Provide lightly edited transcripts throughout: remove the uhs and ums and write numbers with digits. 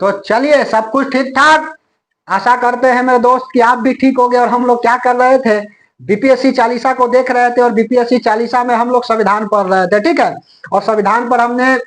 तो चलिए, सब कुछ ठीक ठाक। आशा करते हैं मेरे दोस्त कि आप भी ठीक हो गए। और हम लोग क्या कर रहे थे, बीपीएससी चालीसा को देख रहे थे, और बीपीएससी चालीसा में हम लोग संविधान पढ़ रहे थे, ठीक है। और संविधान पर हमने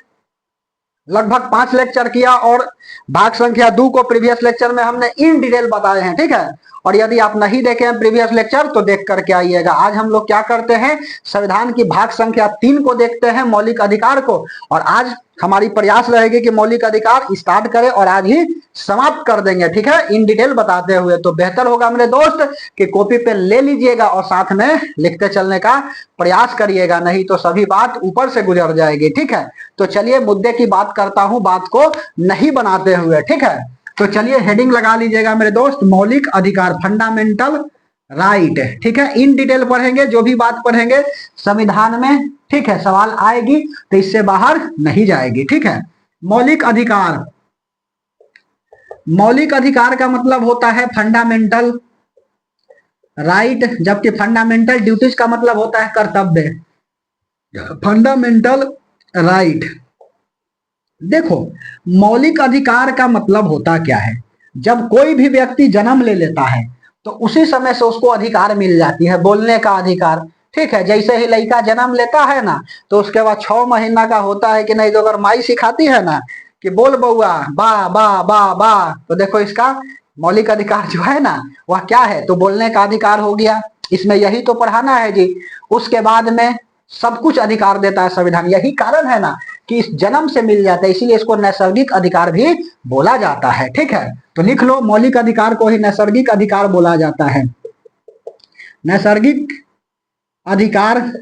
लगभग 5 लेक्चर किया, और भाग संख्या 2 को प्रीवियस लेक्चर में हमने इन डिटेल बताए हैं, ठीक है। और यदि आप नहीं देखे हैं प्रीवियस लेक्चर तो देख करके आइएगा। आज हम लोग क्या करते हैं, संविधान की भाग संख्या 3 को देखते हैं, मौलिक अधिकार को। और आज हमारी प्रयास रहेगी कि मौलिक अधिकार स्टार्ट करें और आज ही समाप्त कर देंगे, ठीक है, इन डिटेल बताते हुए। तो बेहतर होगा मेरे दोस्त कि कॉपी पे ले लीजिएगा और साथ में लिखते चलने का प्रयास करिएगा, नहीं तो सभी बात ऊपर से गुजर जाएगी, ठीक है। तो चलिए मुद्दे की बात करता हूं, बात को नहीं बनाते हुए, ठीक है। तो चलिए हेडिंग लगा लीजिएगा मेरे दोस्त, मौलिक अधिकार, फंडामेंटल राइट, ठीक है। इन डिटेल पढ़ेंगे, जो भी बात पढ़ेंगे संविधान में, ठीक है, सवाल आएगी तो इससे बाहर नहीं जाएगी, ठीक है। मौलिक अधिकार, मौलिक अधिकार का मतलब होता है फंडामेंटल राइट, जबकि फंडामेंटल ड्यूटीज का मतलब होता है कर्तव्य। फंडामेंटल राइट, देखो, मौलिक अधिकार का मतलब होता क्या है, जब कोई भी व्यक्ति जन्म ले लेता है तो उसी समय से उसको अधिकार मिल जाती है, बोलने का अधिकार, ठीक है। जैसे ही लड़का जन्म लेता है ना, तो उसके बाद 6 महीना का होता है कि नहीं, तो अगर माई सिखाती है ना कि बोल बउआ बा बा बा बा, तो देखो इसका मौलिक अधिकार जो है ना वह क्या है, तो बोलने का अधिकार हो गया। इसमें यही तो पढ़ाना है जी। उसके बाद में सब कुछ अधिकार देता है संविधान, यही कारण है ना कि इस जन्म से मिल जाता है, इसीलिए इसको नैसर्गिक अधिकार भी बोला जाता है, ठीक है। तो लिख लो, मौलिक अधिकार को ही नैसर्गिक अधिकार बोला जाता है। नैसर्गिक अधिकार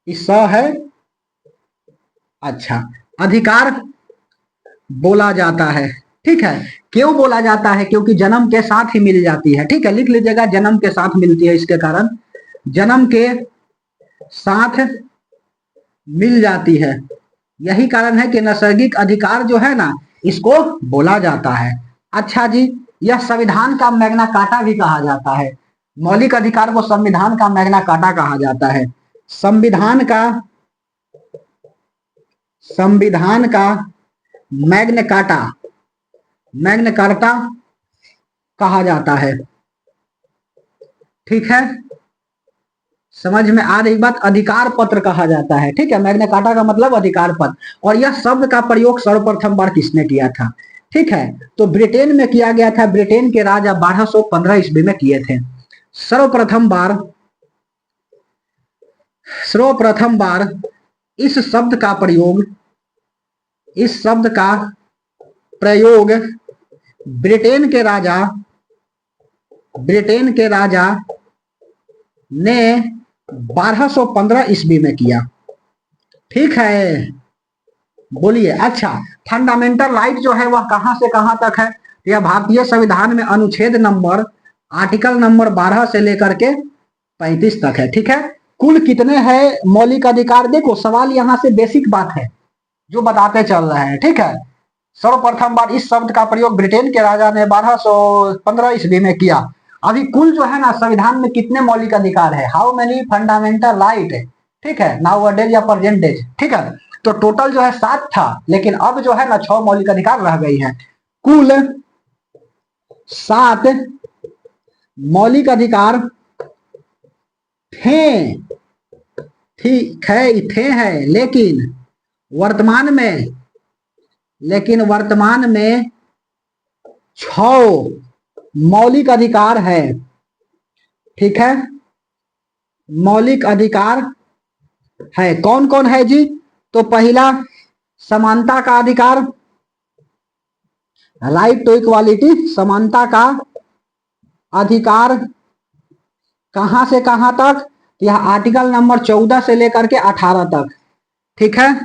इस है, अच्छा, अधिकार बोला जाता है, ठीक है। क्यों बोला जाता है, क्योंकि जन्म के साथ ही मिल जाती है, ठीक है, लिख लीजिएगा, जन्म के साथ मिलती है, इसके कारण जन्म के साथ मिल जाती है। यही कारण है कि नैसर्गिक अधिकार जो है ना इसको बोला जाता है। अच्छा जी, यह संविधान का मैग्ना कार्टा भी कहा जाता है। मौलिक अधिकार को संविधान का मैग्ना कार्टा कहा जाता है। संविधान का मैग्ना कार्टा, मैग्ना कार्टा कहा जाता है, ठीक है। समझ में आ रही बात, अधिकार पत्र कहा जाता है, ठीक है। मैग्ना कार्टा का मतलब अधिकार पत्र। और यह शब्द का प्रयोग सर्वप्रथम बार किसने किया था, ठीक है, तो ब्रिटेन में किया गया था। ब्रिटेन के राजा 1215 ईस्वी में किए थे सर्वप्रथम बार इस शब्द का प्रयोग ब्रिटेन के राजा ने 1215 ईस्वी में किया, ठीक है। बोलिए, अच्छा, फंडामेंटल राइट जो है वह कहां से कहां तक है, यह भारतीय संविधान में अनुच्छेद नंबर, आर्टिकल नंबर 12 से लेकर के 35 तक है, ठीक है। कुल कितने हैं मौलिक अधिकार, देखो सवाल यहां से बेसिक बात है जो बताते चल रहे हैं, ठीक है। सर्वप्रथम बार इस शब्द का प्रयोग ब्रिटेन के राजा ने 1215 ईस्वी में किया। अभी कुल जो है ना संविधान में कितने मौलिक अधिकार है, हाउ मेनी फंडामेंटल राइट, ठीक है, नाउ अडेज या प्रेजेंट डेज, ठीक है। तो टोटल जो है 7 था, लेकिन अब जो है ना 6 मौलिक अधिकार रह गई है। कुल 7 मौलिक अधिकार थे, ठीक है, थे है, लेकिन वर्तमान में 6 मौलिक अधिकार है, ठीक है। मौलिक अधिकार है, कौन कौन है जी, तो पहला समानता का अधिकार, राइट टू इक्वालिटी, समानता का अधिकार कहां से कहां तक, यह आर्टिकल नंबर 14 से लेकर के 18 तक, ठीक है।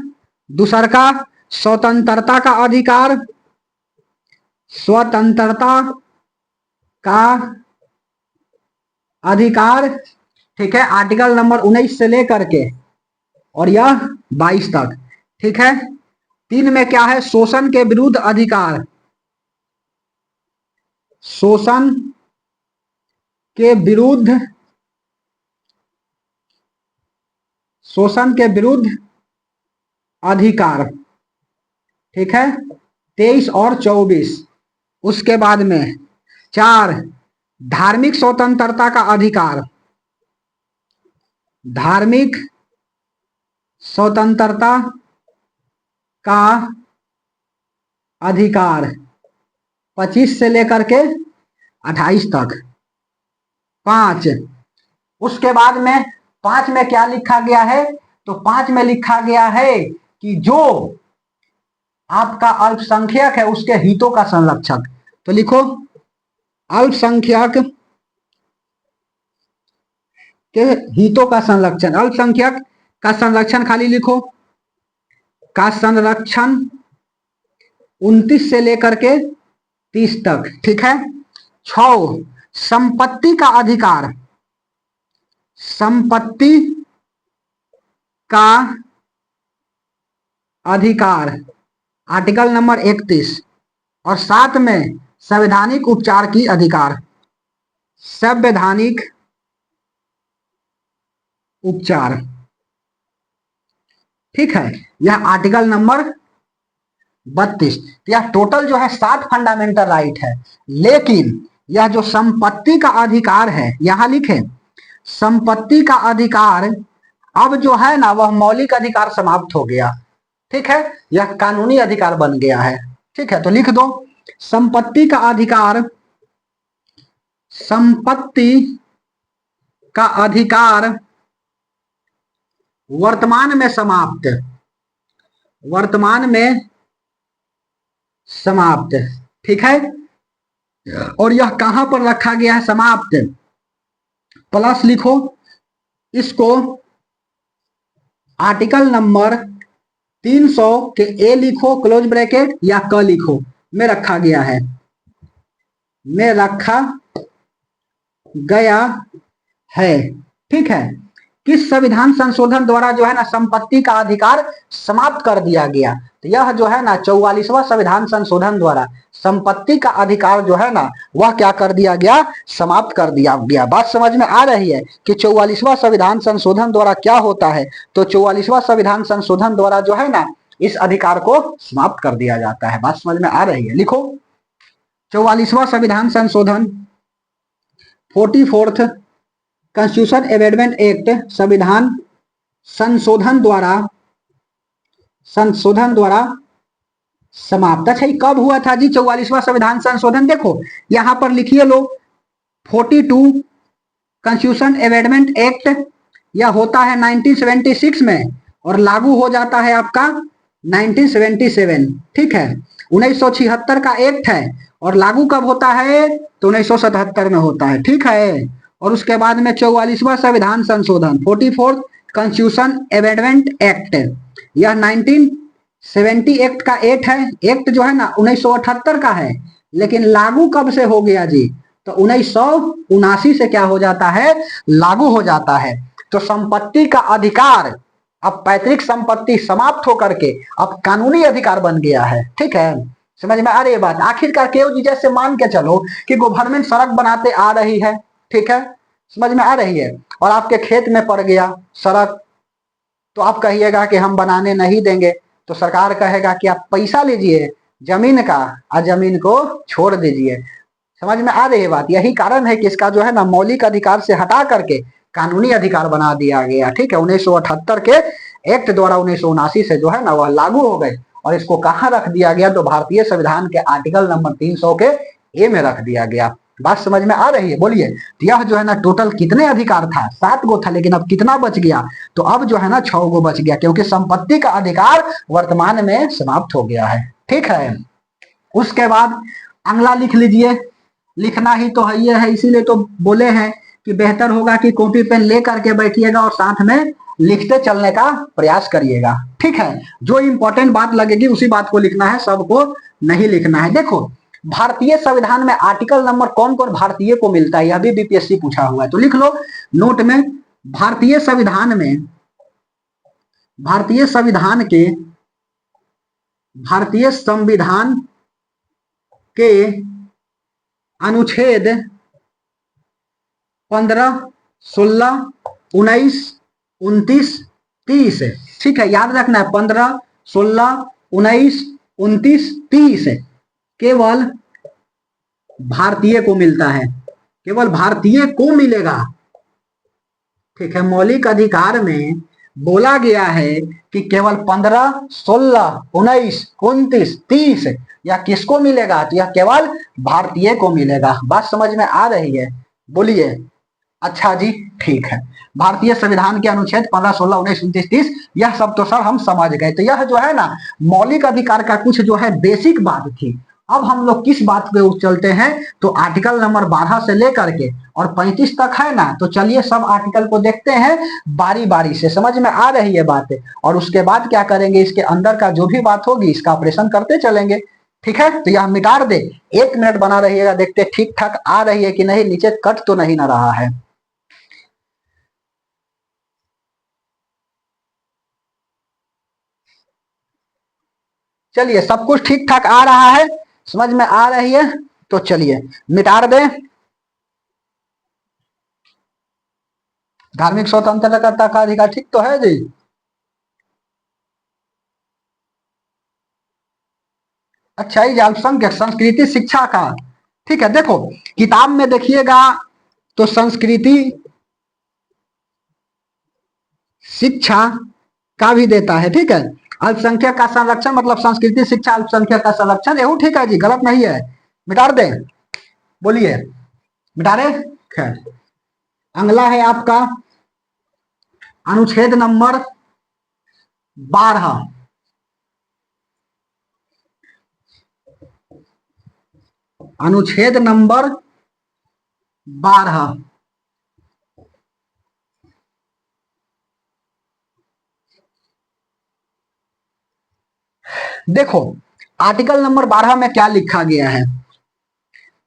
दूसर का स्वतंत्रता का अधिकार, स्वतंत्रता का अधिकार, ठीक है, आर्टिकल नंबर 19 से लेकर के और यह 22 तक, ठीक है। 3 में क्या है, शोषण के विरुद्ध अधिकार, शोषण के विरुद्ध अधिकार, ठीक है। 23 और 24। उसके बाद में 4 धार्मिक स्वतंत्रता का अधिकार, धार्मिक स्वतंत्रता का अधिकार 25 से लेकर के 28 तक। 5 उसके बाद में 5 में क्या लिखा गया है, तो 5 में लिखा गया है कि जो आपका अल्पसंख्यक है उसके हितों का संरक्षक। तो लिखो अल्पसंख्यक के हितों का संरक्षण, अल्पसंख्यक का संरक्षण खाली लिखो, का संरक्षण 29 से लेकर के 30 तक, ठीक है। 6 संपत्ति का अधिकार, संपत्ति का अधिकार आर्टिकल नंबर 31। और 7 में संवैधानिक उपचार की अधिकार, संवैधानिक उपचार, ठीक है। यह आर्टिकल नंबर 32। यह टोटल जो है 7 फंडामेंटल राइट है, लेकिन यह जो संपत्ति का अधिकार है यहां लिखे, संपत्ति का अधिकार अब जो है ना वह मौलिक अधिकार समाप्त हो गया, ठीक है। यह कानूनी अधिकार बन गया है, ठीक है। तो लिख दो संपत्ति का अधिकार, संपत्ति का अधिकार वर्तमान में समाप्त, वर्तमान में समाप्त, ठीक है। और यह कहां पर रखा गया है समाप्त, प्लस लिखो इसको आर्टिकल नंबर 300 के ए लिखो क्लोज ब्रैकेट या क लिखो में रखा गया है, में रखा गया है, ठीक है। किस संविधान संशोधन द्वारा जो है ना संपत्ति का अधिकार समाप्त कर दिया गया, तो यह जो है ना 44वां संविधान संशोधन द्वारा संपत्ति का अधिकार जो है ना वह क्या कर दिया गया, समाप्त कर दिया गया। बात समझ में आ रही है कि 44वां संविधान संशोधन द्वारा क्या होता है, तो 44वां संविधान संशोधन द्वारा जो है ना इस अधिकार को समाप्त कर दिया जाता है। बात समझ में आ रही है, लिखो 44वां संविधान संशोधन 44th कॉन्स्टिट्यूशन अमेंडमेंट एक्ट संविधान संशोधन द्वारा समाप्त। अच्छा कब हुआ था जी 44वां संविधान संशोधन, देखो यहां पर लिखिए लो 42 कॉन्स्टिट्यूशन अमेंडमेंट एक्ट, यह होता है 1976 में और लागू हो जाता है आपका 1977, ठीक है। 1976 का एक्ट है और लागू कब होता है, तो 1977 में होता है, ठीक है। और उसके बाद में 44वां संविधान संशोधन 44th कॉन्स्टिट्यूशन अमेंडमेंट एक्ट, यह 1970 एक्ट का एक्ट है, एक्ट जो है ना 1978 का है, लेकिन लागू कब से हो गया जी, तो 1979 से क्या हो जाता है, लागू हो जाता है। तो संपत्ति का अधिकार अब पैतृक संपत्ति समाप्त होकर के अब कानूनी अधिकार बन गया है, ठीक है। समझ में आ रही है बात। आखिरकार केवल जी जैसे मान के चलो कि गवर्नमेंट सड़क बनाते आ रही है, ठीक है, समझ में आ रही है, और आपके खेत में पड़ गया सड़क, तो आप कहिएगा कि हम बनाने नहीं देंगे, तो सरकार कहेगा कि आप पैसा लीजिए जमीन का और जमीन को छोड़ दीजिए। समझ में आ रही है बात। यही कारण है कि इसका जो है ना मौलिक अधिकार से हटा करके कानूनी अधिकार बना दिया गया, ठीक है। 1978 के एक्ट द्वारा 1979 से जो है ना वह लागू हो गए और इसको कहाँ रख दिया गया, तो भारतीय संविधान के आर्टिकल नंबर 300 के ए में रख दिया गया। बात समझ में आ रही है, बोलिए। तो यह जो है ना टोटल कितने अधिकार था, 7 गो था, लेकिन अब कितना बच गया, तो अब जो है ना 6 गो बच गया, क्योंकि संपत्ति का अधिकार वर्तमान में समाप्त हो गया है, ठीक है। उसके बाद अगला लिख लीजिए, लिखना ही तो है, ये है, इसीलिए तो बोले हैं कि बेहतर होगा कि कॉपी पेन ले करके बैठिएगा और साथ में लिखते चलने का प्रयास करिएगा, ठीक है। जो इंपॉर्टेंट बात लगेगी उसी बात को लिखना है, सबको नहीं लिखना है। देखो भारतीय संविधान में आर्टिकल नंबर कौन कौन भारतीय को मिलता है, यह भी बीपीएससी पूछा हुआ है, तो लिख लो नोट में। भारतीय संविधान में, भारतीय संविधान के अनुच्छेद 15, 16, 19, 29, 30, ठीक है, याद रखना है 15, 16, 19, 29, 30 केवल भारतीय को मिलता है, केवल भारतीय को मिलेगा। ठीक है, मौलिक अधिकार में बोला गया है कि केवल 15, 16, 19, 29, 30 या किसको मिलेगा, तो यह केवल भारतीय को मिलेगा। बात समझ में आ रही है? बोलिए। अच्छा जी, ठीक है। भारतीय संविधान के अनुच्छेद 15, 16, 19, 29, 30 यह सब तो सर हम समझ गए। तो यह जो है ना मौलिक अधिकार का कुछ जो है बेसिक बात थी। अब हम लोग किस बात पे चलते हैं, तो आर्टिकल नंबर 12 से लेकर के और 35 तक है ना, तो चलिए सब आर्टिकल को देखते हैं बारी बारी से। समझ में आ रही है बातें? और उसके बाद क्या करेंगे, इसके अंदर का जो भी बात होगी इसका ऑपरेशन करते चलेंगे। ठीक है, तो यह मिटा दे। 1 मिनट बना रहिएगा, देखते ठीक ठाक आ रही है कि नहीं, नीचे कट तो नहीं ना रहा है। चलिए, सब कुछ ठीक ठाक आ रहा है, समझ में आ रही है, तो चलिए मिटा दें। धार्मिक स्वतंत्रता का अधिकार, ठीक तो है जी। अच्छा, ये अल्पसंख्यक संस्कृति शिक्षा का, ठीक है। देखो किताब में देखिएगा तो संस्कृति शिक्षा का भी देता है, ठीक है। अल्पसंख्यक का संरक्षण मतलब संस्कृति शिक्षा अल्पसंख्यक का संरक्षण, यही ठीक है जी, गलत नहीं है। मिटा दें, बोलिए मिटा रहे। खैर, अगला है आपका अनुच्छेद नंबर 12। अनुच्छेद नंबर 12। देखो आर्टिकल नंबर 12 में क्या लिखा गया है,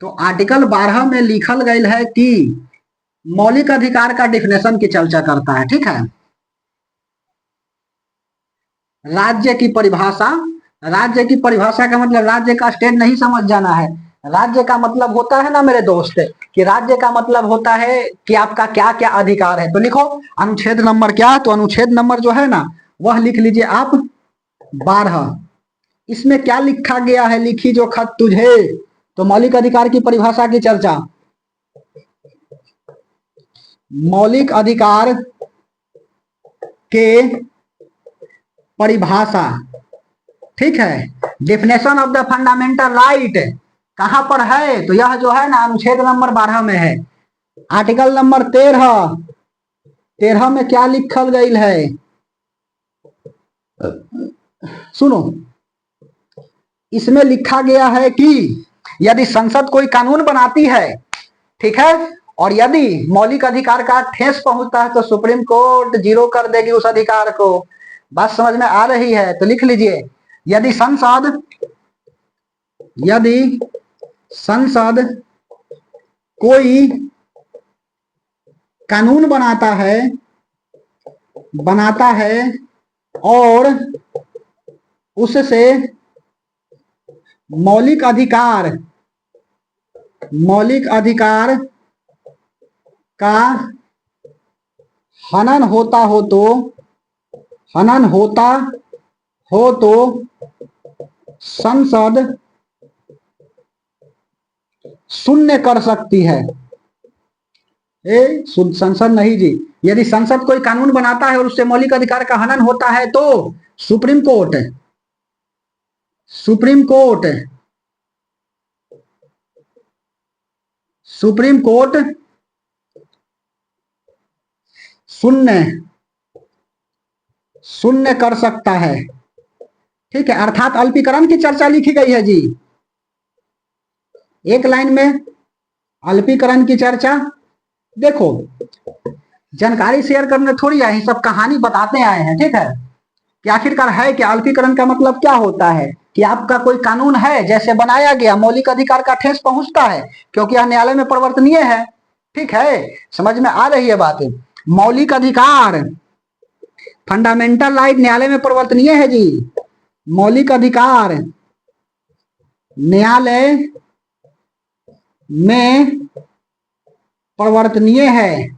तो आर्टिकल 12 में लिखल गई है कि मौलिक अधिकार का डिफिनेशन की चर्चा करता है, ठीक है। राज्य की परिभाषा, राज्य की परिभाषा का मतलब राज्य का स्टेट नहीं समझ जाना है। राज्य का मतलब होता है ना मेरे दोस्त, कि राज्य का मतलब होता है कि आपका क्या क्या अधिकार है। तो लिखो अनुच्छेद नंबर क्या, तो अनुच्छेद नंबर जो है ना वह लिख लीजिए आप 12। इसमें क्या लिखा गया है, लिखी जो खत तुझे, तो मौलिक अधिकार की परिभाषा की चर्चा। मौलिक अधिकार के परिभाषा, ठीक है। Definition of the fundamental right कहां पर है, तो यह जो है ना अनुच्छेद नंबर 12 में है। आर्टिकल नंबर 13, 13 में क्या लिखल गई है, सुनो। इसमें लिखा गया है कि यदि संसद कोई कानून बनाती है, ठीक है, और यदि मौलिक अधिकार का ठेस पहुंचता है तो सुप्रीम कोर्ट जीरो कर देगी उस अधिकार को। बात समझ में आ रही है, तो लिख लीजिए यदि संसद, यदि संसद कोई कानून बनाता है और उससे मौलिक अधिकार, मौलिक अधिकार का हनन होता हो तो, हनन होता हो तो संसद शून्य कर सकती है। संसद नहीं जी, यदि संसद कोई कानून बनाता है और उससे मौलिक अधिकार का हनन होता है तो supreme court, supreme court, supreme court शून्य, शून्य कर सकता है, ठीक है। अर्थात अल्पीकरण की चर्चा लिखी गई है जी, एक लाइन में अल्पीकरण की चर्चा। देखो जानकारी शेयर करने थोड़ी आए, सब कहानी बताते आए हैं, ठीक है, कि आखिरकार है क्या अल्पीकरण का मतलब क्या होता है। कि आपका कोई कानून है जैसे बनाया गया, मौलिक अधिकार का ठेस पहुंचता है क्योंकि यह न्यायालय में परिवर्तनीय है, ठीक है। समझ में आ रही है बात? मौलिक अधिकार फंडामेंटल राइट न्यायालय में परिवर्तनीय है जी, मौलिक अधिकार न्यायालय में परिवर्तनीय है,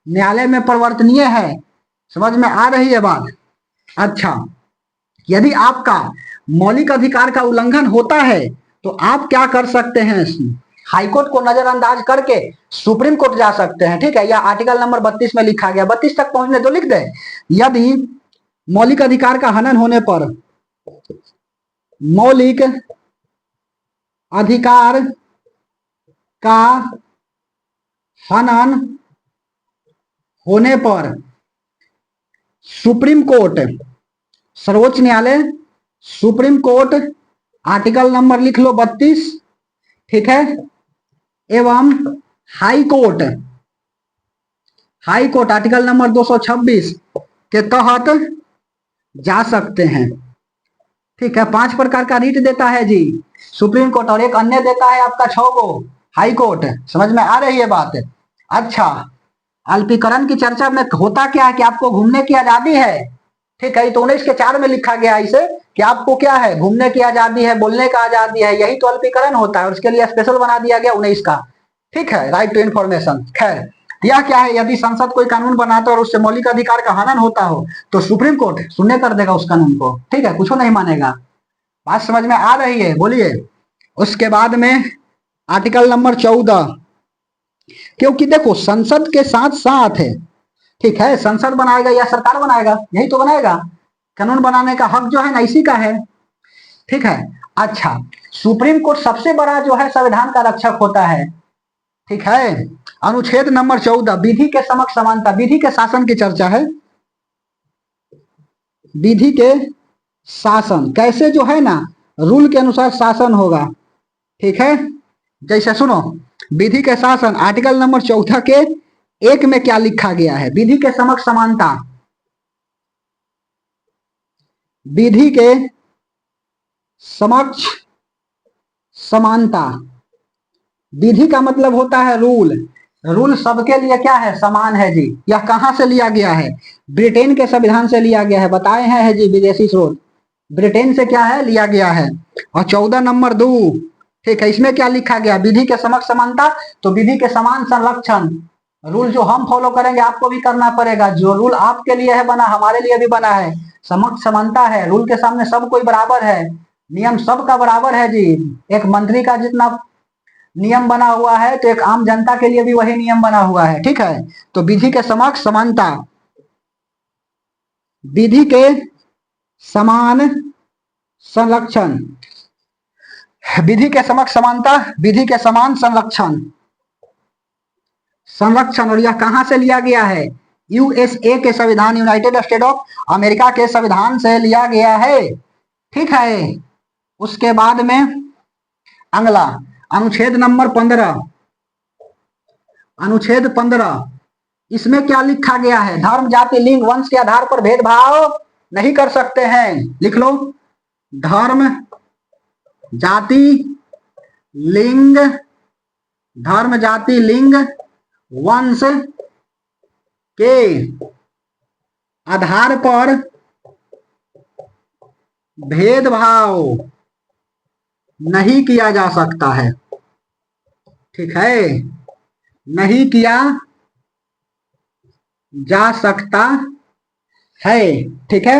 न्यायालय में परिवर्तनीय है। समझ में आ रही है बात? अच्छा, यदि आपका मौलिक अधिकार का उल्लंघन होता है तो आप क्या कर सकते हैं? हाईकोर्ट को नजरअंदाज करके सुप्रीम कोर्ट जा सकते हैं, ठीक है। या आर्टिकल नंबर 32 में लिखा गया, 32 तक पहुंचने तो लिख दे। यदि मौलिक अधिकार का हनन होने पर, मौलिक अधिकार का हनन होने पर सुप्रीम कोर्ट, सर्वोच्च न्यायालय, सुप्रीम कोर्ट, आर्टिकल नंबर लिख लो 32, ठीक है, एवं high court, high court article number 226 के तहत जा सकते हैं, ठीक है। 5 प्रकार का रीट देता है जी सुप्रीम कोर्ट, और एक अन्य देता है आपका 6 गो हाई कोर्ट। समझ में आ रही है बात? अच्छा, अल्पीकरण की चर्चा में होता क्या है कि आपको घूमने की आजादी है, ठीक है। तो 19 के 4 में लिखा गया इसे कि आपको क्या है, घूमने की आजादी है, बोलने का आजादी है, यही तो अल्पीकरण होता है, और उसके लिए स्पेशल बना दिया गया 19 का, ठीक है, राइट टू इन्फॉर्मेशन। खैर, यह क्या है, यदि संसद कोई कानून बनाता और उससे मौलिक अधिकार का हनन होता हो तो सुप्रीम कोर्ट शून्य कर देगा उस कानून को, ठीक है, कुछ नहीं मानेगा। बात समझ में आ रही है? बोलिए। उसके बाद में आर्टिकल नंबर 14, क्योंकि देखो संसद के साथ साथ है, ठीक है, संसद बनाएगा या सरकार बनाएगा, यही तो बनाएगा, कानून बनाने का हक जो है ना इसी का है, ठीक है। अच्छा, सुप्रीम कोर्ट सबसे बड़ा जो है संविधान का रक्षक होता है, ठीक है। अनुच्छेद नंबर 14, विधि के समक्ष समानता, विधि के शासन की चर्चा है, विधि के शासन कैसे जो है ना रूल के अनुसार शासन होगा, ठीक है। जैसे सुनो, विधि के शासन आर्टिकल नंबर 14 के 1 में क्या लिखा गया है? विधि के समक्ष समानता, विधि के समक्ष समानता, विधि का मतलब होता है रूल, रूल सबके लिए क्या है, समान है जी। यह कहां से लिया गया है? ब्रिटेन के संविधान से लिया गया है, बताए हैं जी विदेशी स्रोत, ब्रिटेन से क्या है लिया गया है। और 14 नंबर 2, ठीक है, इसमें क्या लिखा गया? विधि के समक्ष समानता, तो विधि के समान संरक्षण, रूल जो हम फॉलो करेंगे आपको भी करना पड़ेगा, जो रूल आपके लिए है बना हमारे लिए भी बना है। समक्ष समानता है, रूल के सामने सब कोई बराबर है, नियम सबका बराबर है जी। एक मंत्री का जितना नियम बना हुआ है तो एक आम जनता के लिए भी वही नियम बना हुआ है, ठीक है। तो विधि के समक्ष समानता, विधि के समान संरक्षण, विधि के समक्ष समानता, विधि के समान संरक्षण, संरक्षण, और यह कहां से लिया गया है? यूएसए के संविधान, यूनाइटेड स्टेट ऑफ अमेरिका के संविधान से लिया गया है, ठीक है। उसके बाद में अगला अनुच्छेद नंबर 15, अनुच्छेद 15, इसमें क्या लिखा गया है? धर्म, जाति, लिंग, वंश के आधार पर भेदभाव नहीं कर सकते हैं, लिख लो। धर्म, जाति, लिंग, धर्म, जाति, लिंग, वंश के आधार पर भेदभाव नहीं किया जा सकता है, ठीक है, नहीं किया जा सकता है, ठीक है।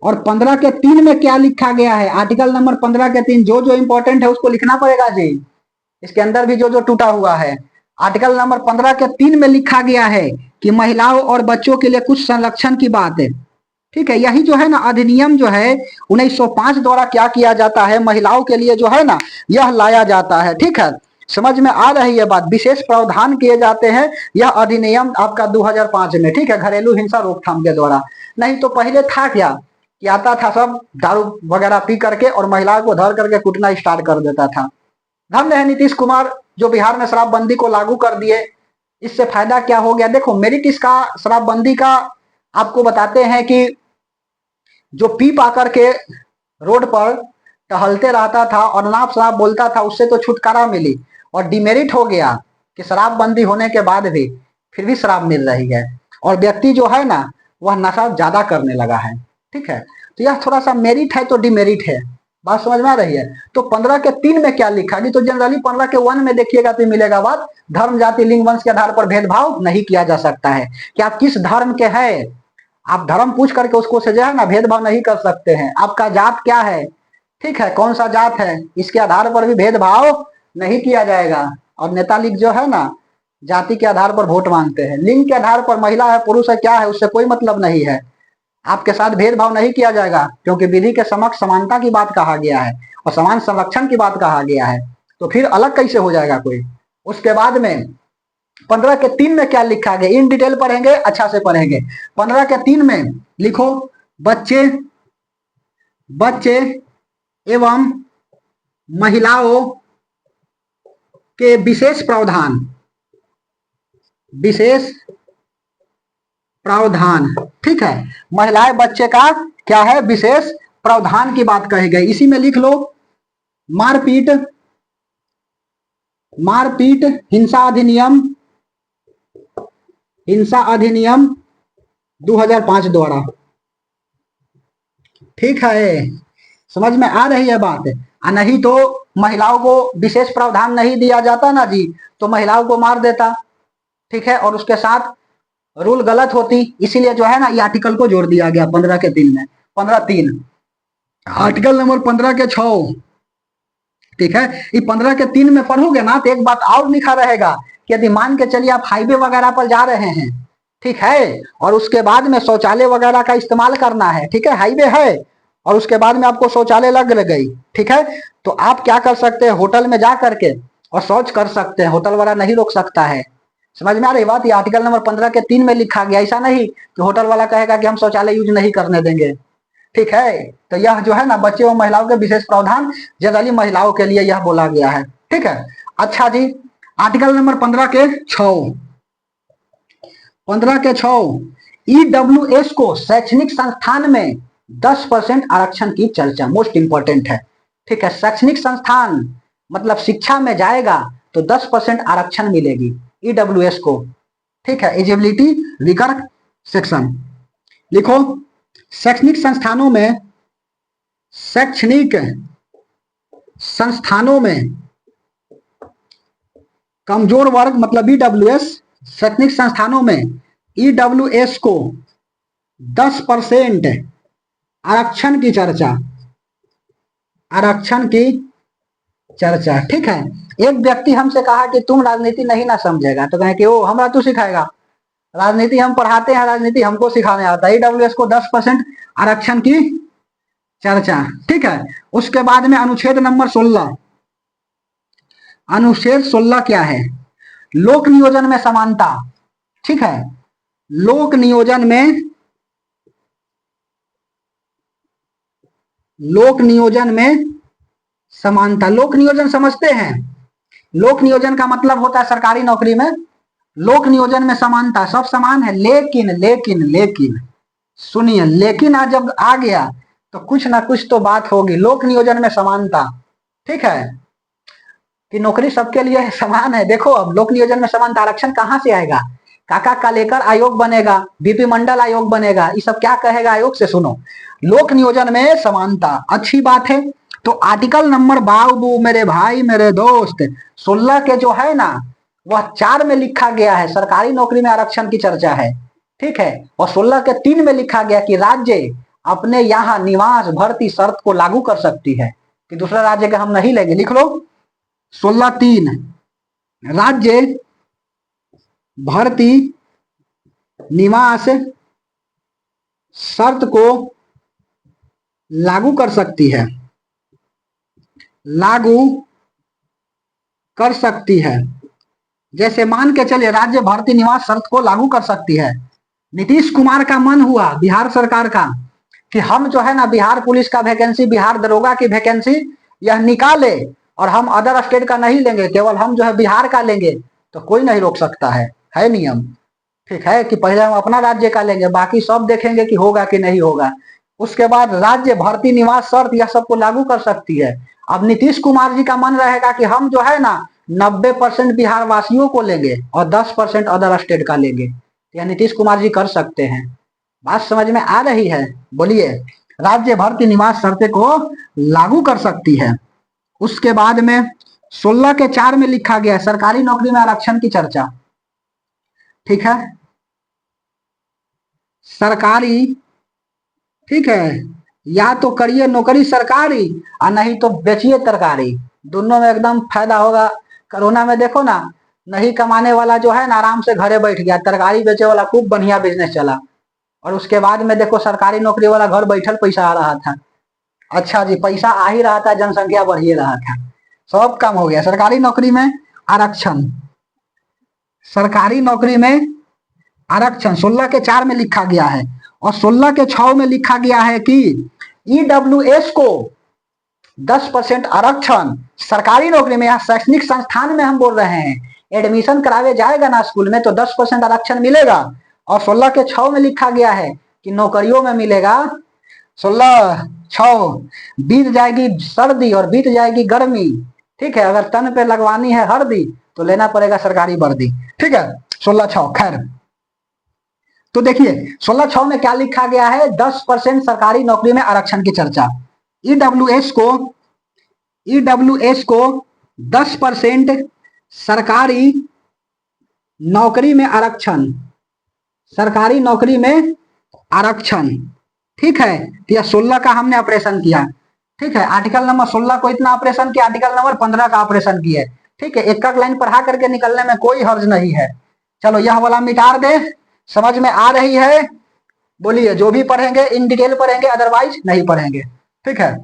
और 15 के 3 में क्या लिखा गया है? आर्टिकल नंबर 15 के 3, जो जो इंपॉर्टेंट है उसको लिखना पड़ेगा जी, इसके अंदर भी जो जो टूटा हुआ है। आर्टिकल नंबर 15 के 3 में लिखा गया है कि महिलाओं और बच्चों के लिए कुछ संरक्षण की बात है, ठीक है। यही जो है ना अधिनियम जो है 1905 द्वारा क्या किया जाता है, महिलाओं के लिए जो है ना यह लाया जाता है, ठीक है। समझ में आ रही है बात? विशेष प्रावधान किए जाते हैं यह अधिनियम आपका 2005 में, ठीक है, घरेलू हिंसा रोकथाम के द्वारा। नहीं तो पहले था क्या कि आता था सब दारू वगैरह पी करके और महिलाओं को धर करके कुटना स्टार्ट कर देता था। धन्य है नीतीश कुमार जो बिहार में शराबबंदी को लागू कर दिए। इससे फायदा क्या हो गया? देखो मेरिट इसका शराबबंदी का आपको बताते हैं कि जो पी पा करके रोड पर टहलते रहता था और नाप शराब बोलता था उससे तो छुटकारा मिली, और डिमेरिट हो गया कि शराबबंदी होने के बाद भी फिर भी शराब मिल रही है और व्यक्ति जो है ना वह नशा ज्यादा करने लगा है, ठीक है। तो यह थोड़ा सा मेरिट है तो डिमेरिट है, बात समझ में आ रही है? तो 15 के 3 में क्या लिखा है? तो जनरली 15 के 1 में देखिएगा तो मिलेगा बात, धर्म, जाति, लिंग, वंश के आधार पर भेदभाव नहीं किया जा सकता है कि आप किस धर्म के हैं, आप धर्म पूछ करके उसको से जो है ना भेदभाव नहीं कर सकते हैं। आपका जात क्या है, ठीक है, कौन सा जात है, इसके आधार पर भी भेदभाव नहीं किया जाएगा। और नेता लीग जो है ना जाति के आधार पर वोट मांगते हैं, लिंग के आधार पर महिला है पुरुष है क्या है उससे कोई मतलब नहीं है। आपके साथ भेदभाव नहीं किया जाएगा, क्योंकि विधि के समक्ष समानता की बात कहा गया है और समान संरक्षण की बात कहा गया है, तो फिर अलग कैसे हो जाएगा कोई। उसके बाद में 15 के 3 में क्या लिखा गया, इन डिटेल पढ़ेंगे, अच्छा से पढ़ेंगे। 15 के 3 में लिखो बच्चे बच्चे एवं महिलाओं के विशेष प्रावधान, ठीक है, महिलाएं बच्चे का क्या है विशेष प्रावधान की बात कही गई। इसी में लिख लो मारपीट मारपीट हिंसा अधिनियम 2005 द्वारा, ठीक है, समझ में आ रही है बात। नहीं तो महिलाओं को विशेष प्रावधान नहीं दिया जाता ना जी, तो महिलाओं को मार देता, ठीक है, और उसके साथ रूल गलत होती, इसीलिए जो है ना ये आर्टिकल को जोड़ दिया गया 15 के 3 में। 15 3 आर्टिकल नंबर 15 के 6, ठीक है। ये 15 के 3 में पढ़ोगे ना तो एक बात और लिखा रहेगा कि यदि मान के चलिए आप हाईवे वगैरह पर जा रहे हैं, ठीक है, और उसके बाद में शौचालय वगैरह का इस्तेमाल करना है, ठीक है, हाईवे है और उसके बाद में आपको शौचालय लग गई, ठीक है, तो आप क्या कर सकते हैं, होटल में जा करके और शौच कर सकते हैं, होटल वाला नहीं रोक सकता है। समझ में आ रही बात। ये आर्टिकल नंबर 15 के 3 में लिखा गया, ऐसा नहीं कि होटल वाला कहेगा कि हम शौचालय यूज नहीं करने देंगे, ठीक है। तो यह जो है ना बच्चे और महिलाओं के विशेष प्रावधान जनरली महिलाओं के लिए यह बोला गया है, ठीक है। अच्छा जी, आर्टिकल नंबर 15 के 6 EWS को शैक्षणिक संस्थान में 10% आरक्षण की चर्चा, मोस्ट इंपॉर्टेंट है, ठीक है। शैक्षणिक संस्थान मतलब शिक्षा में जाएगा तो 10% आरक्षण मिलेगी EWS को, ठीक है, एलिजिबिलिटी रिकर्व सेक्शन। लिखो शैक्षणिक संस्थानों में कमजोर वर्ग मतलब EWS, शैक्षणिक संस्थानों में EWS को 10% आरक्षण की चर्चा, ठीक है। एक व्यक्ति हमसे कहा कि तुम राजनीति नहीं ना समझेगा, तो कहें कि ओ हमरा तू सिखाएगा, राजनीति हम पढ़ाते हैं, राजनीति हमको सिखाने आता है। EWS को 10% आरक्षण की चर्चा, ठीक है। उसके बाद में अनुच्छेद नंबर 16, अनुच्छेद 16 क्या है, लोक नियोजन में समानता, ठीक है, लोक नियोजन में समानता। लोक नियोजन समझते हैं, लोक नियोजन का मतलब होता है सरकारी नौकरी में लोक नियोजन में समानता, सब समान है, लेकिन लेकिन लेकिन सुनिए, लेकिन आज जब आ गया तो कुछ ना कुछ तो बात होगी। लोक नियोजन में समानता, ठीक है, कि नौकरी सबके लिए समान है। देखो अब लोक नियोजन में समानता आरक्षण कहां से आएगा, काका का लेकर आयोग बनेगा, बीपी मंडल आयोग बनेगा, ये सब क्या कहेगा आयोग से, सुनो, लोक नियोजन में समानता, अच्छी बात है। तो आर्टिकल नंबर बाबू मेरे भाई मेरे दोस्त 16 के जो है ना वह 4 में लिखा गया है सरकारी नौकरी में आरक्षण की चर्चा है, ठीक है, और 16 के 3 में लिखा गया कि राज्य अपने यहाँ निवास भर्ती शर्त को लागू कर सकती है, कि दूसरा राज्य का हम नहीं लेंगे। लिख लो 16 3 राज्य भर्ती निवास शर्त को लागू कर सकती है, जैसे मान के चलिए राज्य भर्ती निवास शर्त को लागू कर सकती है। नीतीश कुमार का मन हुआ बिहार सरकार का कि हम जो है ना बिहार पुलिस का वैकेंसी, बिहार दरोगा की वैकेंसी यह निकाले और हम अदर स्टेट का नहीं लेंगे, केवल हम जो है बिहार का लेंगे, तो कोई नहीं रोक सकता है नियम, ठीक है, कि पहले हम अपना राज्य का लेंगे, बाकी सब देखेंगे कि होगा कि नहीं होगा। उसके बाद राज्य भर्ती निवास शर्त यह सबको लागू कर सकती है। अब नीतीश कुमार जी का मन रहेगा कि हम जो है ना 90% बिहार वासियों को लेंगे और 10% अदर स्टेट का लेंगे, यह नीतीश कुमार जी कर सकते हैं। बात समझ में आ रही है, बोलिए। राज्य भर्ती निवास शर्तें को लागू कर सकती है। उसके बाद में 16 के 4 में लिखा गया है सरकारी नौकरी में आरक्षण की चर्चा, ठीक है, सरकारी, ठीक है, या तो करिए नौकरी सरकारी और नहीं तो बेचिए तरकारी, दोनों में एकदम फायदा होगा। कोरोना में देखो ना, नहीं कमाने वाला जो है ना आराम से घरे बैठ गया, तरकारी बेचे वाला खूब बढ़िया बिजनेस चला, और उसके बाद में देखो सरकारी नौकरी वाला घर बैठल पैसा आ रहा था। अच्छा जी, पैसा आ ही रहा था, जनसंख्या बढ़ ही रहा था, सब कम हो गया। सरकारी नौकरी में आरक्षण, सरकारी नौकरी में आरक्षण 16 के 4 में लिखा गया है, और 16 के 6 में लिखा गया है कि ईडब्ल्यूएस को 10% आरक्षण सरकारी नौकरी में, यहाँ शैक्षणिक संस्थान में हम बोल रहे हैं, एडमिशन करावे जाएगा ना स्कूल में तो 10% आरक्षण मिलेगा। और 16 के 6 में लिखा गया है कि नौकरियों में मिलेगा। 16 6 बीत जाएगी सर्दी और बीत जाएगी गर्मी, ठीक है, अगर तन पे लगवानी है हल्दी तो लेना पड़ेगा सरकारी वर्दी, ठीक है। 16 6 खैर, तो देखिए 16 6 में क्या लिखा गया है, 10% सरकारी नौकरी में आरक्षण की चर्चा। ईडब्ल्यूएस को 10% सरकारी नौकरी में आरक्षण, सरकारी नौकरी में आरक्षण, ठीक है। तो यह 16 का हमने ऑपरेशन किया, ठीक है। आर्टिकल नंबर 16 को इतना ऑपरेशन किया, आर्टिकल नंबर 15 का ऑपरेशन किया, ठीक है। एक एक लाइन पढ़ा करके निकलने में कोई हर्ज नहीं है। चलो यह वाला मिटा दे, समझ में आ रही है? बोलिए, जो भी पढ़ेंगे इन डिटेल पढ़ेंगे, अदरवाइज नहीं पढ़ेंगे, ठीक है।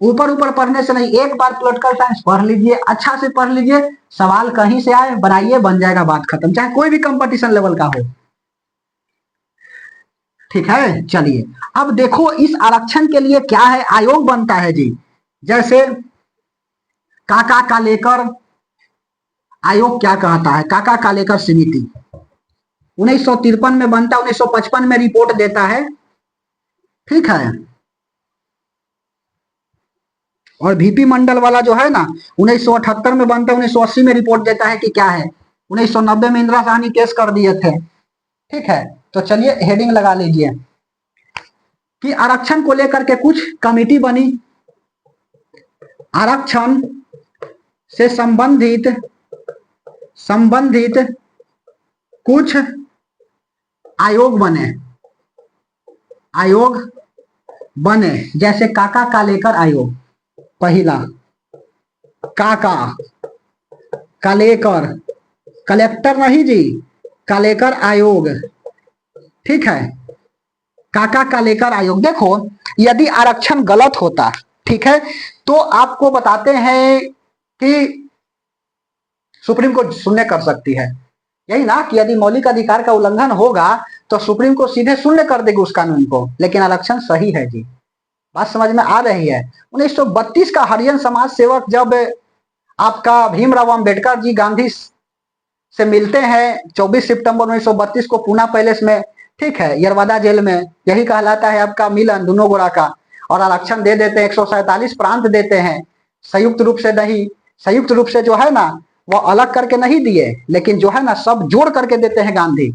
ऊपर ऊपर पढ़ने से नहीं, एक बार पॉलिटिकल साइंस पढ़ लीजिए, अच्छा से पढ़ लीजिए, सवाल कहीं से आए बनाइए, बन जाएगा, बात खत्म, चाहे कोई भी कंपटीशन लेवल का हो, ठीक है। चलिए अब देखो इस आरक्षण के लिए क्या है, आयोग बनता है जी। जैसे काका कालेकर आयोग क्या कहता है, काका कालेकर समिति 1953 में बनता, 1955 में रिपोर्ट देता है, ठीक है। और VP मंडल वाला जो है ना 1978 में बनता, 1980 में रिपोर्ट देता है कि क्या है। 1990 में इंदिरा साहनी केस कर दिए थे, ठीक है। तो चलिए हेडिंग लगा लीजिए कि आरक्षण को लेकर के कुछ कमेटी बनी, आरक्षण से संबंधित कुछ आयोग बने, जैसे काका कालेकर आयोग, पहला काका कालेकर, कलेक्टर नहीं जी, कालेकर आयोग, ठीक है। काका कालेकर आयोग, देखो यदि आरक्षण गलत होता, ठीक है, तो आपको बताते हैं कि सुप्रीम कोर्ट शून्य कर सकती है, यही ना, कि यदि मौलिक अधिकार का उल्लंघन होगा तो सुप्रीम कोर्ट सीधे शून्य कर देगी उस कानून को। लेकिन आरक्षण सही है जी, बात समझ में आ रही है? 1932 का हरिजन समाज सेवक जब आपका भीमराव अंबेडकर जी गांधी से मिलते हैं 24 सितंबर 1932 को पूना पैलेस में, ठीक है, यरवादा जेल में, यही कहलाता है आपका मिलन दोनों गोरा का। और आरक्षण दे देते हैं, 147 प्रांत देते हैं, संयुक्त रूप से नहीं, संयुक्त रूप से जो है ना वो अलग करके नहीं दिए, लेकिन जो है ना सब जोड़ करके देते हैं। गांधी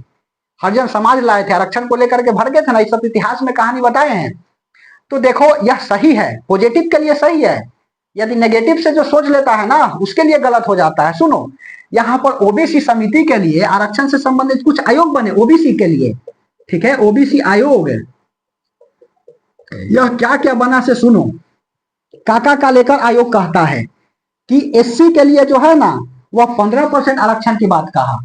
हरिजन समाज लाए थे, आरक्षण को लेकर के भर गए थे ना, इस सब इतिहास में कहानी बताए हैं। तो देखो यह सही है, पॉजिटिव के लिए सही है, यदि नेगेटिव से जो सोच लेता है ना उसके लिए गलत हो जाता है। सुनो, यहाँ पर ओबीसी समिति के लिए आरक्षण से संबंधित कुछ आयोग बने ओबीसी के लिए, ठीक है, ओबीसी आयोग। यह क्या क्या बना से सुनो, काका कालेकर आयोग कहता है कि एससी के लिए जो है ना वह 15% आरक्षण की बात कहा,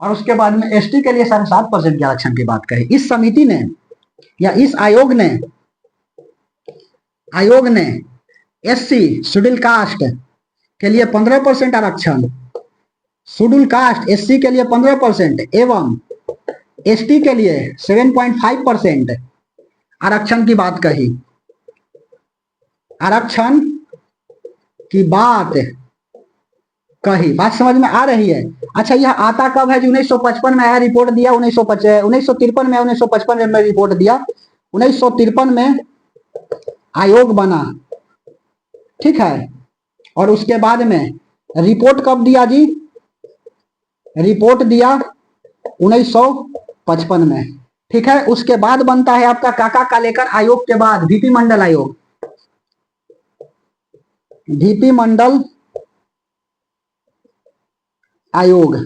और उसके बाद में एसटी के लिए 7.5% के आरक्षण की बात कही। इस समिति ने या इस आयोग ने एससी शेड्यूल कास्ट के लिए 15% आरक्षण, शेड्यूल कास्ट एससी के लिए 15% एवं एसटी के लिए 7.5% आरक्षण की बात कही, आरक्षण की बात कही। बात समझ में आ रही है? अच्छा, यह आता कब है जी? 1955 में आया, रिपोर्ट दिया 1953 में, 1955 में रिपोर्ट दिया, 1953 में आयोग बना, ठीक है। और उसके बाद में रिपोर्ट कब दिया जी? रिपोर्ट दिया 1955 में, ठीक है। उसके बाद बनता है आपका काका कालेकर आयोग के बाद VP मंडल आयोग, VP मंडल आयोग,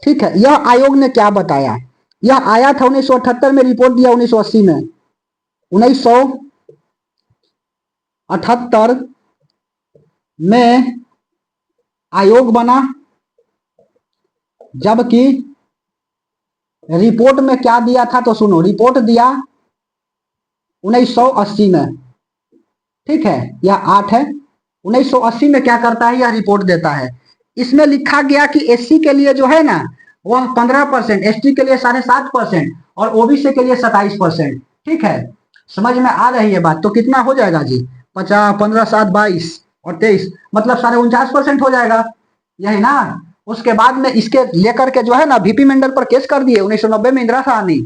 ठीक है। यह आयोग ने क्या बताया? यह आया था 1978 में, रिपोर्ट दिया 1980 में। 1978 में आयोग बना, जबकि रिपोर्ट में क्या दिया था तो सुनो, रिपोर्ट दिया 1980 में। ठीक है, यह 8 है। 1980 में क्या करता है, यह रिपोर्ट देता है। इसमें लिखा गया कि एससी के लिए जो है ना वह 15%, एसटी के लिए 7.5% और ओबीसी के लिए 27%। ठीक है, समझ में आ रही है बात? तो कितना हो जाएगा जी? 50, 15, 7, 22 और 23, मतलब 49.5% हो जाएगा, यही ना। उसके बाद में इसके लेकर के जो है ना वीपी मंडल पर केस कर दिए 1990 में इंदिरा साहनी।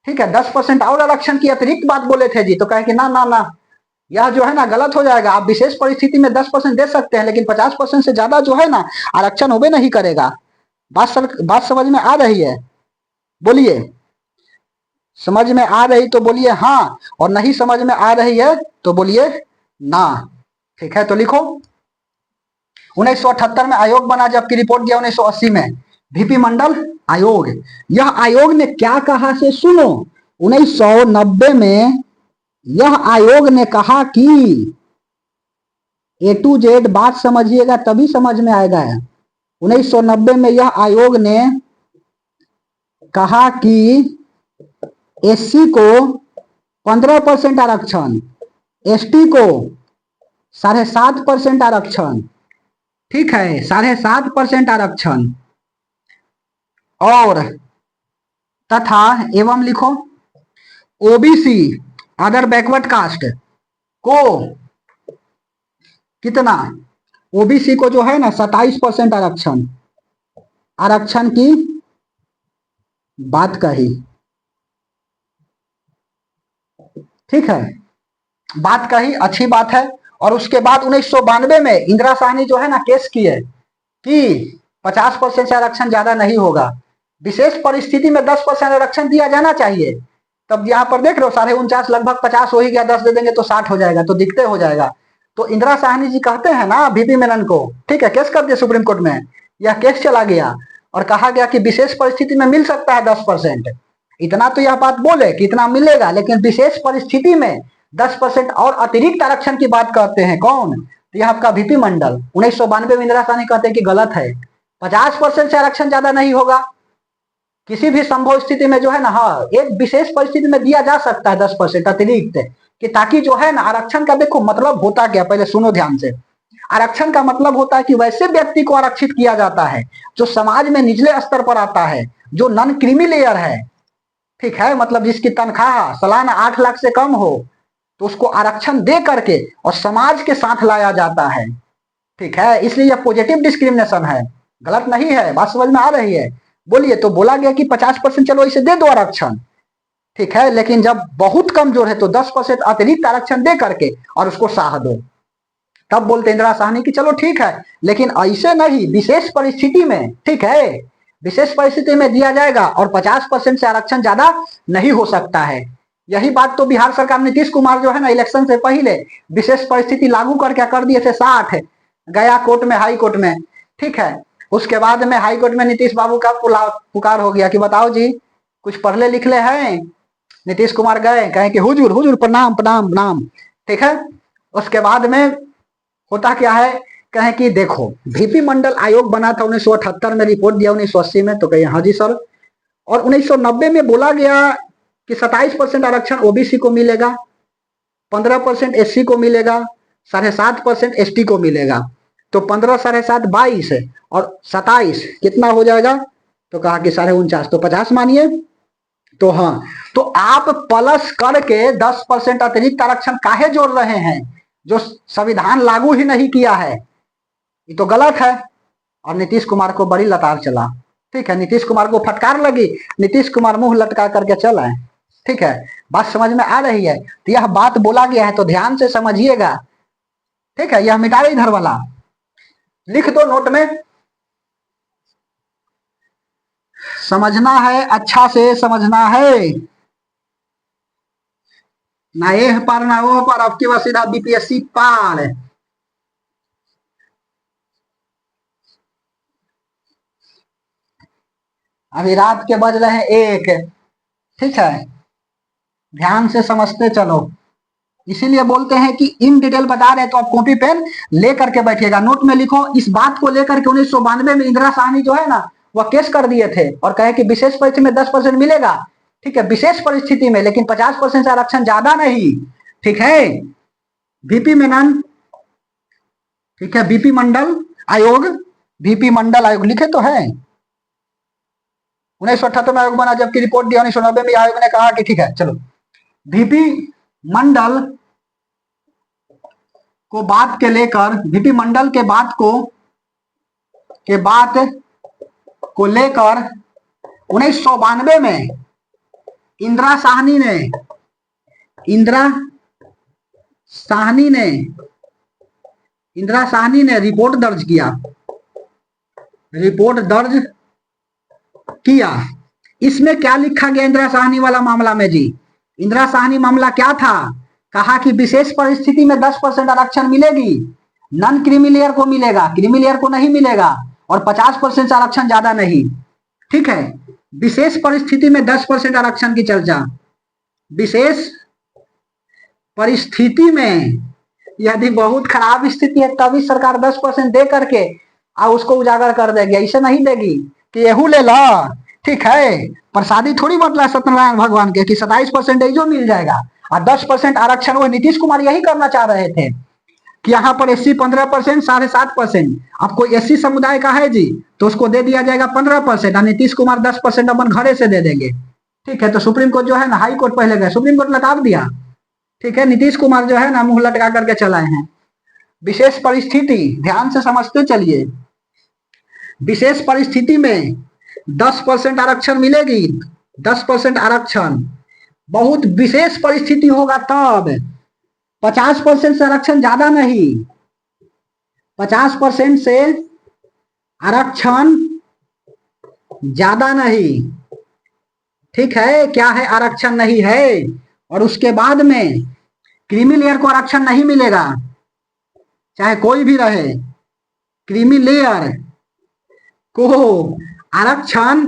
ठीक है, 10% और आरक्षण की अतिरिक्त बात बोले थे जी, तो कहे कि ना ना ना, यह जो है ना गलत हो जाएगा। आप विशेष परिस्थिति में 10% दे सकते हैं, लेकिन 50% से ज्यादा जो है ना आरक्षण होबे नहीं करेगा। बात समझ में आ रही है? बोलिए, समझ में आ रही तो बोलिए हाँ, और नहीं समझ में आ रही है तो बोलिए ना। ठीक है, तो लिखो 1978 में आयोग बना, जबकि रिपोर्ट दिया 1980 में, वीपी मंडल आयोग। यह आयोग ने क्या कहा से सुनो, 1990 में यह आयोग ने कहा कि A to Z बात समझिएगा तभी समझ में आएगा। 1990 में यह आयोग ने कहा कि एससी को 15% आरक्षण, एसटी को 7.5% आरक्षण। ठीक है, 7.5% आरक्षण, और तथा एवं लिखो ओबीसी अदर बैकवर्ड कास्ट को कितना, ओबीसी को जो है ना 27% आरक्षण, आरक्षण की बात कही। ठीक है, बात कही, अच्छी बात है। और उसके बाद 1992 में इंदिरा साहनी जो है ना केस किए कि 50% से आरक्षण ज्यादा नहीं होगा, विशेष परिस्थिति में 10% आरक्षण दिया जाना चाहिए। तब यहाँ पर देख रहे हो 49.5 लगभग 50 हो ही गया, 10 दे देंगे तो 60 हो जाएगा, तो दिखते हो जाएगा। तो इंदिरा साहनी जी कहते हैं ना वीपी मेनन को, ठीक है, केस कर दिया सुप्रीम कोर्ट में। यह केस चला गया और कहा गया कि विशेष परिस्थिति में मिल सकता है 10%। इतना तो यह बात बोले कि इतना मिलेगा, लेकिन विशेष परिस्थिति में 10% और अतिरिक्त आरक्षण की बात करते हैं कौन? तो यह आपका वीपी मंडल। 1992 में इंदिरा साहनी कहते हैं कि गलत है, 50% से आरक्षण ज्यादा नहीं होगा। किसी भी संभव स्थिति में जो है ना, हाँ, एक विशेष परिस्थिति में दिया जा सकता है 10% अतिरिक्त, कि ताकि जो है ना आरक्षण का देखो मतलब होता क्या, पहले सुनो ध्यान से। आरक्षण का मतलब होता है कि वैसे व्यक्ति को आरक्षित किया जाता है जो समाज में निचले स्तर पर आता है, जो नॉन क्रीमी लेयर है। ठीक है, मतलब जिसकी तनख्वाह सालाना 8 लाख से कम हो, तो उसको आरक्षण दे करके और समाज के साथ लाया जाता है। ठीक है, इसलिए यह पॉजिटिव डिस्क्रिमिनेशन है, गलत नहीं है। बात समझ में आ रही है? बोलिए, तो बोला गया कि 50% चलो इसे दे दो आरक्षण, ठीक है, लेकिन जब बहुत कमजोर है तो 10% अतिरिक्त आरक्षण दे करके और उसको साह दो। तब बोलते इंदिरा साहनी कि चलो ठीक है, लेकिन ऐसे नहीं, विशेष परिस्थिति में, ठीक है, विशेष परिस्थिति में दिया जाएगा और 50% से आरक्षण ज्यादा नहीं हो सकता है। यही बात तो बिहार सरकार नीतीश कुमार जो है ना इलेक्शन से पहले विशेष परिस्थिति लागू करके कर दिए थे 60, गया कोर्ट में, हाई कोर्ट में। ठीक है, उसके बाद में हाई कोर्ट में नीतीश बाबू का पुकार हो गया कि बताओ जी कुछ पढ़ले लिखले हैं। नीतीश कुमार गए, कहे कि हुजूर हुजूर प्रणाम प्रणाम प्रणाम। ठीक है, उसके बाद में होता क्या है, कहें कि देखो वीपी मंडल आयोग बना था 1978 में, रिपोर्ट दिया 1980 में, तो कहे हाँ जी सर। और 1990 में बोला गया कि 27% आरक्षण ओबीसी को मिलेगा, 15% एससी को मिलेगा, 7.5% एसटी को मिलेगा। तो 15, 7.5, 22 और 27 कितना हो जाएगा? तो कहा कि 49.5, तो 50 मानिए। तो हाँ, तो आप प्लस करके 10% अतिरिक्त आरक्षण काहे जोड़ रहे हैं जो संविधान लागू ही नहीं किया है? ये तो गलत है। और नीतीश कुमार को बड़ी लतार चला। ठीक है, नीतीश कुमार को फटकार लगी, नीतीश कुमार मुंह लटका करके चल आए। ठीक है, बात समझ में आ रही है? तो यह बात बोला गया है तो ध्यान से समझिएगा। ठीक है, यह मिटा रहे इधर वाला, लिख दो नोट में, समझना है, अच्छा से समझना है। ना ये पार ना वो पार, आपके पास सीधा बीपीएससी पार। अभी रात के बज रहे हैं 1। ठीक है, ध्यान से समझते चलो। इसीलिए बोलते हैं कि इन डिटेल बता रहे हैं, तो आप कॉपी पेन लेकर के बैठिएगा, नोट में लिखो। इस बात को लेकर के 1992 में इंदिरा साहनी जो है ना, वह केस कर दिए थे और कहे कि विशेष परिस्थिति में 10% मिलेगा। ठीक है, विशेष परिस्थिति में, लेकिन 50% से आरक्षण ज्यादा नहीं। ठीक है, वीपी मेनन, ठीक है, वीपी मंडल आयोग, वीपी मंडल आयोग लिखे तो है। 1978 में आयोग बना, जबकि रिपोर्ट दिया 1990 में। आयोग ने कहा कि ठीक है चलो, वीपी मंडल को बात के लेकर, वीपी मंडल के बात को लेकर 1992 में इंदिरा साहनी ने रिपोर्ट दर्ज किया। इसमें क्या लिखा गया इंदिरा साहनी वाला मामला में जी? इंदिरा साहनी मामला क्या था? कहा कि विशेष परिस्थिति में 10% आरक्षण मिलेगी, नॉन क्रीमी लेयर को मिलेगा, क्रीमी लेयर को नहीं मिलेगा, और 50% से आरक्षण ज्यादा नहीं। ठीक है, विशेष परिस्थिति में 10% आरक्षण की चर्चा। विशेष परिस्थिति में यदि बहुत खराब स्थिति है तभी सरकार 10% दे करके उसको उजागर कर देगी, ऐसे नहीं देगी कि यहू ले लो। ठीक है, प्रसादी थोड़ी बदला सत्यनारायण भगवान के कि 27% जो मिल जाएगा और 10% आरक्षण। वो नीतीश कुमार यही करना चाह रहे थे कि यहाँ पर एससी 15%, 7.5%। अब कोई एससी समुदाय का है जी तो उसको दे दिया जाएगा 15% और नीतीश कुमार 10% अपन घरे से दे देंगे। ठीक है, तो सुप्रीम कोर्ट जो है ना, हाई कोर्ट पहले गए, सुप्रीम कोर्ट लटाप दिया। ठीक है, नीतीश कुमार जो है ना मुंह लटका करके चलाए हैं। विशेष परिस्थिति ध्यान से समझते चलिए। विशेष परिस्थिति में 10% आरक्षण मिलेगी, 10% आरक्षण। बहुत विशेष परिस्थिति होगा तब 50% से आरक्षण ज्यादा नहीं, 50% से आरक्षण ज्यादा नहीं। ठीक है, क्या है? आरक्षण नहीं है। और उसके बाद में क्रीमी लेयर को आरक्षण नहीं मिलेगा, चाहे कोई भी रहे, क्रीमी लेयर को आरक्षण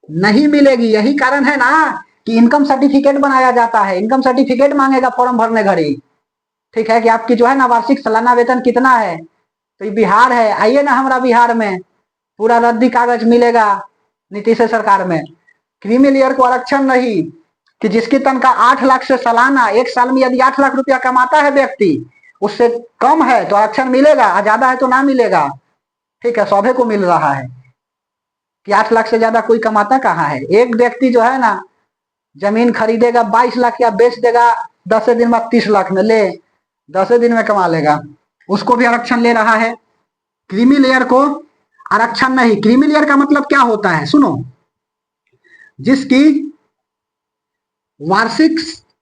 नहीं मिलेगी। यही कारण है ना कि इनकम सर्टिफिकेट बनाया जाता है। इनकम सर्टिफिकेट मांगेगा फॉर्म भरने घड़ी। ठीक है, कि आपकी जो है ना वार्षिक सालाना वेतन कितना है, तो ये बिहार है, आइए ना हमारा बिहार में, पूरा रद्दी कागज मिलेगा नीतीश सरकार में। क्रीमी लेयर को आरक्षण नहीं, कि जिसकी तनख्वाह 8 लाख से सालाना, एक साल में यदि 8 लाख रुपया कमाता है व्यक्ति, उससे कम है तो आरक्षण मिलेगा, ज्यादा है तो ना मिलेगा। ठीक है, सौभे को मिल रहा है कि 8 लाख से ज्यादा कोई कमाता कहाँ है। एक व्यक्ति जो है ना जमीन खरीदेगा 22 लाख या बेच देगा 10 दिन बाद 30 लाख में, ले 10 दिन में कमा लेगा, उसको भी आरक्षण ले रहा है। क्रीमी लेयर को आरक्षण नहीं। क्रीमी लेयर का मतलब क्या होता है सुनो, जिसकी वार्षिक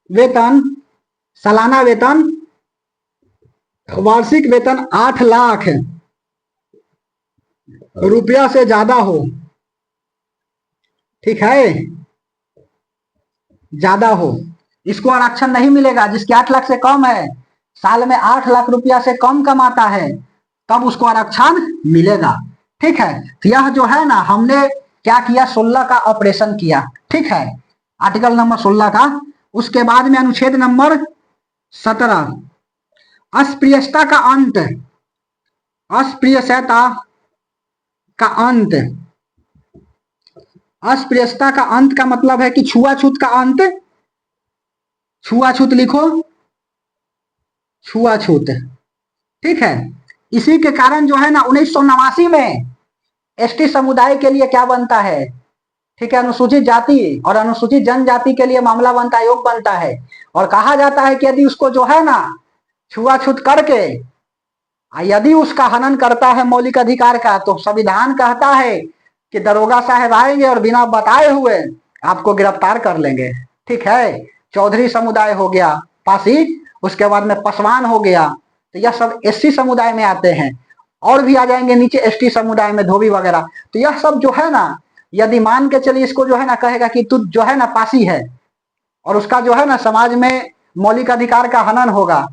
वेतन, सालाना वेतन, वार्षिक वेतन 8 लाख रुपया से ज्यादा हो। ठीक है, ज्यादा हो, इसको आरक्षण नहीं मिलेगा। जिसके 8 लाख से कम है, साल में 8 लाख रुपया से कम कमाता है, तब उसको आरक्षण मिलेगा। ठीक है, तो यह जो है ना हमने क्या किया, 16 का ऑपरेशन किया। ठीक है, आर्टिकल नंबर 16 का। उसके बाद में अनुच्छेद नंबर 17, अस्पृश्यता का अंत। अस्पृश्यता का अंत, अस्पृश्यता का अंत का मतलब है कि छुआछूत का अंत। छुआछूत लिखो, छुआछूत। ठीक है, इसी के कारण जो है ना 1989 में एसटी समुदाय के लिए क्या बनता है, ठीक है, अनुसूचित जाति और अनुसूचित जनजाति के लिए मामला बनता है, आयोग बनता है। और कहा जाता है कि यदि उसको जो है ना छुआछूत करके यदि उसका हनन करता है मौलिक अधिकार का, तो संविधान कहता है कि दरोगा साहब आएंगे और बिना बताए हुए आपको गिरफ्तार कर लेंगे। ठीक है, चौधरी समुदाय हो गया पासी, उसके बाद में पासवान हो गया, तो यह सब एससी समुदाय में आते हैं। और भी आ जाएंगे नीचे एसटी समुदाय में, धोबी वगैरह। तो यह सब जो है ना, यदि मान के चलिए इसको जो है ना कहेगा कि तू जो है ना पासी है, और उसका जो है ना समाज में मौलिक अधिकार का हनन होगा,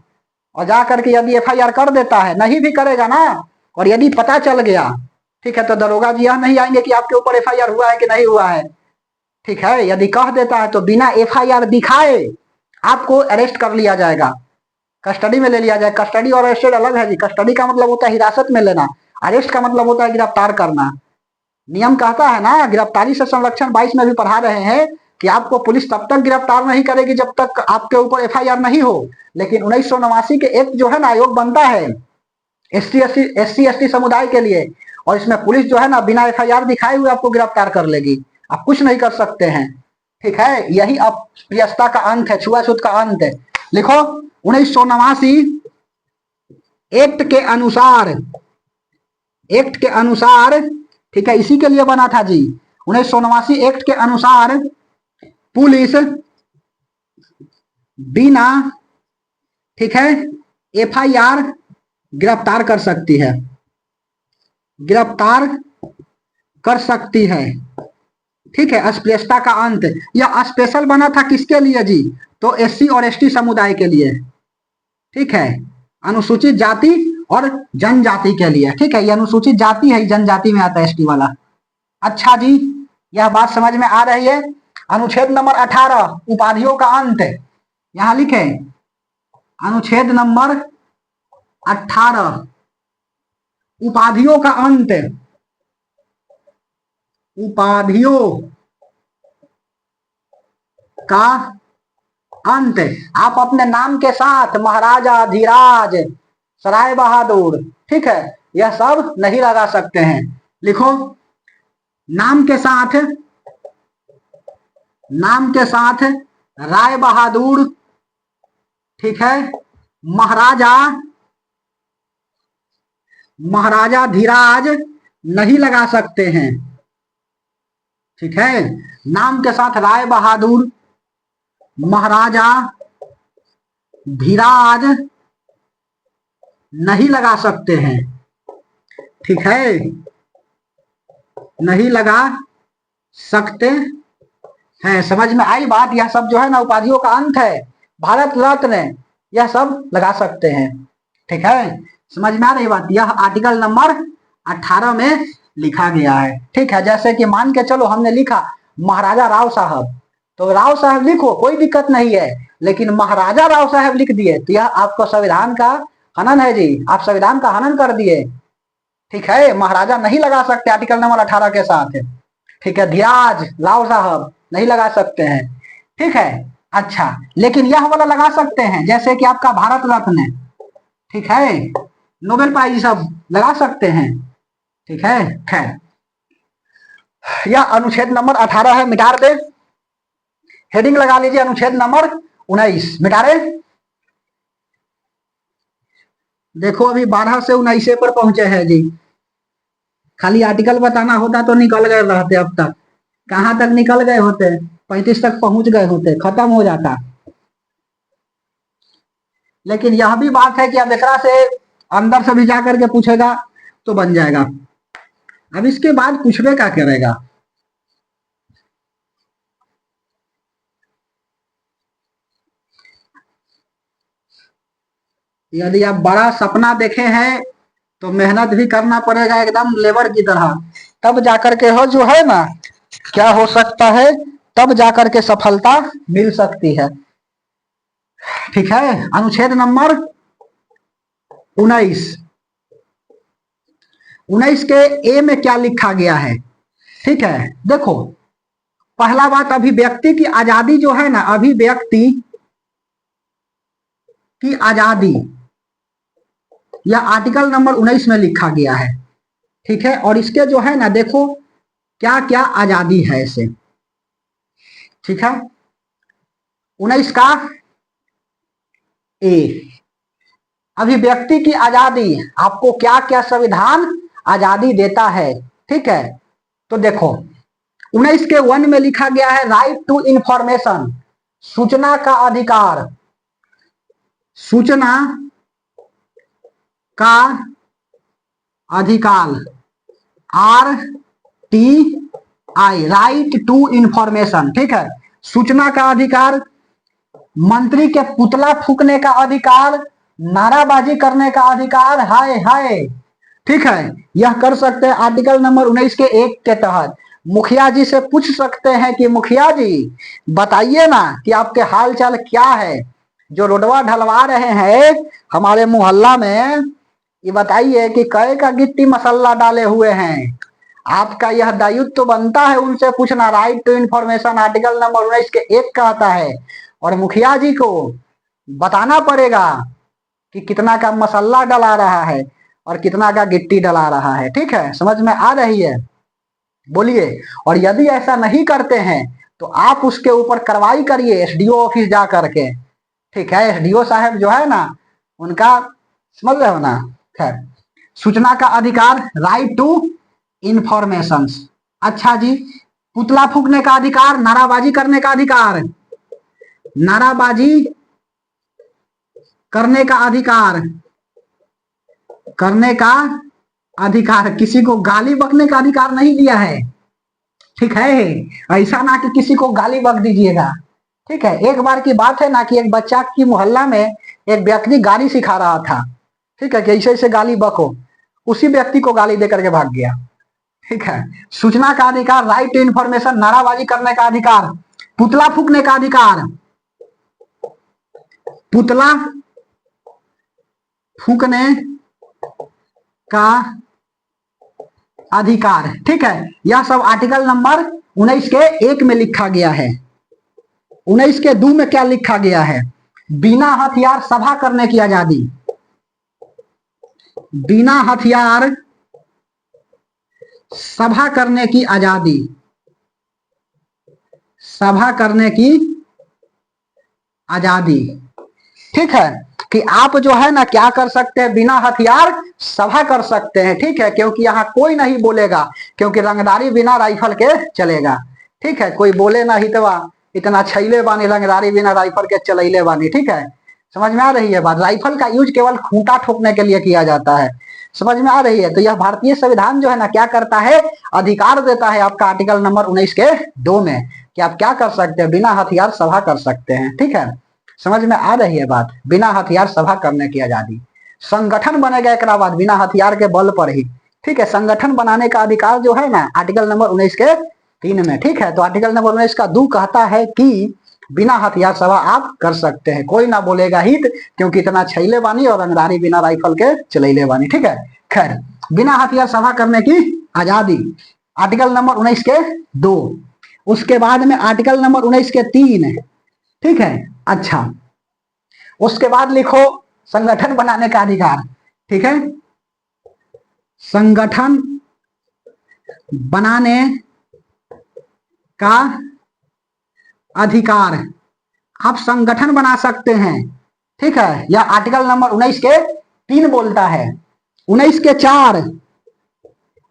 और जा करके यदि एफआईआर कर देता है, नहीं भी करेगा ना, और यदि पता चल गया, ठीक है, तो दरोगा जी यह नहीं आएंगे कि आपके ऊपर एफआईआर हुआ है कि नहीं हुआ है। ठीक है, यदि कह देता है तो बिना एफआईआर दिखाए आपको अरेस्ट कर लिया जाएगा, कस्टडी में ले लिया जाए। कस्टडी और अरेस्ट अलग है जी। कस्टडी का मतलब होता है हिरासत में लेना, अरेस्ट का मतलब होता है गिरफ्तार करना। नियम कहता है ना, गिरफ्तारी से संरक्षण 22 में भी पढ़ा रहे हैं कि आपको पुलिस तब तक गिरफ्तार नहीं करेगी जब तक आपके ऊपर एफआईआर नहीं हो। लेकिन 1989 के एक्ट जो है ना, आयोग बनता है एससी एसटी समुदाय के लिए, और इसमें पुलिस जो है ना बिना एफआईआर दिखाए हुए आपको गिरफ्तार कर लेगी, आप कुछ नहीं कर सकते हैं। ठीक है, यही अप्रियता का अंत है, छुआछूत का अंत है। लिखो 1989 एक्ट के अनुसार, एक्ट के अनुसार, ठीक है, इसी के लिए बना था जी। 1989 एक्ट के अनुसार पुलिस बिना, ठीक है, एफआईआर गिरफ्तार कर सकती है, गिरफ्तार कर सकती है। ठीक है, अस्पृश्यता का अंत। यह स्पेशल बना था किसके लिए जी? तो एससी और एसटी समुदाय के लिए। ठीक है, अनुसूचित जाति और जनजाति के लिए। ठीक है, ये अनुसूचित जाति है, जनजाति में आता है एसटी वाला। अच्छा जी, यह बात समझ में आ रही है। अनुच्छेद नंबर 18 उपाधियों का अंत, यहां लिखे अनुच्छेद नंबर 18 उपाधियों का अंत, उपाधियों का अंत। आप अपने नाम के साथ महाराजा, धीराज, सराय बहादुर, ठीक है, यह सब नहीं लगा सकते हैं। लिखो नाम के साथ, नाम के साथ राय बहादुर, ठीक है, महाराजा, महाराजा धीराज नहीं लगा सकते हैं। ठीक है, नाम के साथ राय बहादुर, महाराजा धीराज नहीं लगा सकते हैं। ठीक है, नहीं लगा सकते हैं। समझ में आई बात? यह सब जो है ना उपाधियों का अंत है। भारत रत्न यह सब लगा सकते हैं। ठीक है, समझ में आ रही बात? यह आर्टिकल नंबर 18 में लिखा गया है। ठीक है, जैसे कि मान के चलो हमने लिखा महाराजा राव साहब, तो राव साहब लिखो, कोई दिक्कत नहीं है, लेकिन महाराजा राव साहब लिख दिए तो यह आपको संविधान का हनन है जी, आप संविधान का हनन कर दिए। ठीक है, महाराजा नहीं लगा सकते आर्टिकल नंबर 18 के साथ। ठीक है, धीराज राव साहब नहीं लगा सकते हैं। ठीक है, अच्छा, लेकिन यह वाला लगा सकते हैं, जैसे कि आपका भारत रत्न, ठीक है, नोबेल प्राइज सब लगा सकते हैं। ठीक है, खैर यह अनुच्छेद नंबर 18 है, मिटा दे, हेडिंग लगा लीजिए अनुच्छेद नंबर 19, मिटा रहे। देखो अभी 12 से 19 पर पहुंचे हैं जी। खाली आर्टिकल बताना होता तो निकल गए रहते, अब तक कहां तक निकल गए होते, 35 तक पहुंच गए होते, खत्म हो जाता। लेकिन यह भी बात है कि अब एकरा से अंदर से भी जा करके पूछेगा तो बन जाएगा। अब इसके बाद पूछने का करेगा। यदि आप बड़ा सपना देखे हैं तो मेहनत भी करना पड़ेगा एकदम लेबर की तरह, तब जाकर के हो जो है ना क्या हो सकता है, तब जाकर के सफलता मिल सकती है। ठीक है, अनुच्छेद नंबर 19, 19 के ए में क्या लिखा गया है? ठीक है, देखो पहला बात, अभिव्यक्ति की आजादी जो है ना, अभिव्यक्ति की आजादी, यह आर्टिकल नंबर 19 में लिखा गया है। ठीक है, और इसके जो है ना देखो क्या क्या आजादी है इसे। ठीक है, 19 का ए, अभिव्यक्ति की आजादी, आपको क्या क्या संविधान आजादी देता है। ठीक है, तो देखो 19 के 1 में लिखा गया है राइट टू इंफॉर्मेशन, सूचना का अधिकार, सूचना का अधिकार, RTI, राइट टू इंफॉर्मेशन। ठीक है, सूचना का अधिकार, मंत्री के पुतला फूकने का अधिकार, नाराबाजी करने का अधिकार, हाय हाय, ठीक है, यह कर सकते हैं आर्टिकल नंबर 19 के 1 के तहत। मुखिया जी से पूछ सकते हैं कि मुखिया जी बताइए ना कि आपके हाल चाल क्या है, जो रोडवा ढलवा रहे हैं हमारे मोहल्ला में, ये बताइए कि कै का गिट्टी मसाला डाले हुए हैं। आपका यह दायित्व तो बनता है उनसे पूछना। Right to information article number 19 के 1 कहता है, और मुखिया जी को बताना पड़ेगा कि कितना का मसाला डला रहा है और कितना का गिट्टी डला रहा है। ठीक है, समझ में आ रही है? बोलिए। और यदि ऐसा नहीं करते हैं तो आप उसके ऊपर कार्रवाई करिए एसडीओ ऑफिस जा करके। ठीक है, एसडीओ साहब जो है ना उनका, समझ रहे हो ना। खैर, सूचना का अधिकार, राइट टू इंफॉर्मेशन। अच्छा जी, पुतला फूकने का अधिकार, नाराबाजी करने का अधिकार, नाराबाजी करने का अधिकार, करने का अधिकार, किसी को गाली बकने का अधिकार नहीं दिया है। ठीक है, ऐसा ना कि किसी को गाली बक दीजिएगा। ठीक है, एक बार की बात है ना कि एक बच्चा की मोहल्ला में एक व्यक्ति गाली सिखा रहा था। ठीक है, कि ऐसे ऐसे गाली बको, उसी व्यक्ति को गाली देकर के भाग गया। ठीक है, सूचना का अधिकार, राइट टू इंफॉर्मेशन, नाराबाजी करने का अधिकार, पुतला फूकने का अधिकार, पुतला फूकने का अधिकार। ठीक है, यह सब आर्टिकल नंबर 19 के 1 में लिखा गया है। 19 के 2 में क्या लिखा गया है? बिना हथियार सभा करने की आजादी, बिना हथियार सभा करने की आजादी, सभा करने की आजादी। ठीक है, कि आप जो है ना क्या कर सकते हैं, बिना हथियार सभा कर सकते हैं। ठीक है, क्योंकि यहाँ कोई नहीं बोलेगा, क्योंकि रंगदारी बिना राइफल के चलेगा। ठीक है, कोई बोले ना हितवा इतना छैले बानी, रंगदारी बिना राइफल के चलैले बानी। ठीक है, समझ में आ रही है बात? राइफल का यूज केवल खूंटा ठोकने के लिए किया जाता है। समझ में आ रही है? तो यह भारतीय संविधान जो है ना क्या करता है, अधिकार देता है आपका आर्टिकल नंबर 19 के 2 में कि आप क्या कर सकते हैं, बिना हथियार सभा कर सकते हैं। ठीक है, समझ में आ रही है बात? बिना हथियार सभा करने की आजादी। संगठन बनेगा एक बाद बिना हथियार के बल पर ही। ठीक है, संगठन बनाने का अधिकार जो है ना आर्टिकल नंबर 19 के 3 में। ठीक है, तो आर्टिकल नंबर 19 का 2 कहता है कि बिना हथियार सभा आप कर सकते हैं, कोई ना बोलेगा हित, क्योंकि इतना छैले बानी और रंगदारी बिना राइफल के चलैले बानी। ठीक है, खैर, बिना हथियार सभा करने की आजादी, आर्टिकल नंबर 19 के 2। उसके बाद में आर्टिकल नंबर 19 के 3। ठीक है, अच्छा, उसके बाद लिखो संगठन बनाने का अधिकार। ठीक है, संगठन बनाने का अधिकार, आप संगठन बना सकते हैं। ठीक है, यह आर्टिकल नंबर 19 के 3 बोलता है। 19 के 4,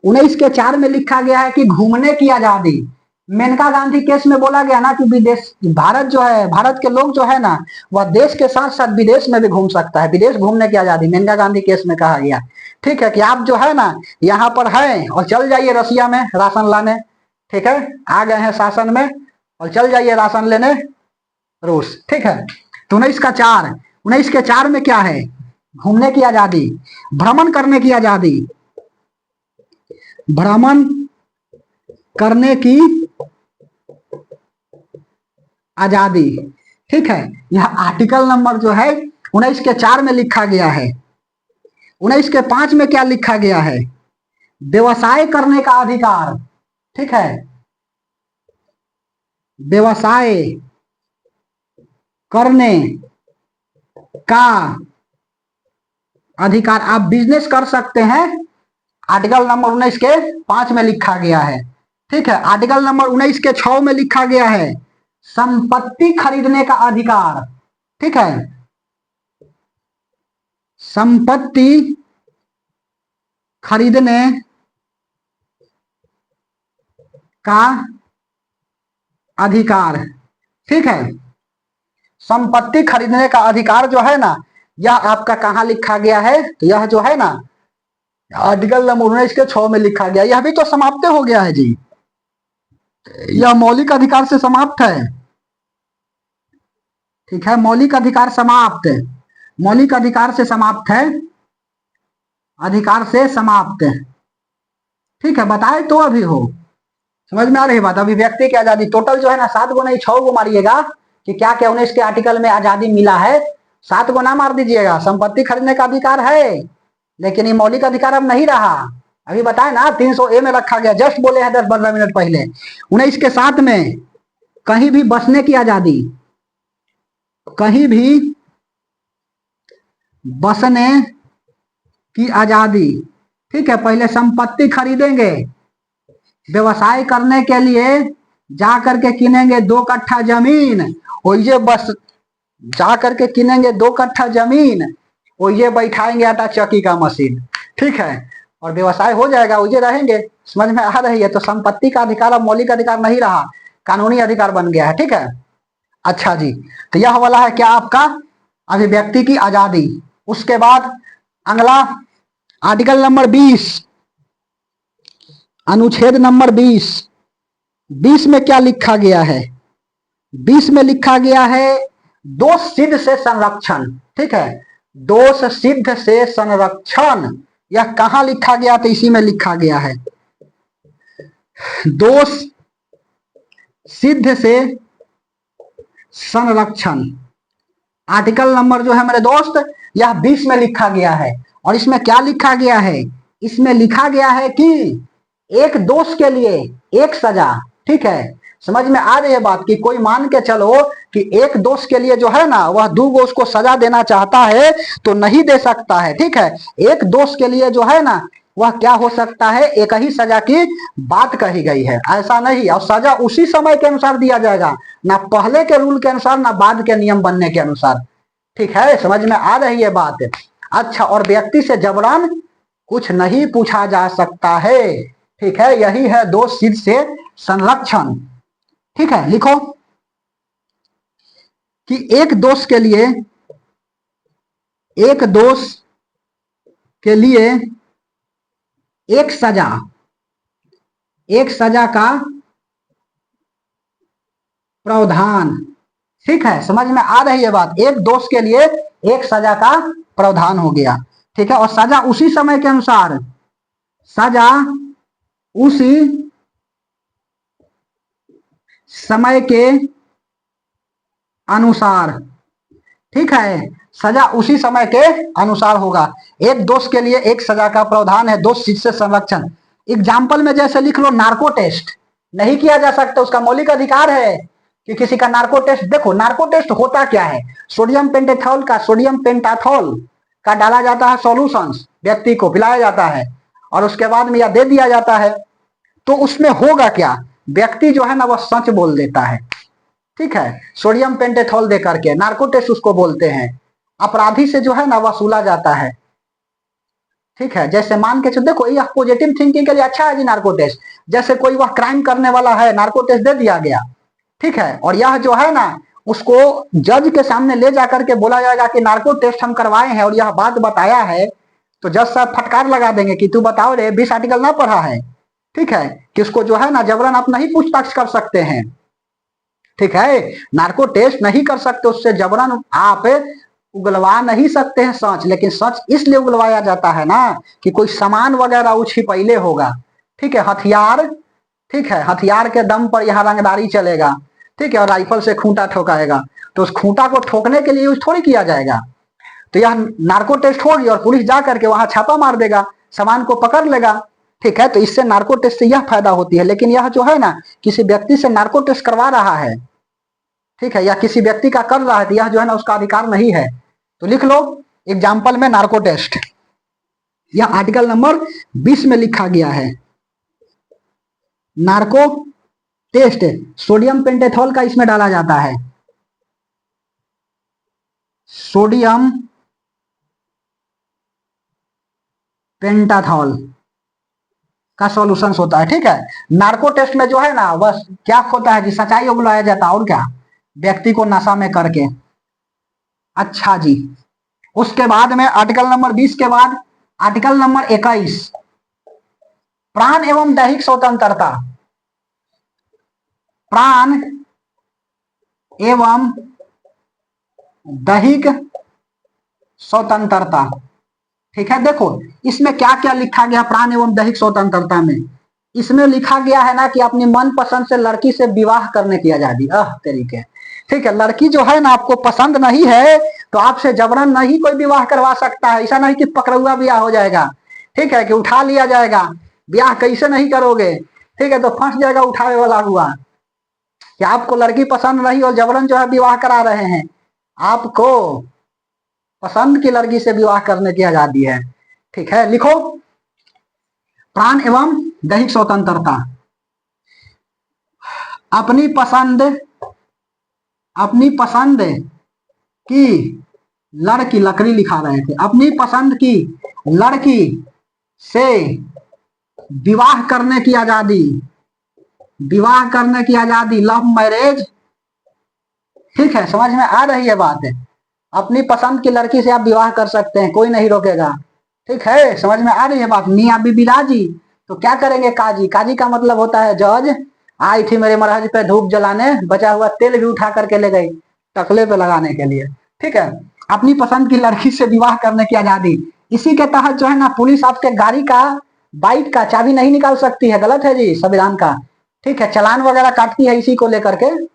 19 के 4 में लिखा गया है कि घूमने की आजादी। मेनका गांधी केस में बोला गया ना कि विदेश, भारत जो है, भारत के लोग जो है ना वह देश के साथ साथ विदेश में भी घूम सकता है, विदेश घूमने की आजादी मेनका गांधी केस में कहा गया। ठीक है, कि आप जो है ना यहाँ पर है और चल जाइए रसिया में राशन लाने। ठीक है, आ गए हैं शासन में और चल जाइए राशन लेने रूस। ठीक है, तो 19 का 4, 19 के 4 में क्या है? घूमने की आजादी, भ्रमण करने की आजादी, भ्रमण करने की आजादी। ठीक है, यह आर्टिकल नंबर जो है 19 के 4 में लिखा गया है। 19 के 5 में क्या लिखा गया है? व्यवसाय करने का अधिकार। ठीक है, व्यवसाय करने का अधिकार, आप बिजनेस कर सकते हैं, आर्टिकल नंबर 19 के 5 में लिखा गया है। ठीक है, आर्टिकल नंबर 19 के 6 में लिखा गया है संपत्ति खरीदने का अधिकार। ठीक है, संपत्ति खरीदने का अधिकार। ठीक है, संपत्ति खरीदने का अधिकार जो है ना यह आपका कहां लिखा गया है? तो यह जो है ना आर्टिकल नंबर 19 के 6 में लिखा गया। यह भी तो समाप्त हो गया है जी, यह मौलिक अधिकार से समाप्त है। ठीक है, मौलिक अधिकार समाप्त, मौलिक अधिकार से समाप्त है। अधिकार से समाप्त। ठीक है, बताए तो अभी हो, समझ में आ रही बात। अभिव्यक्ति की आजादी टोटल जो है ना 7 गो नहीं 6 गो मारिएगा कि क्या क्या 19 के आर्टिकल में आजादी मिला है। 7 गो ना मार दीजिएगा। संपत्ति खरीदने का अधिकार है, लेकिन ये मौलिक अधिकार अब नहीं रहा। अभी बताए ना 300A में रखा गया, जस्ट बोले हैं 10-15 मिनट पहले। 19 के 7 में कहीं भी बसने की आजादी, कहीं भी बसने की आजादी। ठीक है, पहले संपत्ति खरीदेंगे, व्यवसाय करने के लिए जा करके किनेंगे 2 कट्ठा जमीन, और ये बस जा करके किनेंगे 2 कट्ठा जमीन, और ये बैठाएंगे आटा चक्की का मशीन। ठीक है, और व्यवसाय हो जाएगा, उजे रहेंगे। समझ में आ रही है। तो संपत्ति का अधिकार अब मौलिक अधिकार नहीं रहा, कानूनी अधिकार बन गया है। ठीक है, अच्छा जी, तो यह वाला है क्या आपका अभिव्यक्ति की आजादी। उसके बाद अगला आर्टिकल नंबर 20, अनुच्छेद नंबर 20। 20 में क्या लिखा गया है? 20 में लिखा गया है दोष सिद्ध से संरक्षण। ठीक है, दोष सिद्ध से संरक्षण। यह कहां लिखा गया? तो इसी में लिखा गया है, दोष सिद्ध से संरक्षण। आर्टिकल नंबर जो है मेरे दोस्त, यह 20 में लिखा गया है। और इसमें क्या लिखा गया है? इसमें लिखा गया है कि एक दोष के लिए एक सजा। ठीक है, समझ में आ रही है बात कि कोई मान के चलो कि एक दोष के लिए जो है ना वह 2 गो उसको सजा देना चाहता है तो नहीं दे सकता है। ठीक है, एक दोष के लिए जो है ना वह क्या हो सकता है, एक ही सजा की बात कही गई है, ऐसा नहीं। और सजा उसी समय के अनुसार दिया जाएगा, ना पहले के रूल के अनुसार ना बाद के नियम बनने के अनुसार। ठीक है, समझ में आ रही है बात। अच्छा, और व्यक्ति से जबरन कुछ नहीं पूछा जा सकता है। ठीक है, यही है दोष सिद्ध से संरक्षण। ठीक है, लिखो कि एक दोष के लिए, एक दोष के लिए एक सजा, एक सजा का प्रावधान। ठीक है, समझ में आ रही है बात। एक दोष के लिए एक सजा का प्रावधान हो गया। ठीक है, और सजा उसी समय के अनुसार, सजा उसी समय के अनुसार। ठीक है, सजा उसी समय के अनुसार होगा। एक दोष के लिए एक सजा का प्रावधान है, दोष सिद्ध से संरक्षण। एग्जाम्पल में जैसे लिख लो, नार्को टेस्ट नहीं किया जा सकता, उसका मौलिक अधिकार है कि किसी का नार्को टेस्ट। देखो नार्को टेस्ट होता क्या है, सोडियम पेंटेथॉल का, सोडियम पेंटाथॉल का डाला जाता है सॉल्यूशंस, व्यक्ति को पिलाया जाता है और उसके बाद में यह दे दिया जाता है। तो उसमें होगा क्या, व्यक्ति जो है ना वह सच बोल देता है। ठीक है, सोडियम पेंटेथॉल दे करके नार्को टेस्ट उसको बोलते हैं। अपराधी से जो है ना वसूला जाता है। ठीक है, जैसे मान के चलो, देखो यह पॉजिटिव थिंकिंग के लिए अच्छा है जी नार्को टेस्ट। जैसे कोई वह क्राइम करने वाला है, नार्को टेस्ट दे दिया गया। ठीक है, और यह जो है ना उसको जज के सामने ले जाकर के बोला जाएगा कि नार्को टेस्ट हम करवाए हैं और यह बात बताया है, तो जज साहब फटकार लगा देंगे कि तू बताओ रे 20 आर्टिकल ना पढ़ा है। ठीक है, कि उसको जो है ना जबरन आप नहीं पूछताछ कर सकते हैं। ठीक है, नार्को टेस्ट नहीं कर सकते, उससे जबरन आप उगलवा नहीं सकते हैं सच। लेकिन सच इसलिए उगलवाया जाता है ना कि कोई सामान वगैरह वो छिपैले होगा। ठीक है, हथियार, ठीक है, हथियार के दम पर यहाँ रंगदारी चलेगा। ठीक है, और राइफल से खूंटा ठोकाएगा, तो उस खूंटा को ठोकने के लिए यूज थोड़ी किया जाएगा। तो यह नार्को टेस्ट होगी और पुलिस जा करके वहां छापा मार देगा, सामान को पकड़ लेगा। ठीक है, तो इससे नार्को टेस्ट से यह फायदा होती है। लेकिन यह जो है ना किसी व्यक्ति से नार्को टेस्ट करवा रहा है, ठीक है, या किसी व्यक्ति का कर रहा है, तो यह जो है ना उसका अधिकार नहीं है। तो लिख लो एग्जाम्पल में नार्को टेस्ट, यह आर्टिकल नंबर 20 में लिखा गया है। नार्को टेस्ट सोडियम पेंटेथॉल का इसमें डाला जाता है, सोडियम पेंटाथॉल का सॉल्यूशन होता है। ठीक है, नार्को टेस्ट में जो है ना बस क्या होता है कि सच्चाई उगलाया जाता है, और क्या, व्यक्ति को नशा में करके। अच्छा जी, उसके बाद में आर्टिकल नंबर 20 के बाद आर्टिकल नंबर 21, प्राण एवं दैहिक स्वतंत्रता। प्राण एवं दैहिक स्वतंत्रता। ठीक है, देखो इसमें क्या क्या लिखा गया प्राण एवं दैहिक स्वतंत्रता में। इसमें लिखा गया है ना कि अपनी मनपसंद से लड़की से विवाह करने की आजादी। तरीके, ठीक है, लड़की जो है ना आपको पसंद नहीं है तो आपसे जबरन नहीं कोई विवाह करवा सकता है। ऐसा नहीं कि पकड़ुआ ब्याह हो जाएगा, ठीक है, कि उठा लिया जाएगा। ब्याह कैसे नहीं करोगे, ठीक है, तो फंस जाएगा उठावे वाला हुआ कि आपको लड़की पसंद नहीं और जबरन जो है विवाह करा रहे हैं। आपको पसंद की लड़की से विवाह करने की आजादी है। ठीक है, लिखो प्राण एवं दैहिक स्वतंत्रता। अपनी पसंद की लड़की, लकड़ी लिखा रहे थे, अपनी पसंद की लड़की से विवाह करने की आजादी, विवाह करने की आजादी, लव मैरिज। ठीक है, समझ में आ रही है बात है। अपनी पसंद की लड़की से आप विवाह कर सकते हैं, कोई नहीं रोकेगा। ठीक है, समझ में आ रही है बात। मियाँ बीबी राजी तो क्या करेंगे काजी। काजी का मतलब होता है जज। आई थी मेरे महाराज पे धूप जलाने, बचा हुआ तेल भी उठा करके ले गई टकले पे लगाने के लिए। ठीक है, अपनी पसंद की लड़की से विवाह करने की आजादी। इसी के तहत जो है ना पुलिस आपके गाड़ी का, बाइक का चाबी नहीं निकाल सकती है, गलत है जी संविधान का। ठीक है, चालान वगैरह काटती है इसी को लेकर के।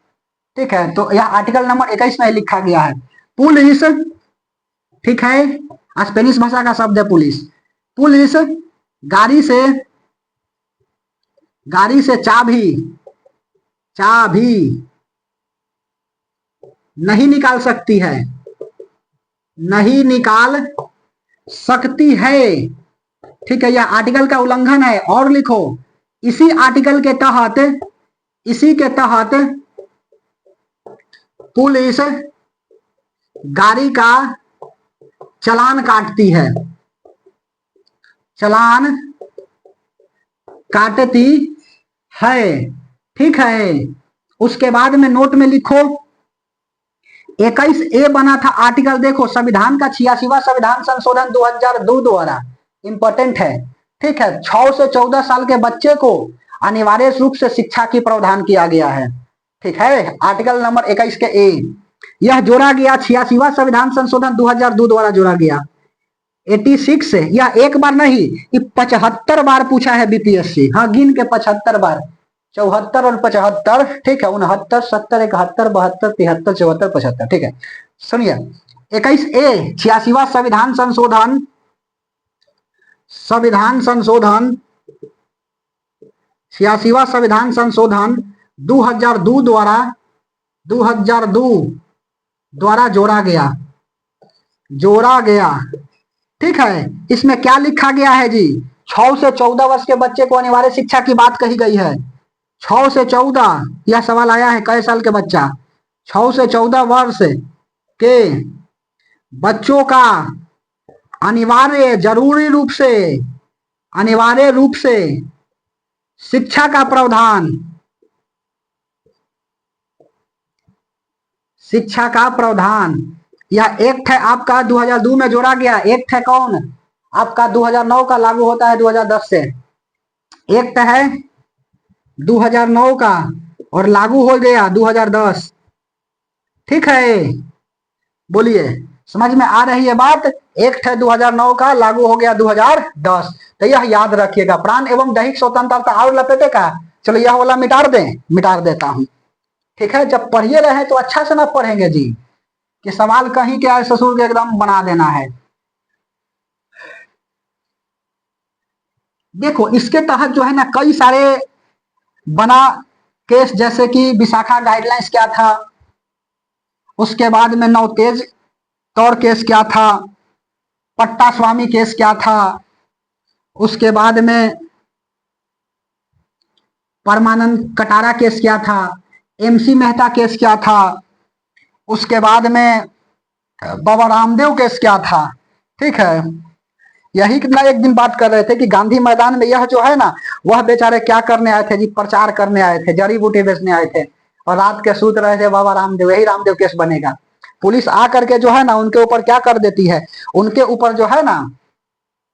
ठीक है, तो यह आर्टिकल नंबर 21 में लिखा गया है पुलिस। ठीक है, स्पेनिश भाषा का शब्द है पुलिस। पुलिस गाड़ी से चाबी नहीं निकाल सकती है, नहीं निकाल सकती है। ठीक है, यह आर्टिकल का उल्लंघन है। और लिखो इसी के तहत पुलिस गाड़ी का चालान काटती है, चालान काटती है। ठीक है, उसके बाद में नोट में लिखो 21A बना था आर्टिकल। देखो संविधान का 86वां संविधान संशोधन 2002 द्वारा, इंपॉर्टेंट है। ठीक है, 6 से 14 साल के बच्चे को अनिवार्य रूप से शिक्षा की प्रावधान किया गया है। ठीक है, आर्टिकल नंबर 21 के ए यह जोड़ा गया 86वां संविधान संशोधन 2002 द्वारा जोड़ा गया। 86 से यह एक बार नहीं, 75 बार पूछा है बीपीएससी। हाँ, गिन के 75 बार, 74 और 75। ठीक है, 69, 70, 71, 72, 73, 74, 75। ठीक है, सुनिए 21A 86वां संविधान संशोधन 86वां संविधान संशोधन 2002 द्वारा जोड़ा गया। ठीक है, इसमें क्या लिखा गया है जी, 6 से 14 वर्ष के बच्चे को अनिवार्य शिक्षा की बात कही गई है। 6 से 14, यह सवाल आया है कै साल के बच्चा। 6 से 14 वर्ष के बच्चों का अनिवार्य रूप से शिक्षा का प्रावधान, यह एक्ट है आपका 2002 में जोड़ा गया। एक्ट है कौन आपका 2009 का, लागू होता है 2010 से। एक्ट है 2009 का और लागू हो गया 2010। ठीक है, बोलिए समझ में आ रही है बात। एक्ट है 2009 का, लागू हो गया 2010। तो यह याद रखिएगा, प्राण एवं दैहिक स्वतंत्रता। और लपेटे का, चलो यह वाला मिटा देता हूं। ठीक है, जब पढ़िए रहे तो अच्छा से ना पढ़ेंगे जी कि सवाल कहीं के आए ससुर के एकदम बना देना है। देखो इसके तहत जो है ना कई सारे बना केस, जैसे कि विशाखा गाइडलाइंस क्या था, उसके बाद में नौतेज तौर केस क्या था, पट्टा स्वामी केस क्या था, उसके बाद में परमानंद कटारा केस क्या था, एमसी मेहता केस क्या था, उसके बाद में बाबा रामदेव केस क्या था। ठीक है, यही कितना एक दिन बात कर रहे थे कि गांधी मैदान में यह जो है ना, वह बेचारे क्या करने आए थे जी, प्रचार करने आए थे, जड़ी बूटी बेचने आए थे और रात के सूत रहे थे बाबा रामदेव। यही रामदेव केस बनेगा। पुलिस आकर के जो है ना उनके ऊपर क्या कर देती है, उनके ऊपर जो है ना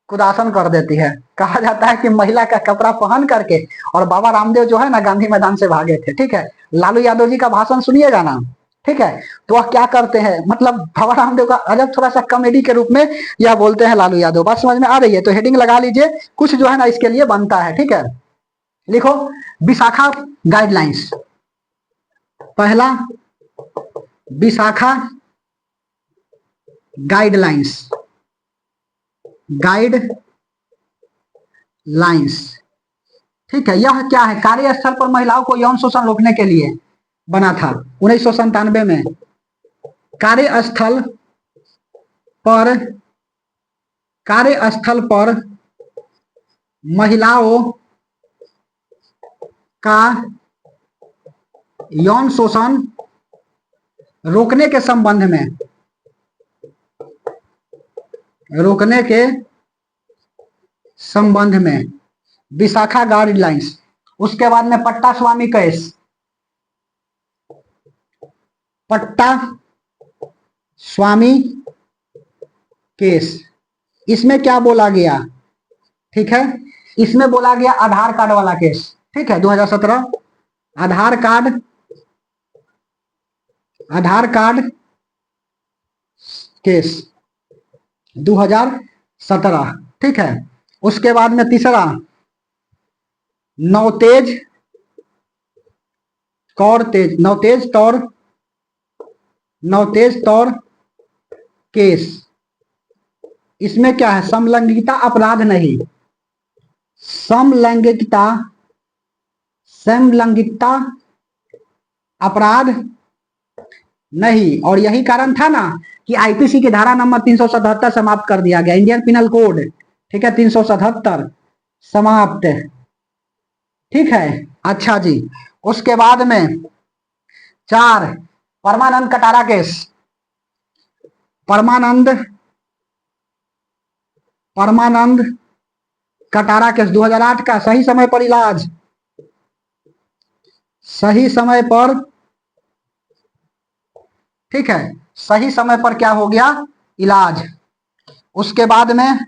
कुदासन कर देती है। कहा जाता है कि महिला का कपड़ा पहन करके, और बाबा रामदेव जो है ना गांधी मैदान से भागे थे। ठीक है, लालू यादव जी का भाषण सुनिएगा ना, ठीक है। तो वह क्या करते हैं, मतलब बाबा रामदेव का अजब थोड़ा सा कॉमेडी के रूप में यह बोलते हैं लालू यादव। बात समझ में आ रही है? तो हेडिंग लगा लीजिए, कुछ जो है ना इसके लिए बनता है। ठीक है, लिखो विशाखा गाइडलाइंस। पहला विशाखा गाइडलाइंस, गाइडलाइंस। ठीक है, यह क्या है? कार्यस्थल पर महिलाओं को यौन शोषण रोकने के लिए बना था 1997 में। कार्यस्थल पर, कार्यस्थल पर महिलाओं का यौन शोषण रोकने के संबंध में, रोकने के संबंध में विशाखा गाइडलाइंस। उसके बाद में पट्टा स्वामी केस, पट्टा स्वामी केस। इसमें क्या बोला गया? ठीक है, इसमें बोला गया आधार कार्ड वाला केस। ठीक है, 2017 आधार कार्ड, आधार कार्ड केस 2017। ठीक है, उसके बाद में तीसरा नवतेज कौर तेज, नवतेज तौर केस। इसमें क्या है? समलैंगिकता अपराध नहीं, समलैंगिकता, समलैंगिकता अपराध नहीं। और यही कारण था ना कि आईपीसी की धारा नंबर 377 समाप्त कर दिया गया, इंडियन पिनल कोड। ठीक है, 377 समाप्त। ठीक है, अच्छा जी। उसके बाद में 4 परमानंद कटारा केस, परमानंद कटारा केस 2008 का। सही समय पर इलाज, सही समय पर, ठीक है, सही समय पर क्या हो गया? इलाज। उसके बाद में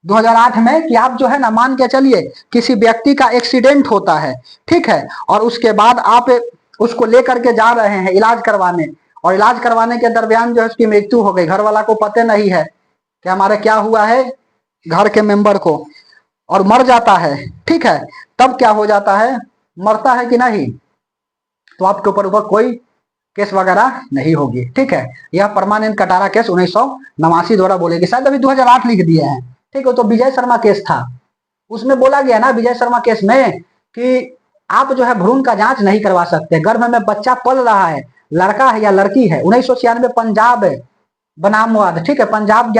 2008 में कि आप जो है ना, मान के चलिए किसी व्यक्ति का एक्सीडेंट होता है, ठीक है, और उसके बाद आप उसको लेकर के जा रहे हैं इलाज करवाने, और इलाज करवाने के दरमियान जो है उसकी मृत्यु हो गई। घर वाला को पता नहीं है कि हमारे क्या हुआ है, घर के मेंबर को, और मर जाता है। ठीक है, तब क्या हो जाता है? मरता है कि नहीं, तो आपके ऊपर कोई केस वगैरह नहीं होगी। ठीक है, यह परमानंद कटारा केस 1989 द्वारा बोलेगी, शायद अभी 2008 लिख दिए हैं। ठीक है, तो विजय शर्मा केस था, उसमें बोला गया ना विजय शर्मा केस में कि आप जो है भ्रूण का जांच नहीं करवा सकते, गर्भ में बच्चा पल रहा है, लड़का है या लड़की है। 1996 पंजाब बनामवाद, ठीक है, पंजाब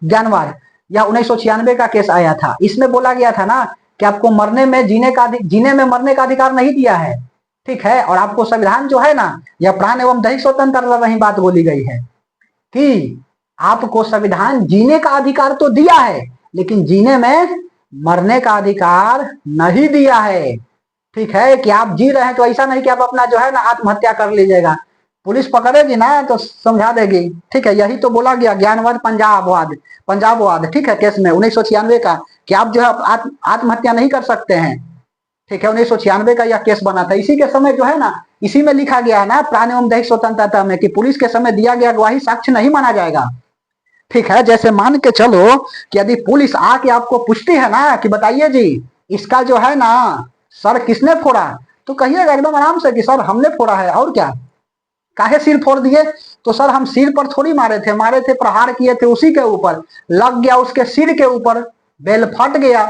ज्ञानवाद, या 1996 का केस आया था। इसमें बोला गया था ना कि आपको मरने में जीने में मरने का अधिकार नहीं दिया है। ठीक है, और आपको संविधान जो है ना, यह प्राण एवं दैहिक स्वतंत्रता वही बात बोली गई है कि आपको संविधान जीने का अधिकार तो दिया है, लेकिन जीने में मरने का अधिकार नहीं दिया है। ठीक है, कि आप जी रहे हैं तो ऐसा नहीं कि आप अपना जो है ना आत्महत्या कर लीजिएगा, पुलिस पकड़ेगी ना तो समझा देगी। ठीक है, यही तो बोला गया ज्ञानवाद पंजाबवाद, ठीक है, केस में 1996 का, कि आप जो है आत्महत्या नहीं कर सकते हैं। ठीक है, 1996 का यह केस बना था। इसी के समय जो है ना, इसी में लिखा गया है ना प्राण एवं दैहिक स्वतंत्रता में कि पुलिस के समय दिया गया गवाही साक्ष्य नहीं माना जाएगा। ठीक है, जैसे मान के चलो कि यदि पुलिस आके आपको पूछती है ना कि बताइए जी इसका जो है ना सर किसने फोड़ा, तो कहिएगा एकदम आराम से कि सर हमने फोड़ा है। और क्या, काहे सिर फोड़ दिए? तो सर हम सिर पर थोड़ी मारे थे, प्रहार किए थे उसी के ऊपर, लग गया उसके सिर के ऊपर, बेल फट गया।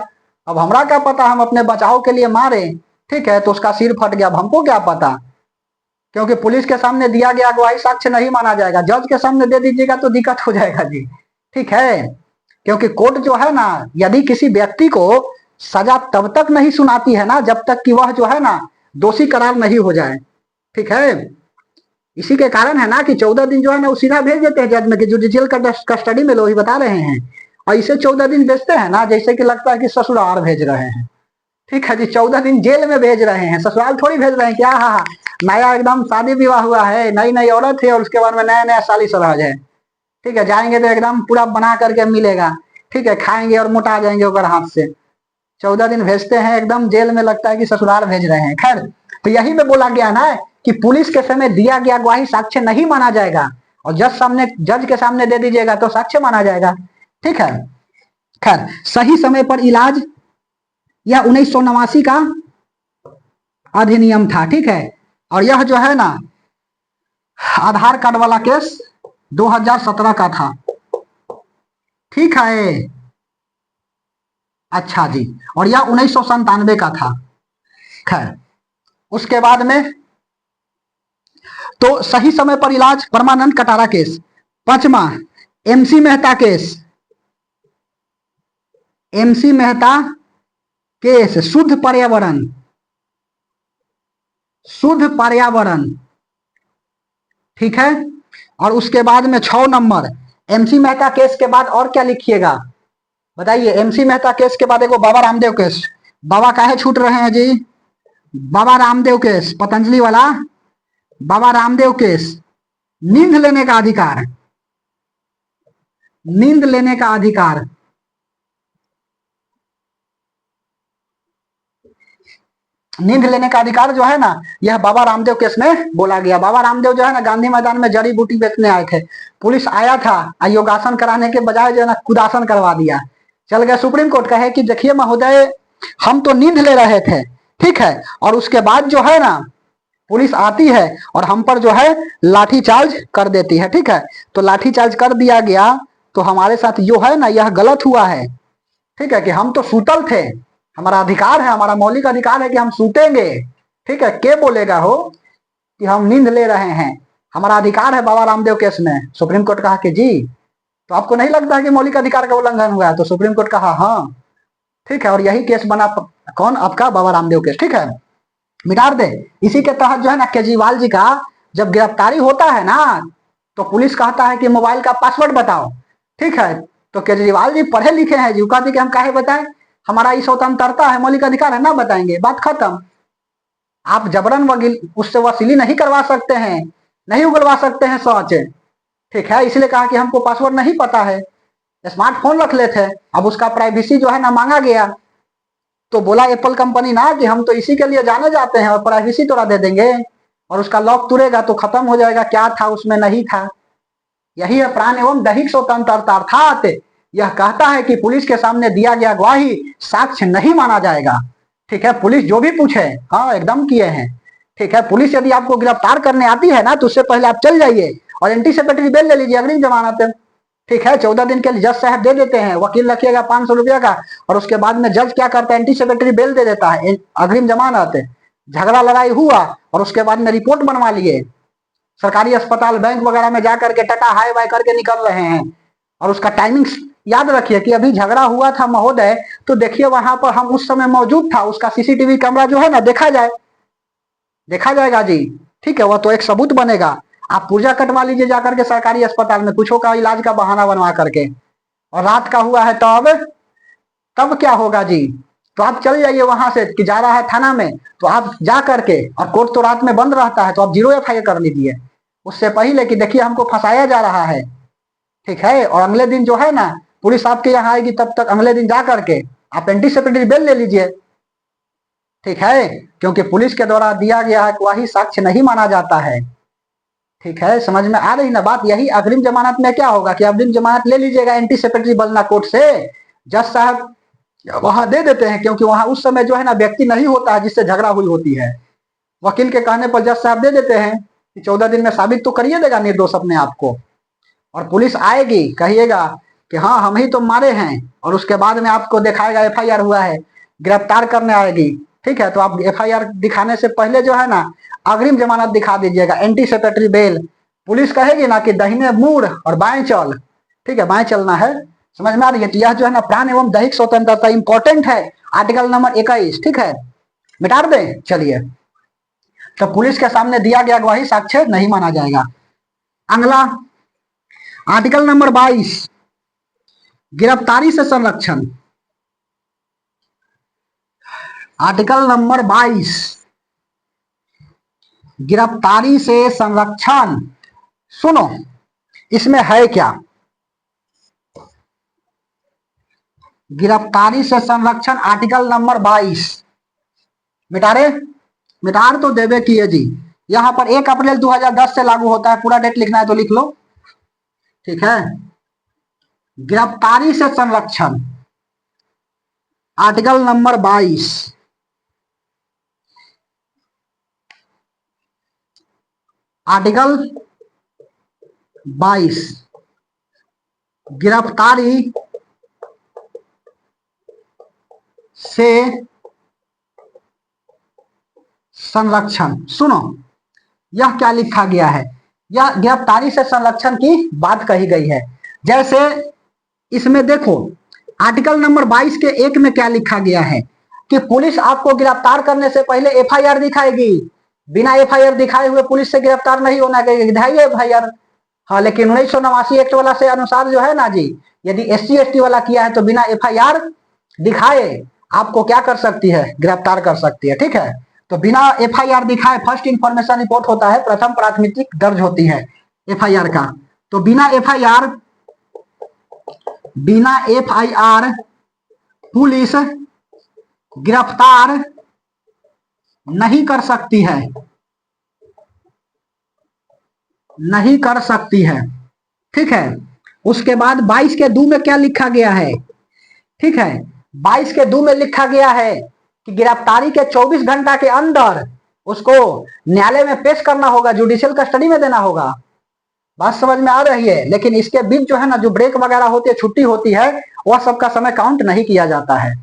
अब हमरा क्या पता, हम अपने बचाव के लिए मारे, ठीक है, तो उसका सिर फट गया, अब हमको क्या पता, क्योंकि पुलिस के सामने दिया गया गवाही साक्ष्य नहीं माना जाएगा। जज के सामने दे दीजिएगा तो दिक्कत हो जाएगा जी। ठीक है, क्योंकि कोर्ट जो है ना, यदि किसी व्यक्ति को सजा तब तक नहीं सुनाती है ना जब तक कि वह जो है ना दोषी करार नहीं हो जाए। ठीक है, इसी के कारण है ना कि 14 दिन जो है ना वो सीधा भेज देते हैं जज में कि जुडिशियल कस्टडी में लो, ही बता रहे हैं। और इसे 14 दिन भेजते हैं ना जैसे कि लगता है कि ससुराल भेज रहे हैं। ठीक है जी, 14 दिन जेल में भेज रहे हैं, ससुराल थोड़ी भेज रहे हैं। क्या हाँ, नया एकदम शादी विवाह हुआ है, नई नई औरत है, और उसके बाद में नया नया साली सराज है। ठीक है, जाएंगे तो एकदम पूरा बना करके मिलेगा। ठीक है, खाएंगे और मोटा जाएंगे ऊपर हाथ से। 14 दिन भेजते हैं एकदम जेल में, लगता है कि ससुराल भेज रहे हैं। खैर, तो यही में बोला गया ना कि पुलिस के समय दिया गया गवाही साक्ष्य नहीं माना जाएगा, और जज के सामने दे दीजिएगा तो साक्ष्य माना जाएगा। ठीक है, खैर सही समय पर इलाज यह 1989 का अधिनियम था। ठीक है, और यह जो है ना आधार कार्ड वाला केस 2017 का था। ठीक है, अच्छा जी, और यह 1997 का था। खैर उसके बाद में तो सही समय पर इलाज परमानंद कटारा केस। पांचवा MC Mehta case, MC Mehta case शुद्ध पर्यावरण, शुद्ध पर्यावरण। ठीक है, और उसके बाद में 6 नंबर एमसी मेहता केस के बाद और क्या लिखिएगा बताइए। एमसी मेहता केस के बाद एक बाबा रामदेव केस। बाबा काहे छूट रहे हैं जी? बाबा रामदेव केस, पतंजलि वाला बाबा रामदेव केस। नींद लेने का अधिकार, नींद लेने का अधिकार। नींद लेने का अधिकार जो है ना, यह बाबा रामदेव केस में बोला गया। बाबा रामदेव जो है ना गांधी मैदान में जड़ी बूटी बेचने आए थे, पुलिस आया था, योगासन कराने के बजाय जो है ना कुदासन करवा दिया। चल गया सुप्रीम कोर्ट, कहे कि देखिए महोदय हम तो नींद ले रहे थे। ठीक है, और उसके बाद जो है ना पुलिस आती है और हम पर जो है लाठीचार्ज कर देती है। ठीक है, तो लाठीचार्ज कर दिया गया, तो हमारे साथ जो है ना यह गलत हुआ है। ठीक है, कि हम तो सूतल थे, हमारा अधिकार है, हमारा मौलिक अधिकार है कि हम सूतेंगे। ठीक है, के बोलेगा हो कि हम नींद ले रहे हैं? हमारा अधिकार है बाबा रामदेव केस में। सुप्रीम कोर्ट कहा कि जी तो आपको नहीं लगता है कि मौलिक अधिकार का उल्लंघन हुआ है? तो सुप्रीम कोर्ट कहा हाँ। ठीक है, और यही केस बना कौन? आपका बाबा रामदेव केस। ठीक है, मिटा दे। इसी के तहत जो है ना केजरीवाल जी का जब गिरफ्तारी होता है ना, तो पुलिस कहता है कि मोबाइल का पासवर्ड बताओ। ठीक है, तो केजरीवाल जी पढ़े लिखे हैं जी, कहते कि हम काहे बताएं, हमारा ये स्वतंत्रता है, मौलिक अधिकार है, ना बताएंगे, बात खत्म। आप जबरन उससे वसूली नहीं करवा सकते हैं, नहीं उगलवा सकते हैं शौच। ठीक है, इसलिए कहा कि हमको पासवर्ड नहीं पता है, स्मार्टफोन रख लेते। अब उसका प्राइवेसी जो है ना मांगा गया, तो बोला एप्पल कंपनी ना कि हम तो इसी के लिए जाने जाते हैं और प्राइवेसी तोड़ा दे देंगे, और उसका लॉक तुरेगा तो खत्म हो जाएगा, क्या था उसमें नहीं था। यही है प्राण एवं दैहिक स्वतंत्रता। अर्थात यह कहता है कि पुलिस के सामने दिया गया गवाही साक्ष्य नहीं माना जाएगा। ठीक है, पुलिस जो भी पूछे, हाँ एकदम किए हैं। ठीक है, पुलिस यदि आपको गिरफ्तार करने आती है ना, तो उससे पहले आप चल जाइए और एंटीसिपेटरी बेल ले लीजिए, अग्रिम जमानत। ठीक है, 14 दिन के लिए जज साहब दे देते हैं, वकील रखिएगा 500 रुपया का, और उसके बाद में जज क्या करता है, एंटीसिपेटरी बेल दे देता है, अग्रिम जमानत। झगड़ा लड़ाई हुआ और उसके बाद में रिपोर्ट बनवा लिए, सरकारी अस्पताल बैंक वगैरह में जाकर के टाटा हाई वाई करके निकल रहे हैं, और उसका टाइमिंग याद रखिए कि अभी झगड़ा हुआ था महोदय, तो देखिए वहां पर हम उस समय मौजूद था, उसका सीसीटीवी कैमरा जो है ना देखा जाए, देखा जाएगा जी। ठीक है, वह तो एक सबूत बनेगा। आप पूजा कटवा लीजिए जाकर के सरकारी अस्पताल में, कुछ का इलाज का बहाना बनवा करके, और रात का हुआ है तब क्या होगा जी? तो आप चल जाइए वहां से कि जा रहा है थाना में, तो आप जा करके, और कोर्ट तो रात में बंद रहता है, तो आप 0 FIR कर लीजिए उससे पहले कि देखिए हमको फंसाया जा रहा है। ठीक है, और अगले दिन जो है ना पुलिस आपके यहाँ आएगी, तब तक अगले दिन जा करके आप एंटीसिपेटरी बेल ले लीजिए। ठीक है, क्योंकि पुलिस के द्वारा दिया गया गवाही साक्ष्य नहीं माना जाता है। ठीक है, समझ में आ रही ना बात? यही अग्रिम जमानत में क्या होगा कि अग्रिम जमानत ले लीजिएगा एंटीसिपेटरी बलना कोर्ट से, जज साहब वहां दे देते हैं, क्योंकि वहां उस समय जो है ना व्यक्ति नहीं होता है जिससे झगड़ा हुई होती है। वकील के कहने पर जज साहब दे देते हैं कि 14 दिन में साबित तो करिए देगा निर्दोष अपने आप को, और पुलिस आएगी, कहिएगा कि हाँ हम ही तो मारे हैं, और उसके बाद में आपको दिखाएगा FIR हुआ है, गिरफ्तार करने आएगी। ठीक है, तो आप FIR दिखाने से पहले जो है ना अग्रिम जमानत दिखा दीजिएगा, एंटीसिपेटरी बेल। पुलिस कहेगी ना कि दाहिने मुड़ और बाएं चल। ठीक है, बाएं चलना है, समझ में आ रही है? तो यह जो है ना प्राण एवं दैहिक स्वतंत्रता इंपॉर्टेंट है, आर्टिकल नंबर 21। ठीक है, मिटा दें। चलिए, तो पुलिस के सामने दिया गया गवाही साक्ष्य नहीं माना जाएगा। अगला आर्टिकल नंबर 22 गिरफ्तारी से संरक्षण। आर्टिकल नंबर 22 गिरफ्तारी से संरक्षण। सुनो इसमें है क्या? गिरफ्तारी से संरक्षण आर्टिकल नंबर 22 मिटारे, मिटार तो देवे किए जी। यहाँ पर 1 अप्रैल 2010 से लागू होता है, पूरा डेट लिखना है तो लिख लो, ठीक है। गिरफ्तारी से संरक्षण, आर्टिकल नंबर 22, आर्टिकल 22 गिरफ्तारी से संरक्षण। सुनो यह क्या लिखा गया है, यह गिरफ्तारी से संरक्षण की बात कही गई है। जैसे इसमें देखो आर्टिकल नंबर 22 के 1 में क्या लिखा गया है कि पुलिस आपको गिरफ्तार करने से पहले एफआईआर दिखाएगी, बिना एफआईआर दिखाए हुए पुलिस से गिरफ्तार नहीं होना चाहिए, दिखाइए एफआईआर। हाँ, लेकिन 1989 एक्ट वाला से अनुसार जो है ना जी, यदि एससी एसटी वाला किया है तो बिना एफआईआर दिखाए आपको क्या कर सकती है, गिरफ्तार कर सकती है, ठीक है। तो बिना एफआईआर दिखाए फर्स्ट इंफॉर्मेशन रिपोर्ट होता है, प्रथम प्राथमिकी दर्ज होती है एफआईआर का। तो बिना एफआईआर पुलिस गिरफ्तार नहीं कर सकती है, नहीं कर सकती है, ठीक है। उसके बाद 22 के 2 में क्या लिखा गया है, ठीक है, 22 के 2 में लिखा गया है कि गिरफ्तारी के 24 घंटा के अंदर उसको न्यायालय में पेश करना होगा, जुडिशियल कस्टडी में देना होगा। बात समझ में आ रही है। लेकिन इसके बीच जो है ना, जो ब्रेक वगैरह होती है, छुट्टी होती है, वह सबका समय काउंट नहीं किया जाता है,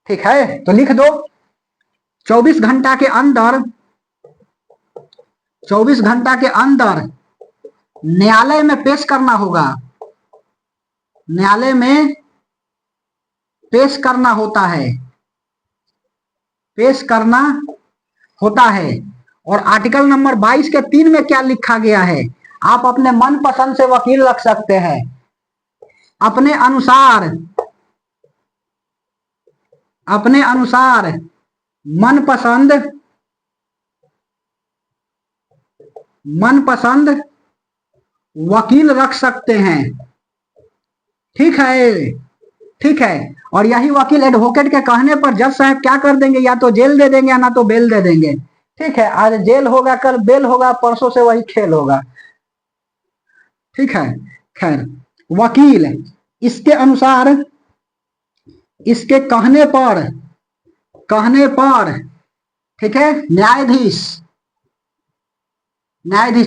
ठीक है। तो लिख दो 24 घंटा के अंदर, 24 घंटा के अंदर न्यायालय में पेश करना होगा, न्यायालय में पेश करना होता है, पेश करना होता है। और आर्टिकल नंबर 22 के 3 में क्या लिखा गया है, आप अपने मन पसंद से वकील रख सकते हैं, अपने अनुसार, अपने अनुसार मनपसंद वकील रख सकते हैं, ठीक है, ठीक है। और यही वकील एडवोकेट के कहने पर जज साहब क्या कर देंगे, या तो जेल दे देंगे या ना तो बेल दे देंगे, ठीक है। आज जेल होगा, कल बेल होगा, परसों से वही खेल होगा, ठीक है। खैर, वकील इसके अनुसार, इसके कहने पर, ठीक है, न्यायाधीश,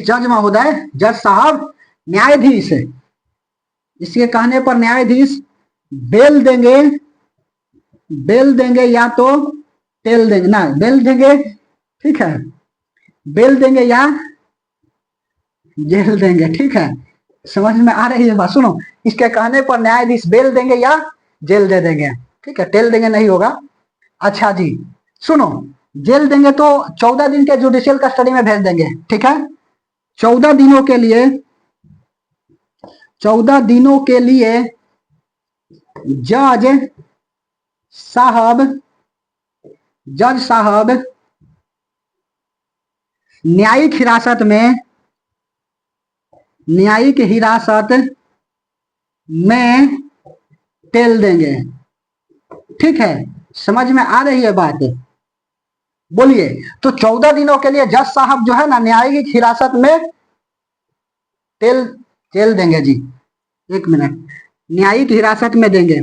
जज महोदय, जज साहब, न्यायाधीश इसके कहने पर न्यायाधीश बेल देंगे या तो टेल देंगे, ना बेल देंगे, ठीक है, बेल देंगे या जेल देंगे, ठीक है। समझ में आ रही है बात। सुनो, इसके कहने पर न्यायाधीश बेल देंगे या जेल दे देंगे, ठीक है, टेल देंगे नहीं होगा। अच्छा जी, सुनो, जेल देंगे तो 14 दिन के जुडिशियल कस्टडी में भेज देंगे, ठीक है। 14 दिनों के लिए, 14 दिनों के लिए जज साहब न्यायिक हिरासत में, न्यायिक हिरासत में टेल देंगे, ठीक है। समझ में आ रही है बात, बोलिए। तो 14 दिनों के लिए जज साहब जो है ना, न्यायिक हिरासत में टेल देंगे जी, 1 मिनट, न्यायिक हिरासत में देंगे,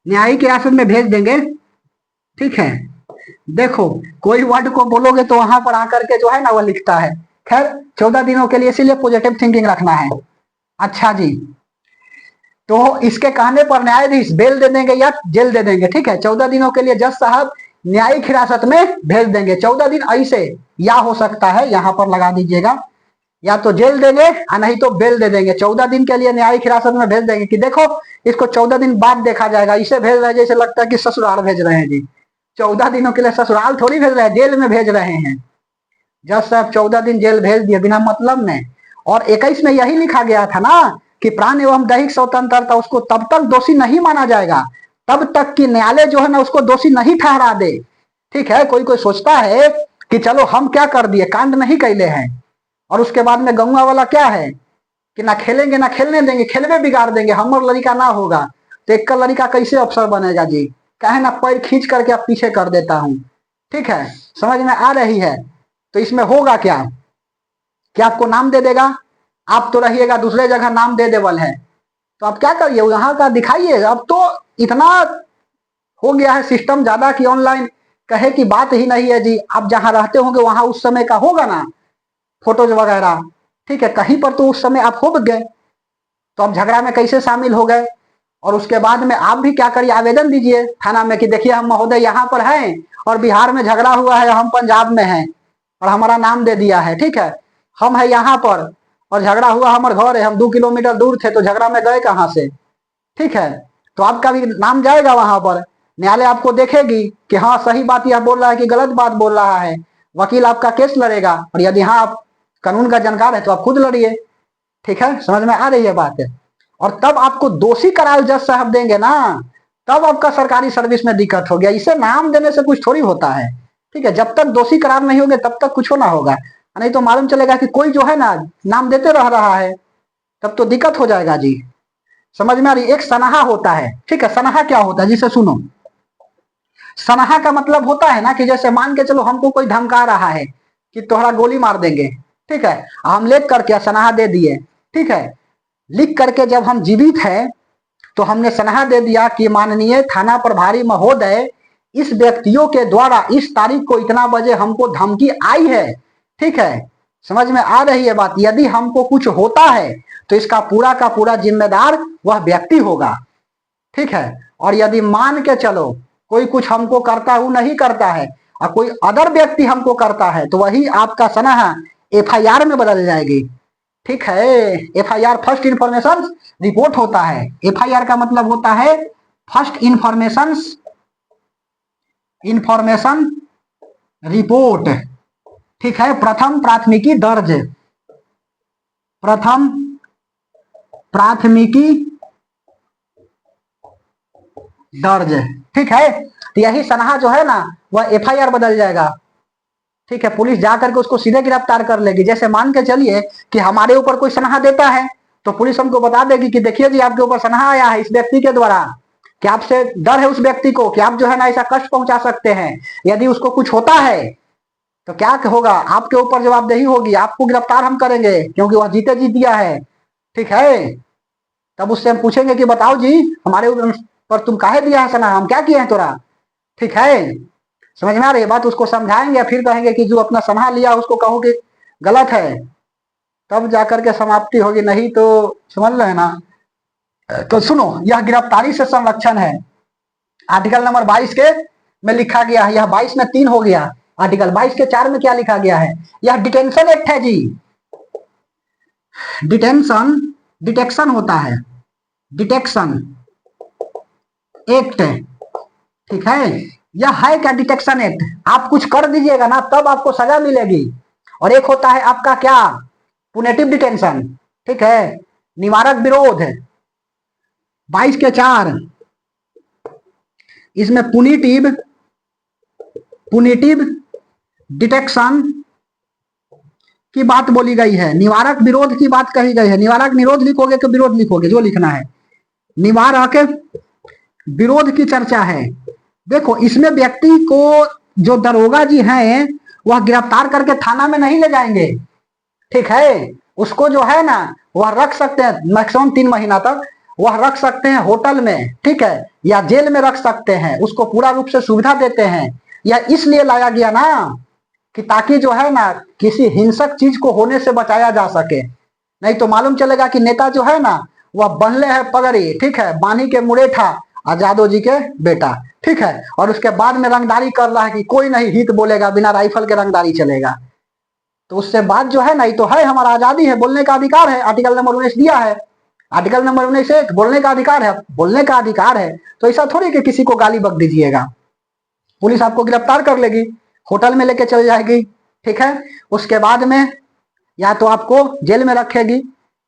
न्यायिक हिरासत में भेज देंगे, ठीक है। देखो कोई वर्ड को बोलोगे तो वहां पर आकर के जो है ना वो लिखता है। खैर 14 दिनों के लिए, इसीलिए पॉजिटिव थिंकिंग रखना है। अच्छा जी, तो इसके कहने पर न्यायाधीश बेल दे देंगे या जेल दे देंगे, ठीक है। 14 दिनों के लिए जज साहब न्यायिक हिरासत में भेज देंगे। 14 दिन ऐसे या हो सकता है, यहां पर लगा दीजिएगा, या तो जेल देंगे या नहीं तो बेल दे देंगे। 14 दिन के लिए न्यायिक हिरासत में भेज देंगे कि देखो इसको 14 दिन बाद देखा जाएगा। इसे भेज रहे हैं जैसे लगता है कि ससुराल भेज रहे हैं जी। 14 दिनों के लिए ससुराल थोड़ी भेज रहे हैं, जेल में भेज रहे हैं। जज साहब 14 दिन जेल भेज दिए बिना मतलब में। और 21 में यही लिखा गया था ना कि प्राण एवं दैहिक स्वतंत्रता उसको तब तक दोषी नहीं माना जाएगा तब तक कि न्यायालय जो है ना उसको दोषी नहीं ठहरा दे, ठीक है। कोई सोचता है कि चलो हम क्या कर दिए, कांड नहीं कैले हैं, और उसके बाद में गंगा वाला क्या है कि ना खेलेंगे ना खेलने देंगे, खेलवे बिगाड़ देंगे, हमर लड़का ना होगा तो एक का लड़का कैसे अफसर बनेगा जी। कहे ना पैर खींच करके आप पीछे कर देता हूं, ठीक है। समझ में आ रही है। तो तो इसमें होगा क्या, क्या आपको नाम दे देगा? आप तो रहिएगा दूसरे जगह, नाम दे देवल है, तो आप क्या करिए, यहाँ का दिखाइए। अब तो इतना हो गया है सिस्टम ज्यादा कि ऑनलाइन कहे की बात ही नहीं है जी। आप जहां रहते होंगे वहां उस समय का होगा ना फोटोज वगैरह, ठीक है, कहीं पर तो उस समय आप हो गए, तो आप झगड़ा में कैसे शामिल हो गए? और उसके बाद में आप भी क्या करिए, आवेदन दीजिए थाना में कि देखिए हम महोदय यहाँ पर हैं और बिहार में झगड़ा हुआ है, हम पंजाब में हैं और हमारा नाम दे दिया है, ठीक है, हम है यहाँ पर और झगड़ा हुआ हमारे घर है, हम 2 किलोमीटर दूर थे, तो झगड़ा में गए कहाँ से, ठीक है, तो आपका भी नाम जाएगा वहां पर, न्यायालय आपको देखेगी कि हाँ सही बात यह बोल रहा है कि गलत बात बोल रहा है, वकील आपका केस लड़ेगा, और यदि हाँ आप कानून का जानकार है तो आप खुद लड़िए, ठीक है, समझ में आ रही है बात है। और तब आपको दोषी करार जज साहब देंगे ना, तब आपका सरकारी सर्विस में दिक्कत हो गया। इसे नाम देने से कुछ थोड़ी होता है, ठीक है, जब तक दोषी करार नहीं होंगे तब तक कुछ ना होगा, नहीं तो मालूम चलेगा कि कोई जो है ना नाम देते रह रहा है, तब तो दिक्कत हो जाएगा जी। समझ में आ रही? एक सनहा होता है, ठीक है, सनहा क्या होता है जिसे सुनो, सनहा का मतलब होता है ना कि जैसे मान के चलो हमको कोई धमका रहा है कि तोहरा गोली मार देंगे, ठीक है, हम लिख करके सनहा दे दिए, ठीक है, लिख करके जब हम जीवित है तो हमने सनहा दे दिया कि माननीय थाना प्रभारी महोदय, इस व्यक्तियों के द्वारा इस तारीख को इतना बजे हमको धमकी आई है, ठीक है, समझ में आ रही है बात। यदि हमको कुछ होता है तो इसका पूरा का पूरा जिम्मेदार वह व्यक्ति होगा, ठीक है, और यदि मान के चलो कोई कुछ हमको करता हूं नहीं करता है और कोई अदर व्यक्ति हमको करता है तो वही आपका सनहा एफआईआर में बदल जाएगी, ठीक है। एफआईआर फर्स्ट इंफॉर्मेशन रिपोर्ट होता है, एफआईआर का मतलब होता है फर्स्ट इंफॉर्मेशन रिपोर्ट, ठीक है, प्रथम प्राथमिकी दर्ज, प्रथम प्राथमिकी दर्ज, ठीक है, तो यही सनहा जो है ना वह एफआईआर बदल जाएगा, ठीक है, पुलिस जाकर के उसको सीधे गिरफ्तार कर लेगी। जैसे मान के चलिए कि हमारे ऊपर कोई सनहा देता है तो पुलिस हमको बता देगी कि देखिए जी आपके ऊपर सनहा आया है इस व्यक्ति के द्वारा, कि आपसे डर है उस व्यक्ति को कि आप जो है ना ऐसा कष्ट पहुंचा सकते हैं, यदि उसको कुछ होता है तो क्या होगा, आपके ऊपर जवाबदेही होगी, आपको गिरफ्तार हम करेंगे क्योंकि वह जीते जी दिया है, ठीक है। तब उससे हम पूछेंगे कि बताओ जी हमारे ऊपर तुम काहे दिया है सनहा, हम क्या किए हैं तोरा, ठीक है, समझ में आ रही है बात। उसको समझाएंगे, फिर कहेंगे कि जो अपना सनहा लिया उसको कहो कि गलत है, तब जाकर के समाप्ति होगी, नहीं तो समझ रहे ना। तो सुनो, यह गिरफ्तारी से संरक्षण है, आर्टिकल नंबर 22 के में लिखा गया है, यह 22 में 3 हो गया, आर्टिकल 22 के 4 में क्या लिखा गया है, यह डिटेंशन एक्ट है जी, डिटेक्शन होता है, डिटेक्शन एक्ट, ठीक है, यह है क्या डिटेक्शन एक्ट, आप कुछ कर दीजिएगा ना तब आपको सजा मिलेगी। और एक होता है आपका क्या, पुनेटिव डिटेंशन, ठीक है, निवारक विरोध, 22 के 4, इसमें पुनिटिव डिटेक्शन की बात बोली गई है, निवारक विरोध की बात कही गई है। निवारक निरोध लिखोगे कि विरोध लिखोगे, जो लिखना है, निवारक विरोध की चर्चा है। देखो इसमें व्यक्ति को जो दरोगा जी हैं वह गिरफ्तार करके थाना में नहीं ले जाएंगे, ठीक है, उसको जो है ना वह रख सकते हैं मैक्सिमम 3 महीना तक, वह रख सकते हैं होटल में, ठीक है, या जेल में रख सकते हैं, उसको पूरा रूप से सुविधा देते हैं। यह इसलिए लाया गया ना कि ताकि जो है ना किसी हिंसक चीज को होने से बचाया जा सके, नहीं तो मालूम चलेगा कि नेता जो है ना वह बनले है पगड़ी, ठीक है, बानी के मुरेठा और यादव जी के बेटा, ठीक है, और उसके बाद में रंगदारी कर रहा है कि कोई नहीं हित बोलेगा, बिना राइफल के रंगदारी चलेगा। तो उससे बात जो है ना, ये तो है हमारा आजादी है, बोलने का अधिकार है, आर्टिकल नंबर 19 दिया है, आर्टिकल नंबर 19 एक बोलने का अधिकार है, बोलने का अधिकार है, तो ऐसा थोड़ी कि किसी को गाली बक दीजिएगा, पुलिस आपको गिरफ्तार कर लेगी, होटल में लेके चल जाएगी, ठीक है, उसके बाद में या तो आपको जेल में रखेगी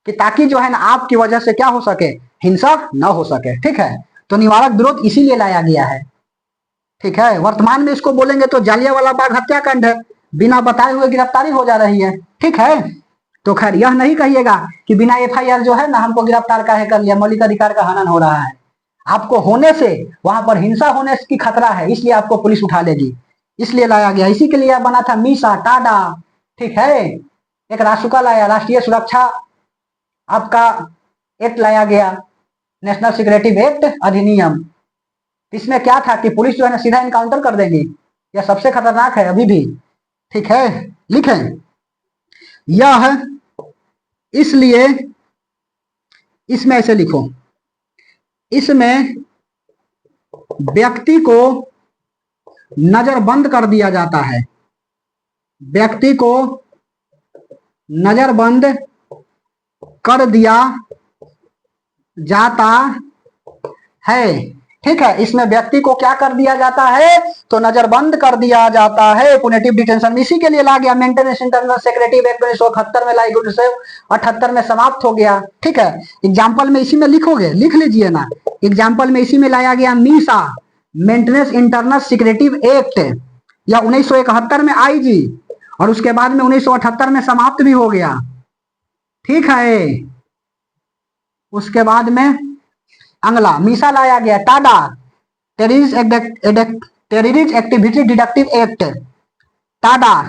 कि ताकि जो है ना आपकी वजह से क्या हो सके, हिंसा न हो सके, ठीक है। तो निवारक विरोध इसीलिए लाया गया है, ठीक है। वर्तमान में इसको बोलेंगे तो जालियांवाला बाग हत्याकांड है, बिना बताए हुए गिरफ्तारी हो जा रही है, ठीक है। तो खैर यह नहीं कहिएगा कि बिना एफआईआर जो है ना हमको गिरफ्तार काहे कर लिया, मौलिक अधिकार का हनन हो रहा है, आपको होने से वहां पर हिंसा होने की खतरा है, इसलिए आपको पुलिस उठा लेगी, इसलिए लाया गया, इसी के लिए बना था मीसा टाडा, ठीक है। एक रासुका लाया, राष्ट्रीय सुरक्षा आपका एक्ट लाया गया, नेशनल सिक्योरिटी एक्ट अधिनियम। इसमें क्या था कि पुलिस जो है ना सीधा इनकाउंटर कर देगी, यह सबसे खतरनाक है अभी भी, ठीक है। लिखें यह, इसलिए इसमें ऐसे लिखो, इसमें व्यक्ति को नजरबंद कर दिया जाता है, व्यक्ति को नजरबंद कर दिया जाता है, ठीक है। इसमें व्यक्ति को क्या कर दिया जाता है, तो नजरबंद कर दिया जाता है, पुनेटिव डिटेंशन। इसी के लिए ला गया मेंटेनेंस इंटरनल सेक्रेटरी एक्ट 1978 में लाई, 1978 में समाप्त हो गया, ठीक है। एग्जाम्पल में इसी में लिखोगे, लिख लीजिए ना, एग्जाम्पल में इसी में लाया गया Misa, maintenance internal security act, या 1971 में आई जी, और उसके बाद में 1978 में समाप्त भी हो गया, ठीक है। उसके बाद में अगला मीसा लाया गया Tada, terrorist activity deductive act, Tada,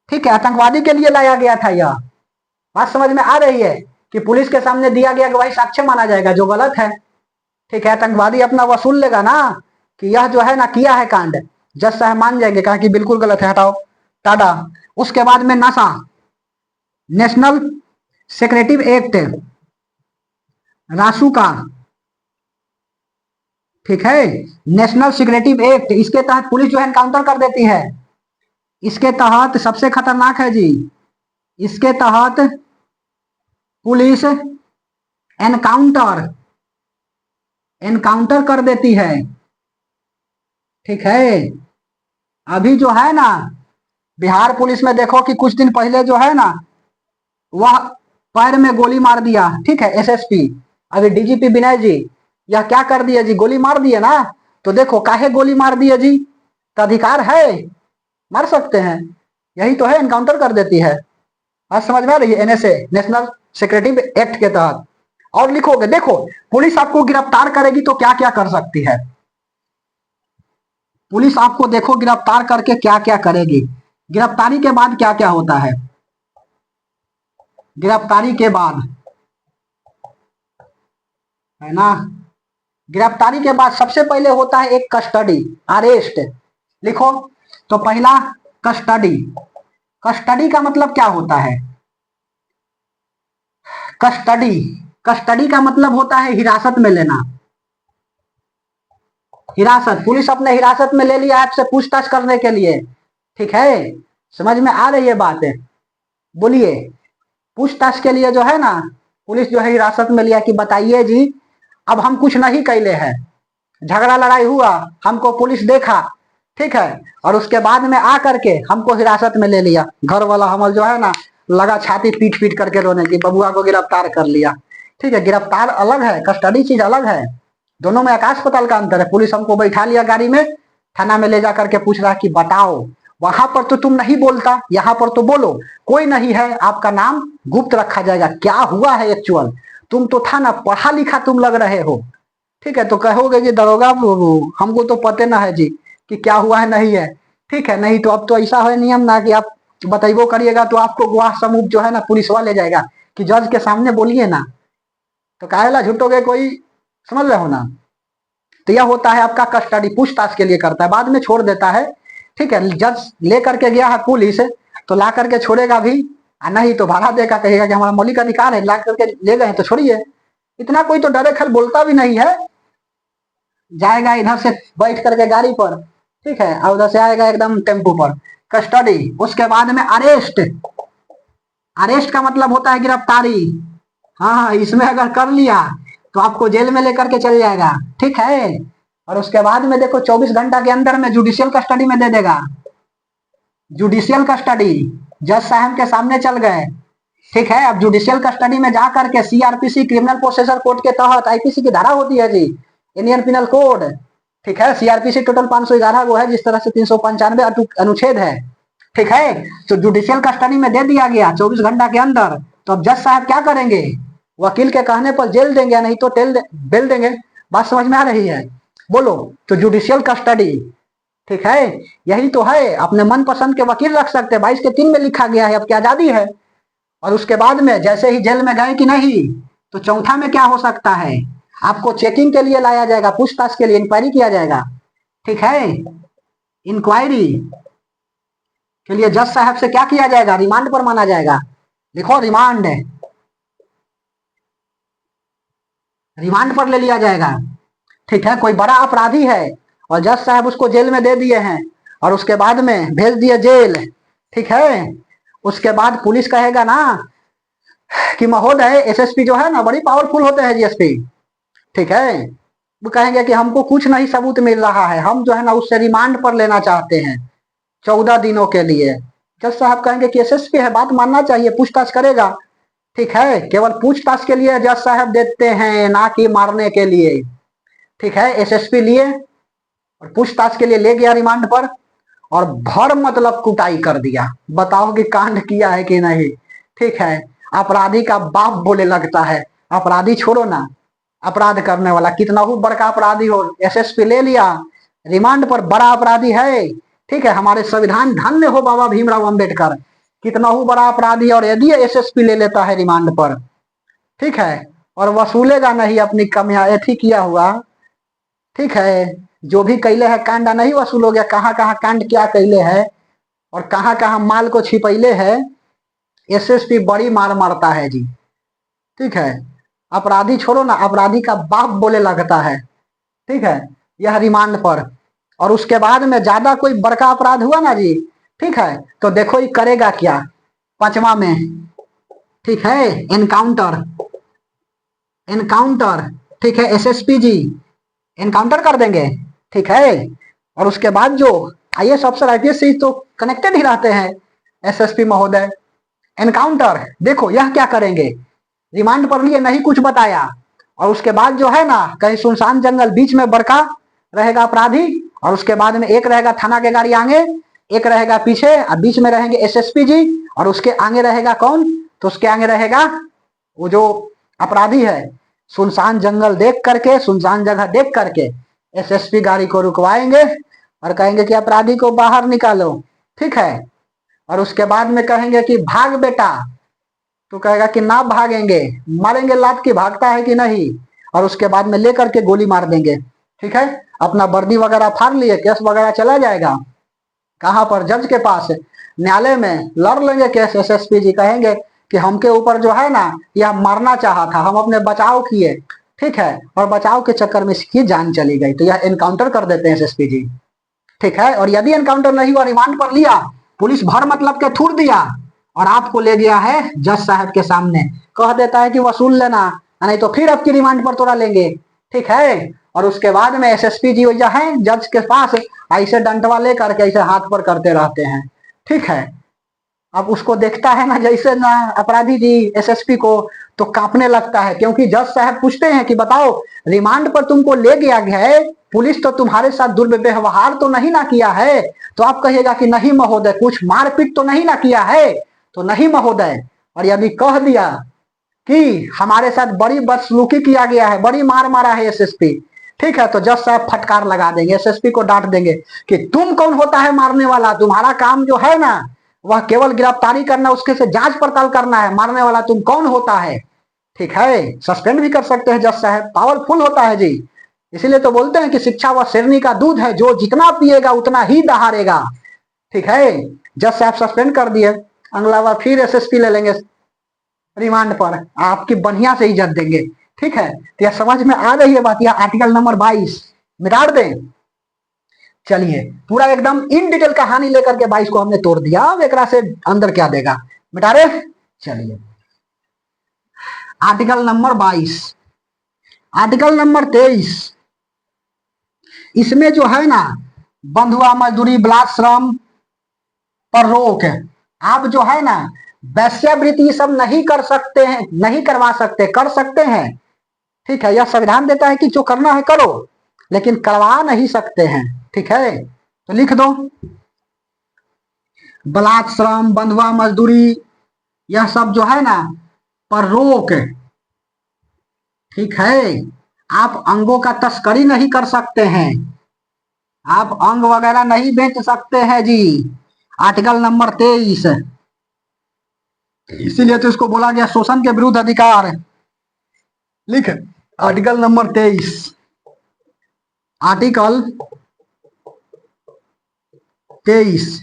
ठीक है। आतंकवादी के लिए लाया गया था यह। बात समझ में आ रही है कि पुलिस के सामने दिया गया गवाही साक्ष्य माना जाएगा, जो गलत है, ठीक है। आतंकवादी अपना वसूल लेगा ना कि यह जो है ना किया है कांड, जज साहब मान जाएंगे, कहा कि बिल्कुल गलत है, हटाओ, टाडा। उसके बाद में नासा, नेशनल सिक्योरिटी एक्ट, रासुका, ठीक है, नेशनल सिक्योरिटी एक्ट, इसके तहत पुलिस जो है एनकाउंटर कर देती है, इसके तहत सबसे खतरनाक है जी, इसके तहत पुलिस एनकाउंटर एनकाउंटर कर देती है, ठीक है। अभी जो है ना बिहार पुलिस में देखो कि कुछ दिन पहले जो है ना वह पैर में गोली मार दिया, ठीक है, एसएसपी, अभी डीजीपी विनय जी, यह क्या कर दिया जी, गोली मार दिए ना। तो देखो काहे गोली मार दिए जी, तो अधिकार है, मार सकते हैं, यही तो है, एनकाउंटर कर देती है। बात समझ में आ रही है, एनएसए, नेशनल सिक्योरिटी एक्ट के तहत। और लिखोगे, देखो पुलिस आपको गिरफ्तार करेगी तो क्या क्या कर सकती है, पुलिस आपको देखो गिरफ्तार करके क्या क्या करेगी। गिरफ्तारी के बाद क्या क्या होता है, गिरफ्तारी के बाद, है ना, गिरफ्तारी के बाद सबसे पहले होता है एक कस्टडी, अरेस्ट, लिखो। तो पहला कस्टडी, कस्टडी का मतलब क्या होता है, कस्टडी, कस्टडी का मतलब होता है हिरासत में लेना, हिरासत, पुलिस अपने हिरासत में ले लिया आपसे पूछताछ करने के लिए, ठीक है। समझ में आ रही है बात है, बोलिए। पूछताछ के लिए जो है ना पुलिस जो है हिरासत में लिया कि बताइए जी, अब हम कुछ नहीं कैले हैं, झगड़ा लड़ाई हुआ, हमको पुलिस देखा, ठीक है, और उसके बाद में आ करके हमको हिरासत में ले लिया, घर वाला हमल जो है ना लगा छाती पीट पीट करके रोने की, बबुआ को गिरफ्तार कर लिया, ठीक है। गिरफ्तार अलग है, कस्टडी चीज अलग है, दोनों में आकाश पाताल का अंतर है। पुलिस हमको बैठा लिया गाड़ी में, थाना में ले जा करके पूछ रहा कि बताओ, वहां पर तो तुम नहीं बोलता, यहाँ पर तो बोलो, कोई नहीं है, आपका नाम गुप्त रखा जाएगा, क्या हुआ है एक्चुअल, तुम तो था ना पढ़ा लिखा तुम लग रहे हो, ठीक है। तो कहोगे जी दरोगा हमको तो पते ना है जी कि क्या हुआ है नहीं है, ठीक है। नहीं तो अब तो ऐसा है नियम ना कि आप बताइबो करिएगा तो आपको गवाह समूह जो है ना पुलिस वाले जाएगा कि जज के सामने बोलिए ना, तो काहेला झूठोगे कोई, समझ रहे हो ना। तो यह होता है आपका कस्टडी, पूछताछ के लिए करता है, बाद में छोड़ देता है, ठीक है। जज ले करके गया है पुलिस तो ला करके छोड़ेगा भी, नहीं तो भाड़ा देगा, कहेगा कि हमारा मौलिक अधिकार है, ला करके ले गए तो छोड़िए, इतना कोई तो डरे खल बोलता भी नहीं है, जाएगा इधर से बैठ करके गाड़ी पर, ठीक है, और उधर से आएगा एकदम टेम्पो पर। कस्टडी, उसके बाद में अरेस्ट, अरेस्ट का मतलब होता है गिरफ्तारी, हाँ, इसमें अगर कर लिया तो आपको जेल में लेकर के चल जाएगा, ठीक है। और उसके बाद में देखो 24 घंटा के अंदर में जुडिशियल कस्टडी में दे देगा, जुडिशियल कस्टडी, जज साहब के सामने चल गए, ठीक है। अब जुडिशियल कस्टडी में जा करके सीआरपीसी, क्रिमिनल प्रोसेसर कोड के तहत, आईपीसी की धारा होती है जी, इंडियन पिनल कोड, ठीक है। सीआरपीसी टोटल 511 वो है, जिस तरह से 395 अनुच्छेद है, ठीक है। तो जुडिशियल कस्टडी में दे दिया गया 24 घंटा के अंदर, तो अब जज साहब क्या करेंगे, वकील के कहने पर जेल देंगे, नहीं तो बेल देंगे। बात समझ में आ रही है, बोलो। तो जुडिशियल कस्टडी, ठीक है, यही तो है, अपने मनपसंद के वकील रख सकते हैं, 22 के 3 में लिखा गया है, अब क्या आजादी है। और उसके बाद में जैसे ही जेल में गए कि नहीं, तो चौथा में क्या हो सकता है, आपको चेकिंग के लिए लाया जाएगा, पूछताछ के लिए इंक्वायरी किया जाएगा। ठीक है, इंक्वायरी के लिए जज साहब से क्या किया जाएगा, रिमांड पर माना जाएगा। लिखो रिमांड, रिमांड पर ले लिया जाएगा। ठीक है, कोई बड़ा अपराधी है और जज साहब उसको जेल में दे दिए हैं और उसके बाद में भेज दिए जेल। ठीक है, उसके बाद पुलिस कहेगा ना कि महोदय, एसएसपी जो है ना बड़ी पावरफुल होते हैं जीएसपी। ठीक है, वो कहेंगे कि हमको कुछ नहीं सबूत मिल रहा है, हम जो है ना उससे रिमांड पर लेना चाहते हैं 14 दिनों के लिए। जज साहब कहेंगे कि एसएसपी है, बात मानना चाहिए, पूछताछ करेगा। ठीक है, केवल पूछताछ के लिए जज साहब देते हैं, ना कि मारने के लिए। ठीक है, एसएसपी लिए और पूछताछ के लिए ले गया रिमांड पर, और भर मतलब कुटाई कर दिया, बताओ कि कांड किया है कि नहीं। ठीक है, अपराधी का बाप बोले लगता है, अपराधी छोड़ो ना, अपराध करने वाला कितना ही बड़का अपराधी हो, एसएसपी ले लिया रिमांड पर, बड़ा अपराधी है। ठीक है, हमारे संविधान धन्य हो बाबा भीमराव अंबेडकर, कितना ही बड़ा अपराधी है, और यदि एसएसपी ले लेता है रिमांड पर, ठीक है, और वसूलेगा नहीं अपनी कमियां एथी किया हुआ। ठीक है, जो भी कैले है कांडा नहीं वसूल हो गया, कहाँ कहाँ कांड क्या कैले है और कहाँ कहाँ माल को छिपैले है, एसएसपी बड़ी मार मारता है जी। ठीक है, अपराधी छोड़ो ना, अपराधी का बाप बोले लगता है। ठीक है, यह रिमांड पर। और उसके बाद में ज्यादा कोई बड़का अपराध हुआ ना जी, ठीक है, तो देखो ये करेगा क्या, 5वां में। ठीक है, एनकाउंटर, एनकाउंटर। ठीक है, एसएसपी जी एनकाउंटर कर देंगे। ठीक है, और उसके बाद जो आईएएस अफसर आईपीएस से तो कनेक्टेड ही रहते हैं एसएसपी महोदय। एनकाउंटर, देखो यह क्या करेंगे, रिमांड पर लिए, नहीं कुछ बताया, और उसके बाद जो है ना कहीं सुनसान जंगल, बीच में बड़का रहेगा अपराधी, और उसके बाद में एक रहेगा थाना के गाड़ी आगे, एक रहेगा पीछे, और बीच में रहेंगे एसएसपी जी, और उसके आगे रहेगा कौन, तो उसके आगे रहेगा वो जो अपराधी है। सुनसान जंगल देख करके, सुनसान जगह देख करके एसएसपी गाड़ी को रुकवाएंगे और कहेंगे कि अपराधी को बाहर निकालो। ठीक है, और उसके बाद में कहेंगे कि भाग बेटा, तो कहेगा कि ना भागेंगे, मारेंगे लात की भागता है कि नहीं, और उसके बाद में लेकर के गोली मार देंगे। ठीक है, अपना वर्दी वगैरह फाड़ लिए, केस वगैरह चला जाएगा कहाँ पर, जज के पास, न्यायालय में लड़ लेंगे केस। एसएसपी जी कहेंगे कि हमके ऊपर जो है ना यह मारना चाहा था, हम अपने बचाव किए। ठीक है, और बचाव के चक्कर में इसकी जान चली गई, तो यह एनकाउंटर कर देते हैं एसएसपी जी। ठीक है, और यदि एनकाउंटर नहीं हुआ, रिमांड पर लिया, पुलिस भर मतलब के थूर दिया, और आपको ले गया है जज साहब के सामने, कह देता है कि वसूल लेना, नहीं तो फिर आपकी रिमांड पर तोड़ा लेंगे। ठीक है, और उसके बाद में एसएसपी जी वजह है जज के पास, ऐसे डंटवा लेकर के ऐसे हाथ पर करते रहते हैं। ठीक है, अब उसको देखता है ना जैसे ना अपराधी जी एसएसपी को, तो कांपने लगता है, क्योंकि जज साहब पूछते हैं कि बताओ, रिमांड पर तुमको ले गया है, पुलिस तो तुम्हारे साथ दुर्व्यवहार तो नहीं ना किया है, तो आप कहिएगा कि नहीं महोदय, कुछ मारपीट तो नहीं ना किया है, तो नहीं महोदय। और यदि कह दिया कि हमारे साथ बड़ी बदसलूकी किया गया है, बड़ी मार मारा है एसएसपी, ठीक है, तो जज साहब फटकार लगा देंगे, एसएसपी को डांट देंगे कि तुम कौन होता है मारने वाला, तुम्हारा काम जो है ना वह केवल गिरफ्तारी करना, उसके से जांच पड़ताल करना है, मारने वाला तुम कौन होता है। ठीक है, सस्पेंड भी कर सकते हैं जज साहब, पावरफुल होता है जी। इसीलिए तो बोलते हैं कि शिक्षा वह शेरनी का दूध है, जो जितना पिएगा उतना ही दहाड़ेगा। ठीक है, जज साहब सस्पेंड कर दिए, अगला बार फिर एसएसपी ले लेंगे रिमांड पर, आपकी बढ़िया से इज्जत देंगे। ठीक है, तो यह समझ में आ रही है बात, यह आर्टिकल नंबर 22 मिटा दें। चलिए, पूरा एकदम इन डिटेल कहानी लेकर के 22 को हमने तोड़ दिया, अब एक से अंदर क्या देगा, मिटा रहे। चलिए, आर्टिकल नंबर 22, आर्टिकल नंबर 23, इसमें जो है ना बंधुआ मजदूरी बलात्श्रम पर रोक है। आप जो है ना वैश्यावृत्ति सब नहीं कर सकते हैं, नहीं करवा सकते, कर सकते हैं। ठीक है, यह संविधान देता है कि जो करना है करो, लेकिन करवा नहीं सकते हैं। ठीक है, तो लिख दो, बलात्श्रम, बंधुआ मजदूरी, यह सब जो है ना पर रोक। ठीक है, आप अंगों का तस्करी नहीं कर सकते हैं। आप अंग वगैरह नहीं बेच सकते हैं जी। आर्टिकल नंबर 23, इसीलिए तो इसको बोला गया शोषण के विरुद्ध अधिकार। लिख, आर्टिकल नंबर 23, आर्टिकल 23,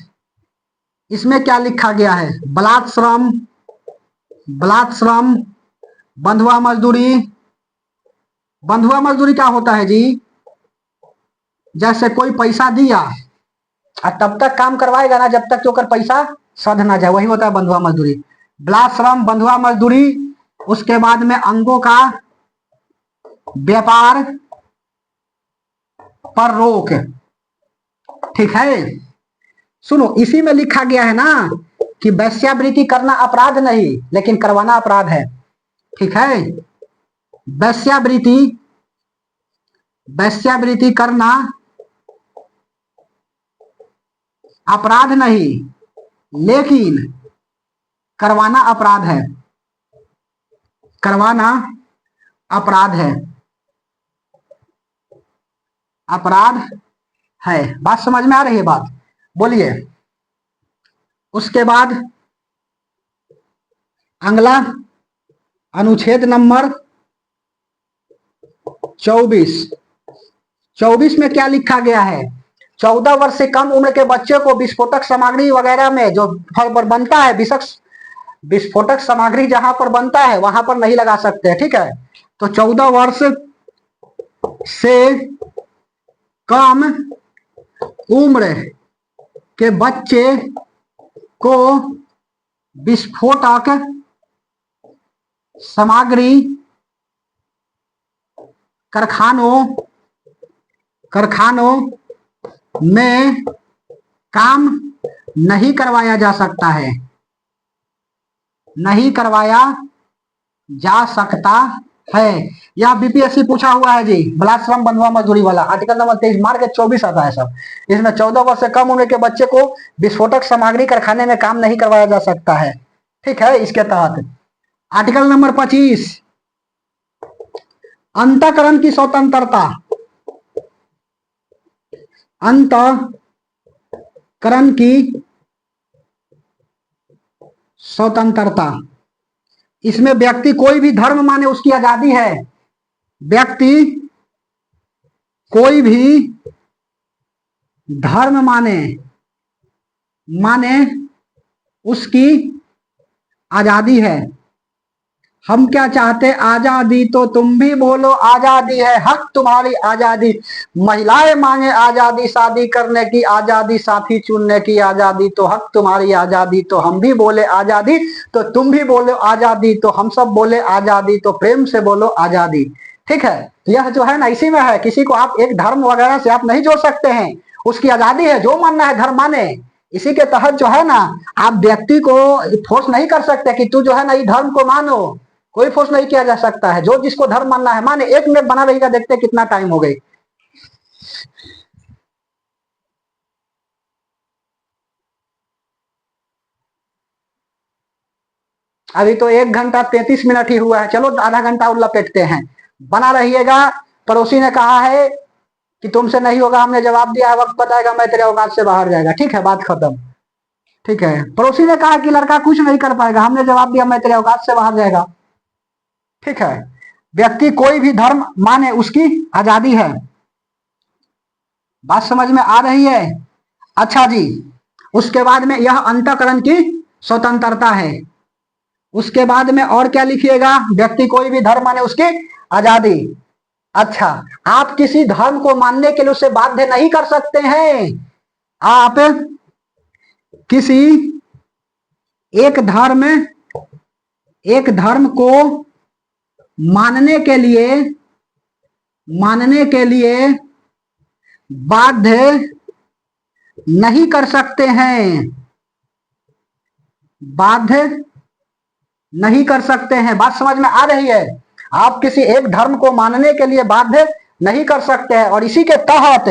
इसमें क्या लिखा गया है? बलात् श्रम, बलात् श्रम, बंधुआ मजदूरी। बंधुआ मजदूरी क्या होता है जी? जैसे कोई पैसा दिया और तब तक काम करवाएगा ना जब तक कि ओकर पैसा सध ना जाए, वही होता है बंधुआ मजदूरी। बलात् श्रम, बंधुआ मजदूरी। उसके बाद में अंगों का व्यापार पर रोक। ठीक है, सुनो, इसी में लिखा गया है ना कि वेश्यावृत्ति करना अपराध नहीं लेकिन करवाना अपराध है। ठीक है, वेश्यावृत्ति, वेश्यावृत्ति करना अपराध नहीं लेकिन करवाना अपराध है, करवाना अपराध है, अपराध है। बात समझ में आ रही है? बात बोलिए। उसके बाद अगला अनुच्छेद नंबर 24, 24 में क्या लिखा गया है? 14 वर्ष से कम उम्र के बच्चे को विस्फोटक सामग्री वगैरह में जो फल पर बनता है, विस्फोटक सामग्री जहां पर बनता है वहां पर नहीं लगा सकते। ठीक है, तो 14 वर्ष से कम उम्र के बच्चे को विस्फोटक सामग्री कारखानों में काम नहीं करवाया जा सकता है, नहीं करवाया जा सकता है। यह बीपीएससी पूछा हुआ है जी, बलात् श्रम, बंधुआ मजदूरी वाला, आर्टिकल नंबर 23 मार्क 24 आता है सब। इसमें 14 वर्ष से कम उम्र के बच्चे को विस्फोटक सामग्री कारखाने में काम नहीं करवाया जा सकता है। ठीक है, इसके तहत आर्टिकल नंबर 25, अंतःकरण की स्वतंत्रता, अंतःकरण की स्वतंत्रता। इसमें व्यक्ति कोई भी धर्म माने उसकी आजादी है, व्यक्ति कोई भी धर्म माने उसकी आजादी है। हम क्या चाहते? आजादी, तो तुम भी बोलो आजादी है, हक तुम्हारी आजादी। महिलाएं मांगे आजादी, शादी करने की आजादी, साथी चुनने की आजादी, तो हक तुम्हारी आजादी। तो हम भी बोले आजादी, तो तुम भी बोलो आजादी, तो हम सब बोले आजादी, तो प्रेम से बोलो आजादी। ठीक है, यह जो है ना इसी में है, किसी को आप एक धर्म वगैरह से आप नहीं जोड़ सकते हैं, उसकी आजादी है, जो मानना है धर्म माने। इसी के तहत जो है ना आप व्यक्ति को फोर्स नहीं कर सकते कि तू जो है ना ये धर्म को मानो, कोई फोर्स नहीं किया जा सकता है। जो जिसको धर्म मानना है माने। 1 मिनट बना रहिएगा, देखते हैं कितना टाइम हो गई। अभी तो 1 घंटा 33 मिनट ही हुआ है, चलो आधा घंटा और लपेटते हैं। बना रहिएगा। पड़ोसी ने कहा है कि तुमसे नहीं होगा, हमने जवाब दिया है, वक्त बताएगा मैं तेरे औकात से बाहर जाएगा। ठीक है, बात खत्म। ठीक है, पड़ोसी ने कहा कि लड़का कुछ नहीं कर पाएगा, हमने जवाब दिया मैं तेरे औकात से बाहर जाएगा। ठीक है, व्यक्ति कोई भी धर्म माने उसकी आजादी है। बात समझ में आ रही है? अच्छा जी, उसके बाद में यह अंतःकरण की स्वतंत्रता है। उसके बाद में और क्या लिखिएगा? व्यक्ति कोई भी धर्म माने उसकी आजादी। अच्छा, आप किसी धर्म को मानने के लिए उसे बाध्य नहीं कर सकते हैं। आप किसी एक धर्म को मानने के लिए बाध्य नहीं कर सकते हैं, बाध्य नहीं कर सकते हैं। बात समझ में आ रही है? आप किसी एक धर्म को मानने के लिए बाध्य नहीं कर सकते हैं। और इसी के तहत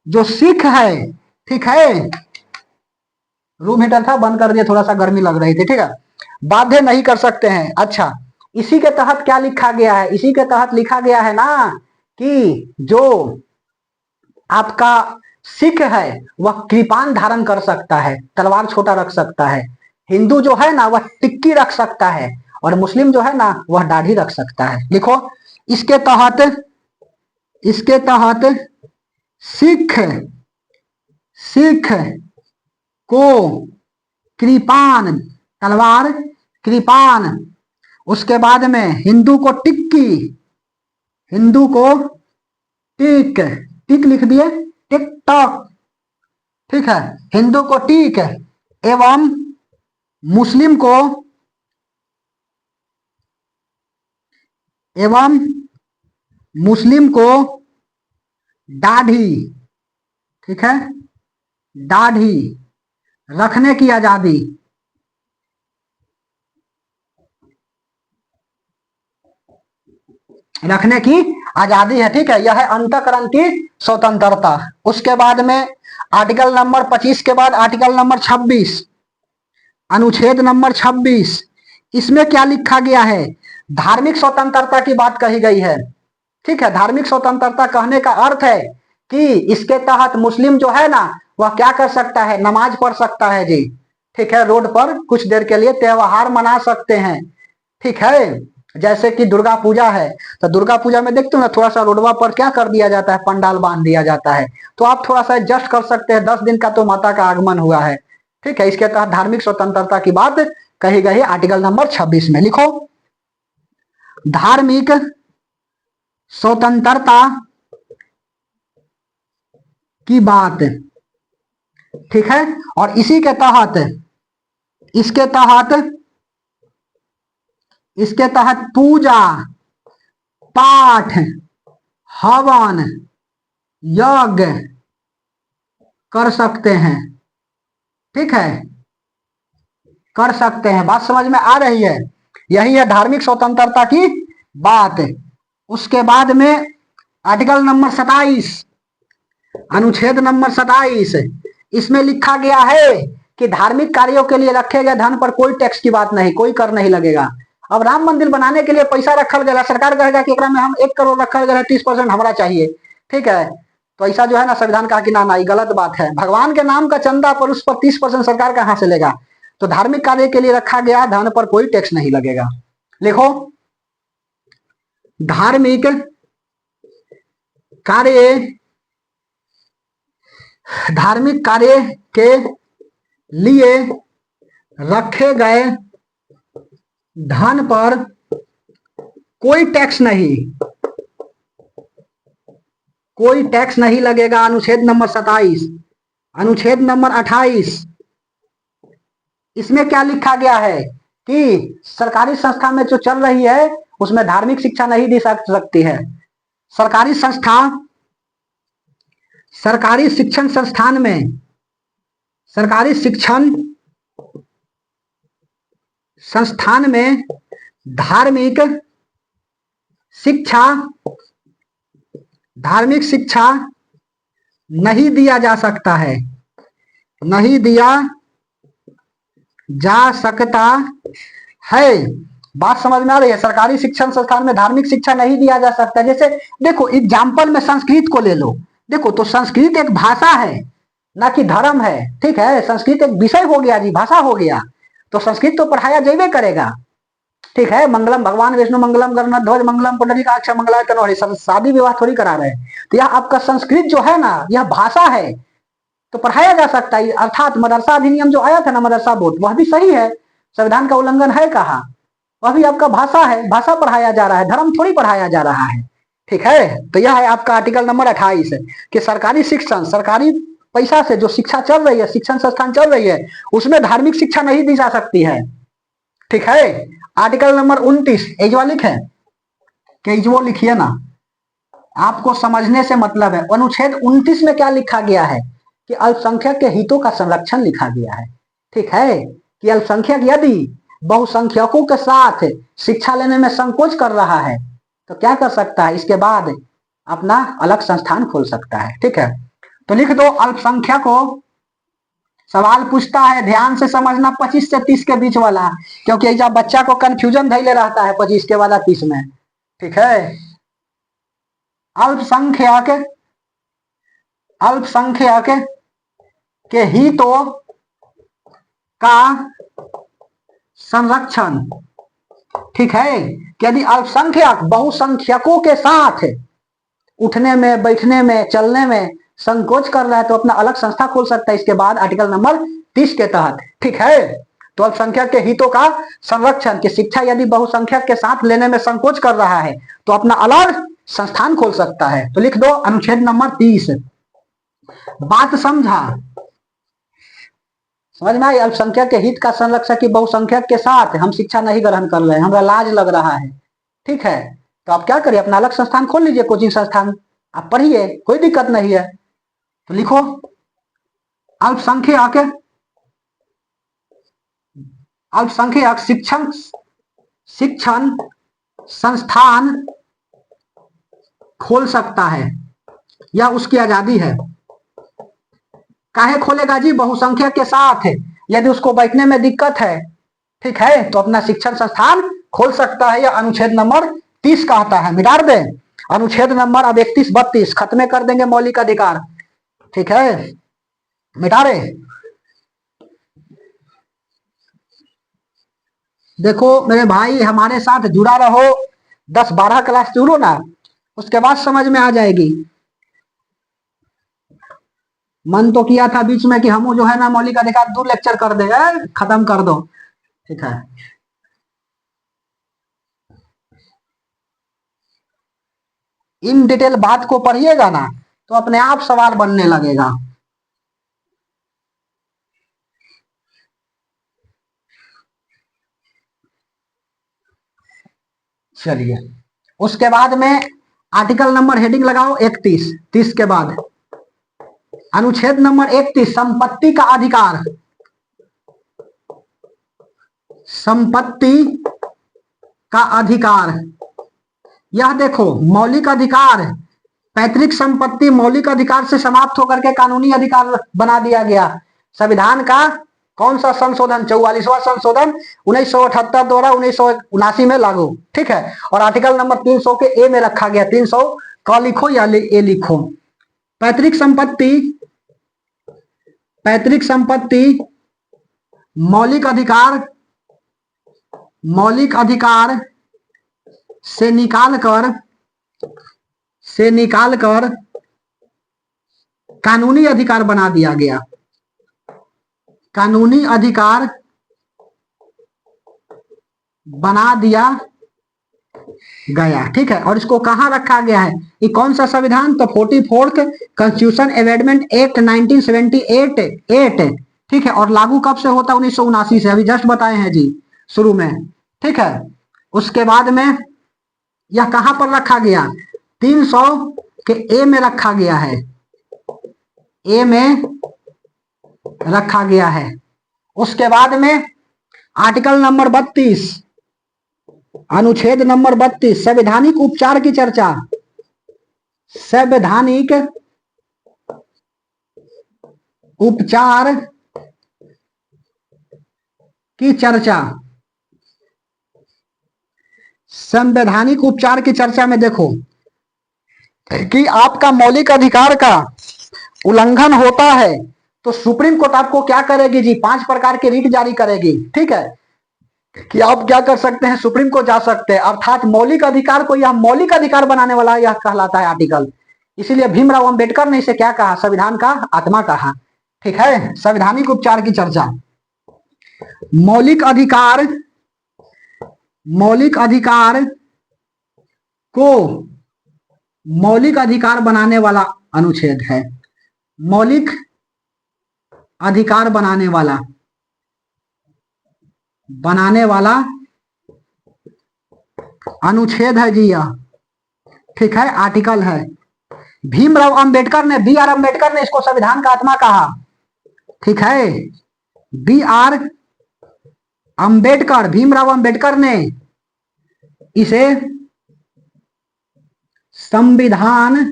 जो सिख है, ठीक है, रूम हीटर था बंद कर दिया, थोड़ा सा गर्मी लग रही थी। ठीक है, बाध्य नहीं कर सकते हैं। अच्छा, इसी के तहत क्या लिखा गया है? इसी के तहत लिखा गया है ना कि जो आपका सिख है वह कृपान धारण कर सकता है, तलवार छोटा रख सकता है। हिंदू जो है ना वह टिक्की रख सकता है, और मुस्लिम जो है ना वह दाढ़ी रख सकता है। लिखो, इसके तहत सिख सिख को कृपान, तलवार कृपान, उसके बाद में हिंदू को टिक्की, हिंदू को टिक, टिक लिख दिए, टिक टॉक, ठीक है, हिंदू को टिक, एवं मुस्लिम को दाढ़ी, ठीक है, दाढ़ी रखने की आजादी, रखने की आजादी है। ठीक है, यह है अंतःकरण की स्वतंत्रता। उसके बाद में आर्टिकल नंबर 25 के बाद आर्टिकल नंबर 26, अनुच्छेद नंबर 26, इसमें क्या लिखा गया है? धार्मिक स्वतंत्रता की बात कही गई है। ठीक है, धार्मिक स्वतंत्रता कहने का अर्थ है कि इसके तहत मुस्लिम जो है ना वह क्या कर सकता है? नमाज पढ़ सकता है जी। ठीक है, रोड पर कुछ देर के लिए त्योहार मना सकते हैं। ठीक है, जैसे कि दुर्गा पूजा है, तो दुर्गा पूजा में देखते हो ना थोड़ा सा रोडवा पर क्या कर दिया जाता है? पंडाल बांध दिया जाता है। तो आप थोड़ा सा एडजस्ट कर सकते हैं, 10 दिन का तो माता का आगमन हुआ है। ठीक है, इसके तहत धार्मिक स्वतंत्रता की बात कही गई आर्टिकल नंबर 26 में। लिखो, धार्मिक स्वतंत्रता की बात, ठीक है, और इसी के तहत, इसके तहत पूजा पाठ हवन यज्ञ कर सकते हैं। ठीक है, कर सकते हैं। बात समझ में आ रही है? यही है धार्मिक स्वतंत्रता की बात। उसके बाद में आर्टिकल नंबर 27, अनुच्छेद नंबर 27, इसमें लिखा गया है कि धार्मिक कार्यों के लिए रखे गए धन पर कोई टैक्स की बात नहीं, कोई कर नहीं लगेगा। अब राम मंदिर बनाने के लिए पैसा रखल गया, सरकार कहेगा कि में हम 1 करोड़ रखल गया, 30% हमारा चाहिए। ठीक है, तो ऐसा जो है ना संविधान कहा कि ना, ये गलत बात है। भगवान के नाम का चंदा पर उस पर 30% सरकार कहां से लेगा? तो धार्मिक कार्य के लिए रखा गया धन पर कोई टैक्स नहीं लगेगा। लिखो, धार्मिक कार्य के लिए रखे गए धन पर कोई टैक्स नहीं लगेगा। अनुच्छेद नंबर 27। अनुच्छेद नंबर 28, इसमें क्या लिखा गया है कि सरकारी संस्था में जो चल रही है उसमें धार्मिक शिक्षा नहीं दी सकती है। सरकारी शिक्षण संस्थान में धार्मिक शिक्षा नहीं दिया जा सकता है, नहीं दिया जा सकता है। बात समझ में आ रही है? सरकारी शिक्षण संस्थान में धार्मिक शिक्षा नहीं दिया जा सकता। जैसे देखो एग्जाम्पल में संस्कृत को ले लो। देखो, तो संस्कृत एक भाषा है ना कि धर्म है। ठीक है, संस्कृत एक विषय हो गया जी, भाषा हो गया, तो संस्कृत तो पढ़ाया जाइए करेगा। ठीक है, मंगलम भगवान विष्णु मंगलम गरुड़ध्वज मंगलम पुंडरीकाक्ष मंगलाय तनोहरि, शादी विवाह थोड़ी करा रहे हैं। तो यह आपका संस्कृत जो है ना यह भाषा है, तो पढ़ाया जा सकता है। अर्थात मदरसा अधिनियम जो आया था ना, मदरसा बोर्ड, वह भी सही है, संविधान का उल्लंघन है कहा? वह भी आपका भाषा है, भाषा पढ़ाया जा रहा है, धर्म थोड़ी पढ़ाया जा रहा है। ठीक है, तो यह है आपका आर्टिकल नंबर 28 कि सरकारी शिक्षण, सरकारी पैसा से जो शिक्षा चल रही है, शिक्षण संस्थान चल रही है, उसमें धार्मिक शिक्षा नहीं दी जा सकती है। ठीक है, आर्टिकल नंबर 29, एजवा लिखे कि एजवो लिखिए ना, आपको समझने से मतलब है। अनुच्छेद 29 में क्या लिखा गया है कि अल्पसंख्यक के हितों का संरक्षण लिखा गया है। ठीक है, कि अल्पसंख्यक यदि बहुसंख्यकों के साथ शिक्षा लेने में संकोच कर रहा है तो क्या कर सकता है? इसके बाद अपना अलग संस्थान खोल सकता है। ठीक है, तो लिख दो अल्पसंख्यकों, सवाल पूछता है, ध्यान से समझना, 25 से 30 के बीच वाला, क्योंकि जब बच्चा को कंफ्यूजन धैले रहता है 25 के बाद 30 में। ठीक है, अल्पसंख्यक अल्पसंख्यक के हितों का संरक्षण। ठीक है, कि यदि अल्पसंख्यक बहुसंख्यकों के साथ उठने में, बैठने में, चलने में संकोच कर रहा है तो अपना अलग संस्था खोल सकता है इसके बाद आर्टिकल नंबर 30 के तहत। ठीक है, तो अल्पसंख्यक के हितों का संरक्षण की शिक्षा यदि बहुसंख्यक के साथ लेने में संकोच कर रहा है तो अपना अलग संस्थान खोल सकता है। तो लिख दो अनुच्छेद नंबर 30। बात समझा, समझ में आई? अल्पसंख्यक के हित का संरक्षण की बहुसंख्यक के साथ हम शिक्षा नहीं ग्रहण कर रहे हैं, हमारा लाज लग रहा है। ठीक है, तो आप क्या करिए, अपना अलग संस्थान खोल लीजिए, कोचिंग संस्थान, आप पढ़िए, कोई दिक्कत नहीं है। तो लिखो अल्पसंख्यक अल्पसंख्यक शिक्षण संस्थान खोल सकता है, यह उसकी आजादी है। काहे खोलेगा जी? बहुसंख्यक के साथ यदि उसको बैठने में दिक्कत है, ठीक है, तो अपना शिक्षण संस्थान खोल सकता है। यह अनुच्छेद नंबर 30 कहता है। मिटा दे अनुच्छेद नंबर अब 31 32 खत्म कर देंगे मौलिक अधिकार। ठीक है, मिटा रहे। देखो मेरे भाई, हमारे साथ जुड़ा रहो, 10-12 क्लास जुड़ो ना, उसके बाद समझ में आ जाएगी। मन तो किया था बीच में कि हम जो है ना मौलिक अधिकार 2 लेक्चर कर देगा, खत्म कर दो। ठीक है, इन डिटेल बात को पढ़िएगा ना तो अपने आप सवाल बनने लगेगा। चलिए, उसके बाद में आर्टिकल नंबर हेडिंग लगाओ 31। 30 के बाद अनुच्छेद नंबर 31 संपत्ति का अधिकार। संपत्ति का अधिकार, यह देखो मौलिक अधिकार, पैतृक संपत्ति मौलिक अधिकार से समाप्त होकर के कानूनी अधिकार बना दिया गया। संविधान का कौन सा संशोधन? 44वां संशोधन 1978 द्वारा 1979 में लागू। ठीक है, और आर्टिकल नंबर 300 के ए में रखा गया। 300 क लिखो या ए लिखो। पैतृक संपत्ति मौलिक अधिकार से निकाल कर कानूनी अधिकार बना दिया गया। कानूनी अधिकार बना दिया गया। ठीक है, और इसको कहां रखा गया है? ये कौन सा संविधान? तो 44 कॉन्स्टिट्यूशन अमेंडमेंट एक्ट 1978। ठीक है, और लागू कब से होता? 1979 से, अभी जस्ट बताए हैं जी शुरू में। ठीक है, उसके बाद में यह कहां पर रखा गया? 300 के ए में रखा गया है। ए में रखा गया है। उसके बाद में आर्टिकल नंबर 32 अनुच्छेद नंबर 32 संवैधानिक उपचार की चर्चा। संवैधानिक उपचार की चर्चा। संवैधानिक उपचार की चर्चा में देखो कि आपका मौलिक अधिकार का उल्लंघन होता है तो सुप्रीम कोर्ट आपको क्या करेगी जी? 5 प्रकार के रिट जारी करेगी। ठीक है, कि आप क्या कर सकते हैं? सुप्रीम कोर्ट जा सकते हैं। अर्थात मौलिक अधिकार को यह मौलिक अधिकार बनाने वाला यह कहलाता है आर्टिकल। इसीलिए भीमराव अंबेडकर ने इसे क्या कहा? संविधान का आत्मा कहा। ठीक है, संवैधानिक उपचार की चर्चा। मौलिक अधिकार को मौलिक अधिकार बनाने वाला अनुच्छेद है। मौलिक अधिकार बनाने वाला अनुच्छेद है जी यह। ठीक है, आर्टिकल है। भीमराव अंबेडकर ने, बी आर अंबेडकर ने इसको संविधान का आत्मा कहा। ठीक है, बी आर अंबेडकर, भीमराव अंबेडकर ने इसे संविधान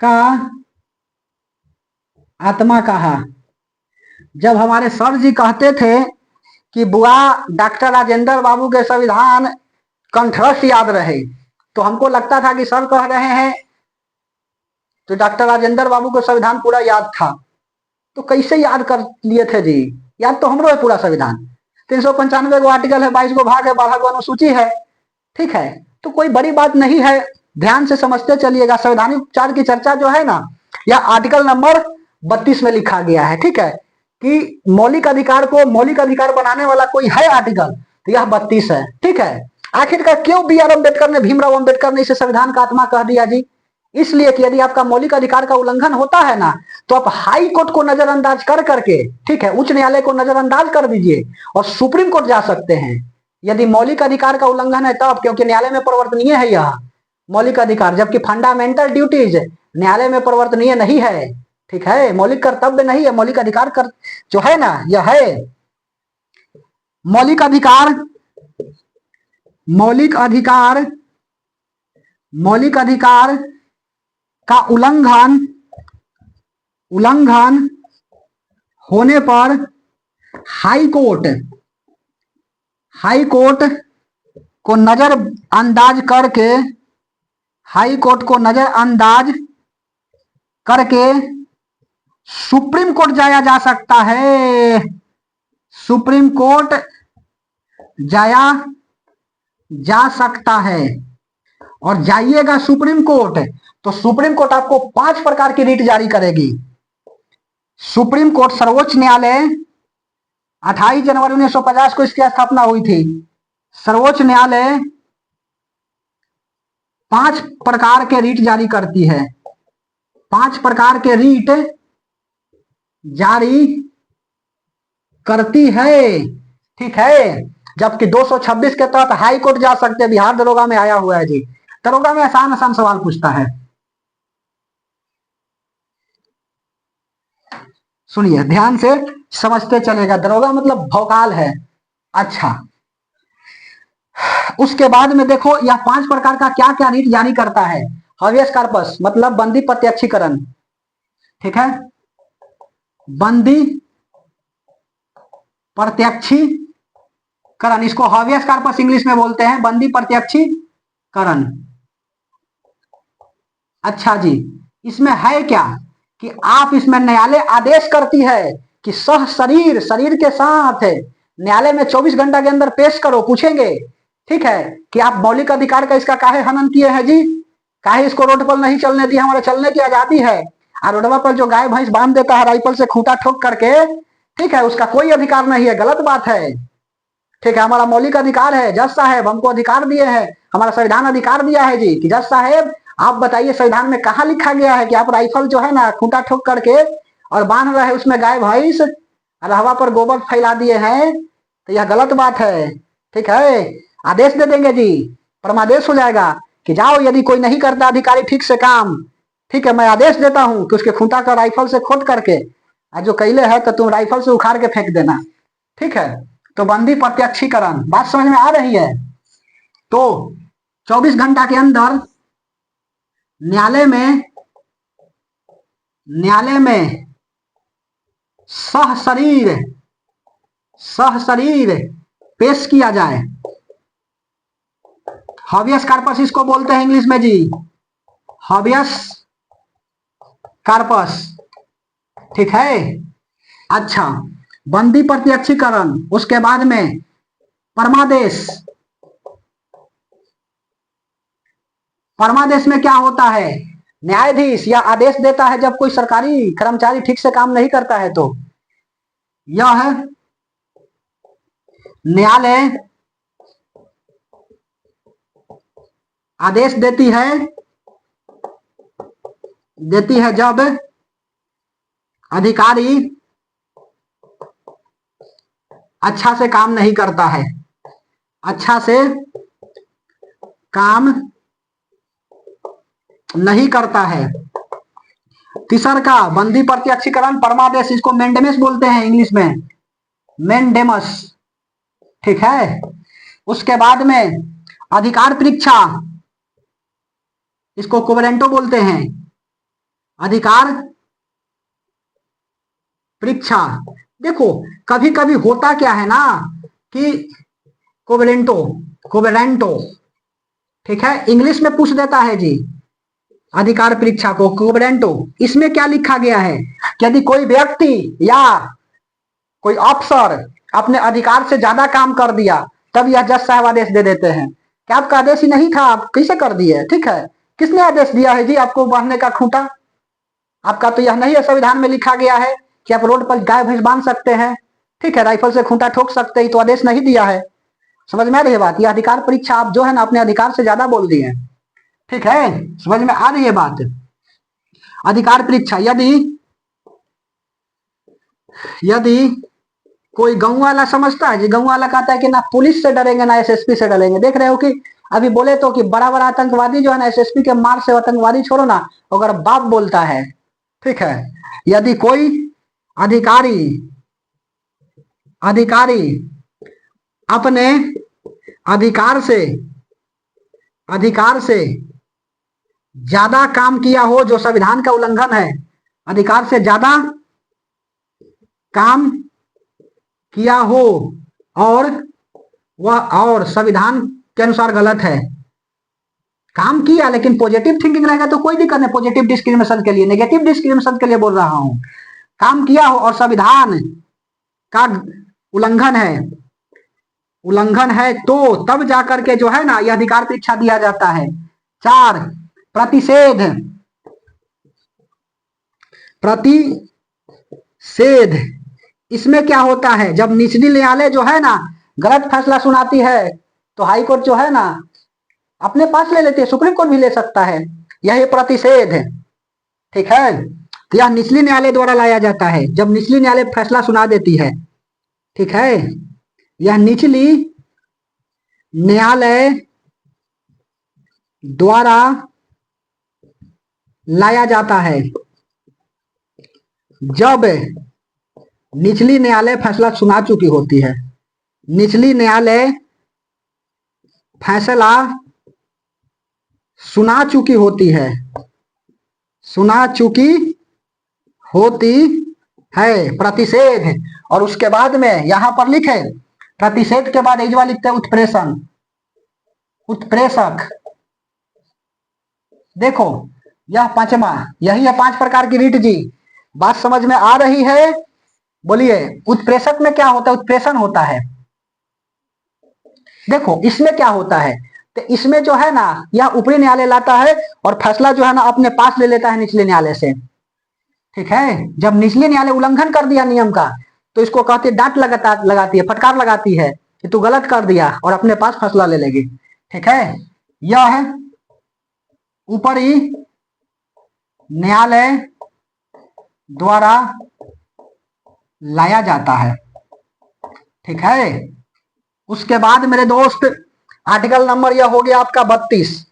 का आत्मा कहा। जब हमारे सर जी कहते थे कि बुआ डॉक्टर राजेंद्र बाबू के संविधान कंठस्थ याद रहे, तो हमको लगता था कि सर कह रहे हैं तो डॉक्टर राजेंद्र बाबू को संविधान पूरा याद था, तो कैसे याद कर लिए थे जी? याद तो हमरो है पूरा संविधान। 395 गो आर्टिकल है, 22 गो भाग है, 12 गो अनुसूची है, ठीक है। तो कोई बड़ी बात नहीं है, ध्यान से समझते चलिएगा। संवैधानिक उपचार की चर्चा जो है ना, यह आर्टिकल नंबर 32 में लिखा गया है, ठीक है, कि मौलिक अधिकार को मौलिक अधिकार बनाने वाला कोई है आर्टिकल, तो यह 32 है, ठीक है। आखिरकार क्यों बी आर अम्बेडकर ने, भीमराव अम्बेडकर ने इसे संविधान का आत्मा कह दिया जी? इसलिए कि यदि आपका मौलिक अधिकार का उल्लंघन होता है ना, तो आप हाई कोर्ट को नजरअंदाज कर करके, ठीक है, उच्च न्यायालय को नजरअंदाज कर दीजिए और सुप्रीम कोर्ट जा सकते हैं। यदि मौलिक अधिकार का उल्लंघन है तब, क्योंकि न्यायालय में परिवर्तनीय है यह मौलिक अधिकार, जबकि फंडामेंटल ड्यूटीज न्यायालय में परिवर्तनीय नहीं है, ठीक है। मौलिक कर्तव्य नहीं है, मौलिक अधिकार कर जो है ना, यह है मौलिक अधिकार। मौलिक अधिकार, मौलिक अधिकार का उल्लंघन होने पर हाई कोर्ट को नजरअंदाज करके, हाई कोर्ट को नजरअंदाज करके सुप्रीम कोर्ट जाया जा सकता है। सुप्रीम कोर्ट जाया जा सकता है। और जाइएगा सुप्रीम कोर्ट, तो सुप्रीम कोर्ट आपको 5 प्रकार की रीट जारी करेगी। सुप्रीम कोर्ट, सर्वोच्च न्यायालय, 28 जनवरी 1950 को इसकी स्थापना हुई थी। सर्वोच्च न्यायालय 5 प्रकार के रीट जारी करती है, 5 प्रकार के रीट जारी करती है, ठीक है। जबकि 226 के तहत हाई कोर्ट जा सकते हैं। बिहार दरोगा में आया हुआ है जी। दरोगा में आसान आसान सवाल पूछता है, सुनिए ध्यान से समझते चलेगा। दरोगा मतलब भौकाल है। अच्छा, उसके बाद में देखो यह 5 प्रकार का क्या क्या रीट जारी करता है। हवियस कार्पस मतलब बंदी प्रत्यक्षीकरण, ठीक है, बंदी प्रत्यक्षीकरण, इसको हवियस कार्पस इंग्लिश में बोलते हैं, बंदी प्रत्यक्षीकरण। अच्छा जी, इसमें है क्या कि आप इसमें न्यायालय आदेश करती है कि सह शरीर, शरीर के साथ न्यायालय में 24 घंटा के अंदर पेश करो। पूछेंगे, ठीक है, कि आप मौलिक अधिकार का इसका काहे हनन किए हैं जी? काहे इसको रोड पर नहीं चलने दिया? हमारे चलने की आजादी है। और रोडवा पर जो गाय भैंस बांध देता है राइफल से खूंटा ठोक करके, ठीक है, उसका कोई अधिकार नहीं है, गलत बात है, ठीक है। हमारा मौलिक अधिकार है, जज साहब हमको अधिकार दिए हैं, हमारा संविधान अधिकार दिया है जी कि जज साहब आप बताइए संविधान में कहाँ लिखा गया है कि आप राइफल जो है ना खूंटा ठोक करके और बांध रहे उसमें गाय भैंस और हवा पर गोबर फैला दिए हैं, तो यह गलत बात है, ठीक है। आदेश दे देंगे जी, परमादेश हो जाएगा कि जाओ, यदि कोई नहीं करता अधिकारी ठीक से काम, ठीक है, मैं आदेश देता हूं कि उसके खूंटा का राइफल से खोद करके जो कैले है तो तुम राइफल से उखाड़ के फेंक देना, ठीक है। तो बंदी प्रत्यक्षीकरण, बात समझ में आ रही है? तो 24 घंटा के अंदर न्यायालय में सह शरीर पेश किया जाए। हबियस कार्पस इसको बोलते हैं इंग्लिश में जी, हबियस कार्पस, ठीक है। अच्छा, बंदी प्रत्यक्षीकरण, उसके बाद में परमादेश। परमादेश में क्या होता है? न्यायाधीश या आदेश देता है जब कोई सरकारी कर्मचारी ठीक से काम नहीं करता है, तो यह न्यायालय आदेश देती है जब अधिकारी अच्छा से काम नहीं करता है, अच्छा से काम नहीं करता है। तीसर का बंदी प्रत्यक्षीकरण परमादेश, इसको मेंडेमस बोलते हैं इंग्लिश में, मेंडेमस, ठीक है। उसके बाद में अधिकार परीक्षा, इसको कोवेरेंटो बोलते हैं, अधिकार परीक्षा। देखो कभी कभी होता क्या है ना कि कोवेरेंटो, ठीक है, इंग्लिश में पूछ देता है जी, अधिकार परीक्षा को कोबरेंटो, इसमें क्या लिखा गया है कि यदि कोई व्यक्ति या कोई अफसर अपने अधिकार से ज्यादा काम कर दिया तब यह जज साहब आदेश दे देते हैं। क्या आपका आदेश ही नहीं था, आप कैसे कर दिए? ठीक है, किसने आदेश दिया है जी आपको बांधने का खूंटा? आपका तो यह नहीं है संविधान में लिखा गया है कि आप रोड पर गाय भैंस बांध सकते हैं, ठीक है, राइफल से खूंटा ठोक सकते हैं, तो आदेश नहीं दिया है। समझ में आ रही है बात? यह अधिकार परीक्षा आप जो है ना अपने अधिकार से ज्यादा बोल दिए, ठीक है, समझ में आ रही है बात? अधिकार परीक्षा, यदि यदि कोई गांव वाला समझता है जी, गांव वाला कहता है कि ना पुलिस से डरेंगे ना एसएसपी से डरेंगे। देख रहे हो कि अभी बोले तो कि बड़ा बड़ा आतंकवादी जो है ना एसएसपी के मार से, आतंकवादी छोड़ो ना, अगर बाप बोलता है, ठीक है, यदि कोई अधिकारी अधिकारी अपने अधिकार से ज्यादा काम किया हो जो संविधान का उल्लंघन है, अधिकार से ज्यादा काम किया हो और वह संविधान के अनुसार गलत है, काम किया लेकिन पॉजिटिव थिंकिंग रहेगा तो कोई दिक्कत नहीं, पॉजिटिव डिस्क्रिमिनेशन के लिए, नेगेटिव डिस्क्रिमिनेशन के लिए बोल रहा हूं, काम किया हो और संविधान का उल्लंघन है तो तब जाकर के जो है ना यह अधिकार परीक्षा दिया जाता है। 4, प्रतिषेध, इसमें क्या होता है, जब निचली न्यायालय जो है ना गलत फैसला सुनाती है तो हाई कोर्ट जो है ना अपने पास ले लेती है, सुप्रीम कोर्ट भी ले सकता है, यही प्रतिषेध, ठीक है। तो यह निचली न्यायालय द्वारा लाया जाता है, जब निचली न्यायालय फैसला सुना देती है, ठीक है, यह निचली न्यायालय द्वारा लाया जाता है। जब निचली न्यायालय फैसला सुना चुकी होती है, निचली न्यायालय फैसला सुना चुकी होती है प्रतिषेध, और उसके बाद में यहां पर लिखे प्रतिषेध के बाद इजवा लिखते हैं उत्प्रेषक। देखो यह 5वां, यही है 5 प्रकार की रीट जी, बात समझ में आ रही है? बोलिए, उत्प्रेषक में क्या होता है? उत्प्रेषण होता है। देखो इसमें क्या होता है, तो इसमें जो है ना यह ऊपरी न्यायालय लाता है और फैसला जो है ना अपने पास ले लेता है निचले न्यायालय से, ठीक है। जब निचले न्यायालय उल्लंघन कर दिया नियम का तो इसको कहती है डांट लगाती है, फटकार लगाती है कि तू गलत कर दिया, और अपने पास फैसला ले लेगी, ठीक है। यह है ऊपरी न्यायालय द्वारा लाया जाता है, ठीक है। उसके बाद मेरे दोस्त आर्टिकल नंबर यह हो गया आपका 32,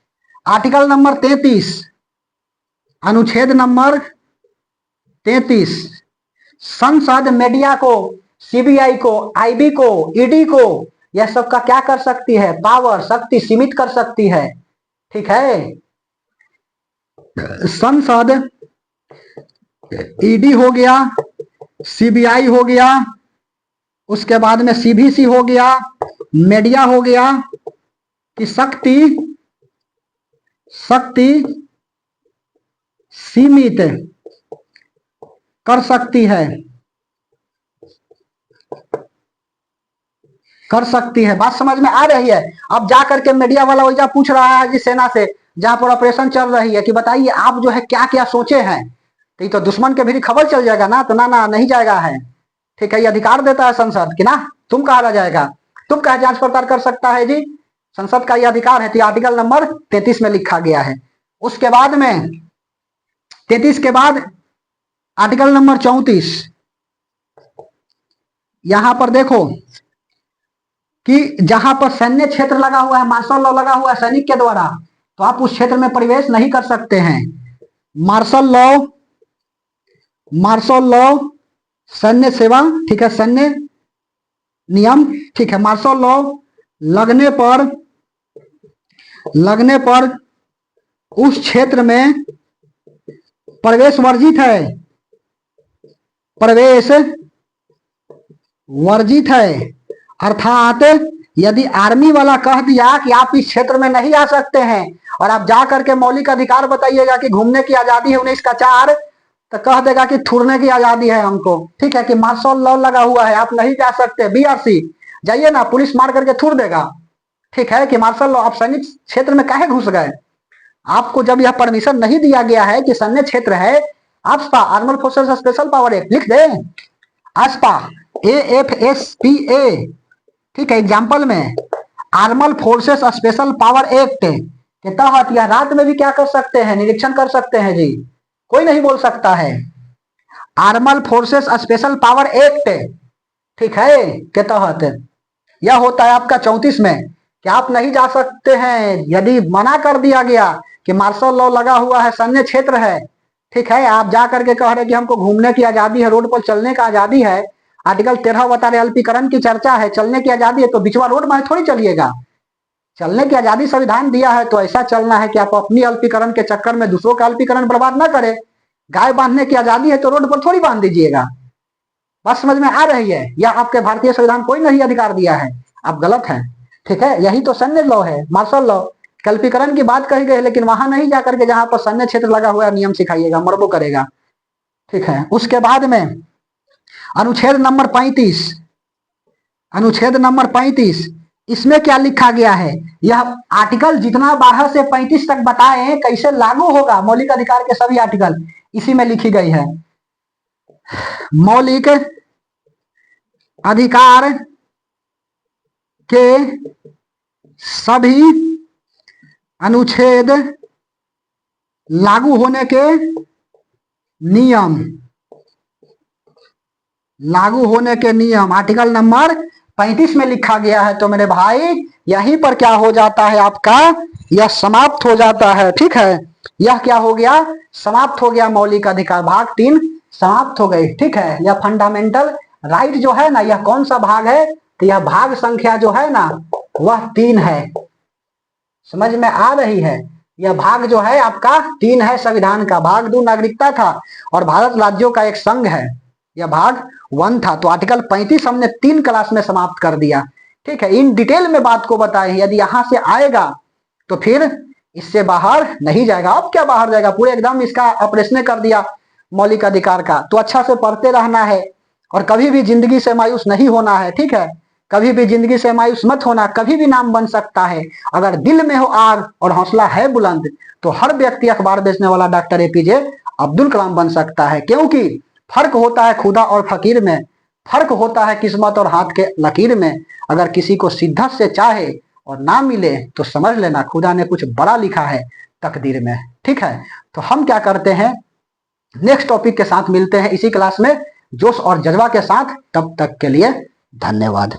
आर्टिकल नंबर 33, अनुच्छेद नंबर 33, संसद मीडिया को, सीबीआई को, आईबी को, ईडी को, यह सब का क्या कर सकती है? पावर, शक्ति सीमित कर सकती है, ठीक है। संसद, ईडी हो गया, सीबीआई हो गया, उसके बाद में सीबीसी हो गया, मीडिया हो गया, कि शक्ति सीमित कर सकती है, बात समझ में आ रही है? अब जाकर के मीडिया वाला वैसा पूछ रहा है जी सेना से, जहां पर ऑपरेशन चल रही है, कि बताइए आप जो है क्या क्या सोचे हैं, तो ये तो दुश्मन के भी खबर चल जाएगा ना, तो ना नहीं जाएगा है, ठीक है। ये अधिकार देता है संसद कि ना तुम कहा रह जाएगा, तुम कहा जांच पड़ताल कर सकता है जी, संसद का यह अधिकार है। तो आर्टिकल नंबर 33 में लिखा गया है। उसके बाद में 33 के बाद आर्टिकल नंबर 34, यहां पर देखो कि जहां पर सैन्य क्षेत्र लगा हुआ है, मार्शल लॉ लगा हुआ है सैनिक के द्वारा, तो आप उस क्षेत्र में प्रवेश नहीं कर सकते हैं। मार्शल लॉ सैन्य सेवा, ठीक है, सैन्य नियम, ठीक है, मार्शल लॉ लगने पर उस क्षेत्र में प्रवेश वर्जित है, अर्थात यदि आर्मी वाला कह दिया कि आप इस क्षेत्र में नहीं आ सकते हैं और आप जा करके मौलिक अधिकार बताइएगा कि घूमने की आजादी है 19 का 4, तो कह देगा कि थूरने की आजादी है हमको, ठीक है, कि मार्शल लॉ लगा हुआ है, आप नहीं जा सकते, बीआरसी जाइए ना, पुलिस मार करके थूर देगा, ठीक है, कि मार्शल लॉ, आप सैनिक क्षेत्र में काहे घुस गए? आपको जब यह परमिशन नहीं दिया गया है कि सैन्य क्षेत्र है, आस्पा armour forces special power act लिख दे, आस्पा AFSPA, ठीक है, एग्जाम्पल में आर्मल फोर्सेस स्पेशल पावर एक्ट के तहत यह रात में भी क्या कर सकते हैं, निरीक्षण कर सकते हैं जी, कोई नहीं बोल सकता है। आर्मल फोर्सेस स्पेशल पावर एक्ट, ठीक है, के तहत यह होता है आपका 34 में कि आप नहीं जा सकते हैं, यदि मना कर दिया गया कि मार्शल लॉ लगा हुआ है, सैन्य क्षेत्र है, ठीक है, आप जा करके कह रहे कि हमको घूमने की आजादी है, रोड पर चलने का आजादी है, आर्टिकल 13 बता रहे अल्पीकरण की चर्चा है, चलने की आजादी है, तो बिचवा रोड में थोड़ी चलिएगा, चलने की आजादी संविधान दिया है तो ऐसा चलना है कि आप अपनी अल्पीकरण के चक्कर में दूसरों का अल्पीकरण बर्बाद ना करें। गाय बांधने की आजादी है तो रोड पर थोड़ी बांध दीजिएगा। बात समझ में आ रही है? यह आपके भारतीय संविधान कोई नहीं अधिकार दिया है, आप गलत हैं, ठीक है, यही तो सैन्य लॉ है, मार्शल लॉ, कल्पीकरण की बात कही गई, लेकिन वहां नहीं जाकर के जहां पर सैन्य क्षेत्र लगा हुआ है नियम सिखाइएगा, मरबो करेगा, ठीक है। उसके बाद में अनुच्छेद नंबर 35, अनुच्छेद नंबर 35, इसमें क्या लिखा गया है? यह आर्टिकल जितना 12 से 35 तक बताएं कैसे लागू होगा, मौलिक अधिकार के सभी आर्टिकल इसी में लिखी गई है। मौलिक अधिकार के सभी अनुच्छेद लागू होने के नियम, लागू होने के नियम आर्टिकल नंबर 35 में लिखा गया है। तो मेरे भाई यहीं पर क्या हो जाता है आपका, यह समाप्त हो जाता है, ठीक है, यह क्या हो गया, समाप्त हो गया, मौलिक अधिकार भाग 3 समाप्त हो गई, ठीक है। यह फंडामेंटल राइट जो है ना, यह कौन सा भाग है, तो यह भाग संख्या जो है ना वह 3 है, समझ में आ रही है? यह भाग जो है आपका 3 है संविधान का, भाग 2 नागरिकता था और भारत राज्यों का एक संघ है, यह भाग 1 था। तो आर्टिकल 35 हमने 3 क्लास में समाप्त कर दिया, ठीक है, इन डिटेल में बात को बताए। यदि यहां से आएगा तो फिर इससे बाहर नहीं जाएगा। अब क्या बाहर जाएगा, पूरे एकदम इसका ऑपरेशन कर दिया मौलिक अधिकार का। तो अच्छा से पढ़ते रहना है और कभी भी जिंदगी से मायूस नहीं होना है, ठीक है, कभी भी जिंदगी से मायूस मत होना, कभी भी नाम बन सकता है। अगर दिल में हो आग और हौसला है बुलंद तो हर व्यक्ति अखबार बेचने वाला डॉक्टर APJ अब्दुल कलाम बन सकता है, क्योंकि फर्क होता है खुदा और फकीर में, फर्क होता है किस्मत और हाथ के लकीर में। अगर किसी को शिद्दत से चाहे और ना मिले तो समझ लेना खुदा ने कुछ बड़ा लिखा है तकदीर में, ठीक है। तो हम क्या करते हैं, नेक्स्ट टॉपिक के साथ मिलते हैं इसी क्लास में जोश और जज्बा के साथ। तब तक के लिए धन्यवाद।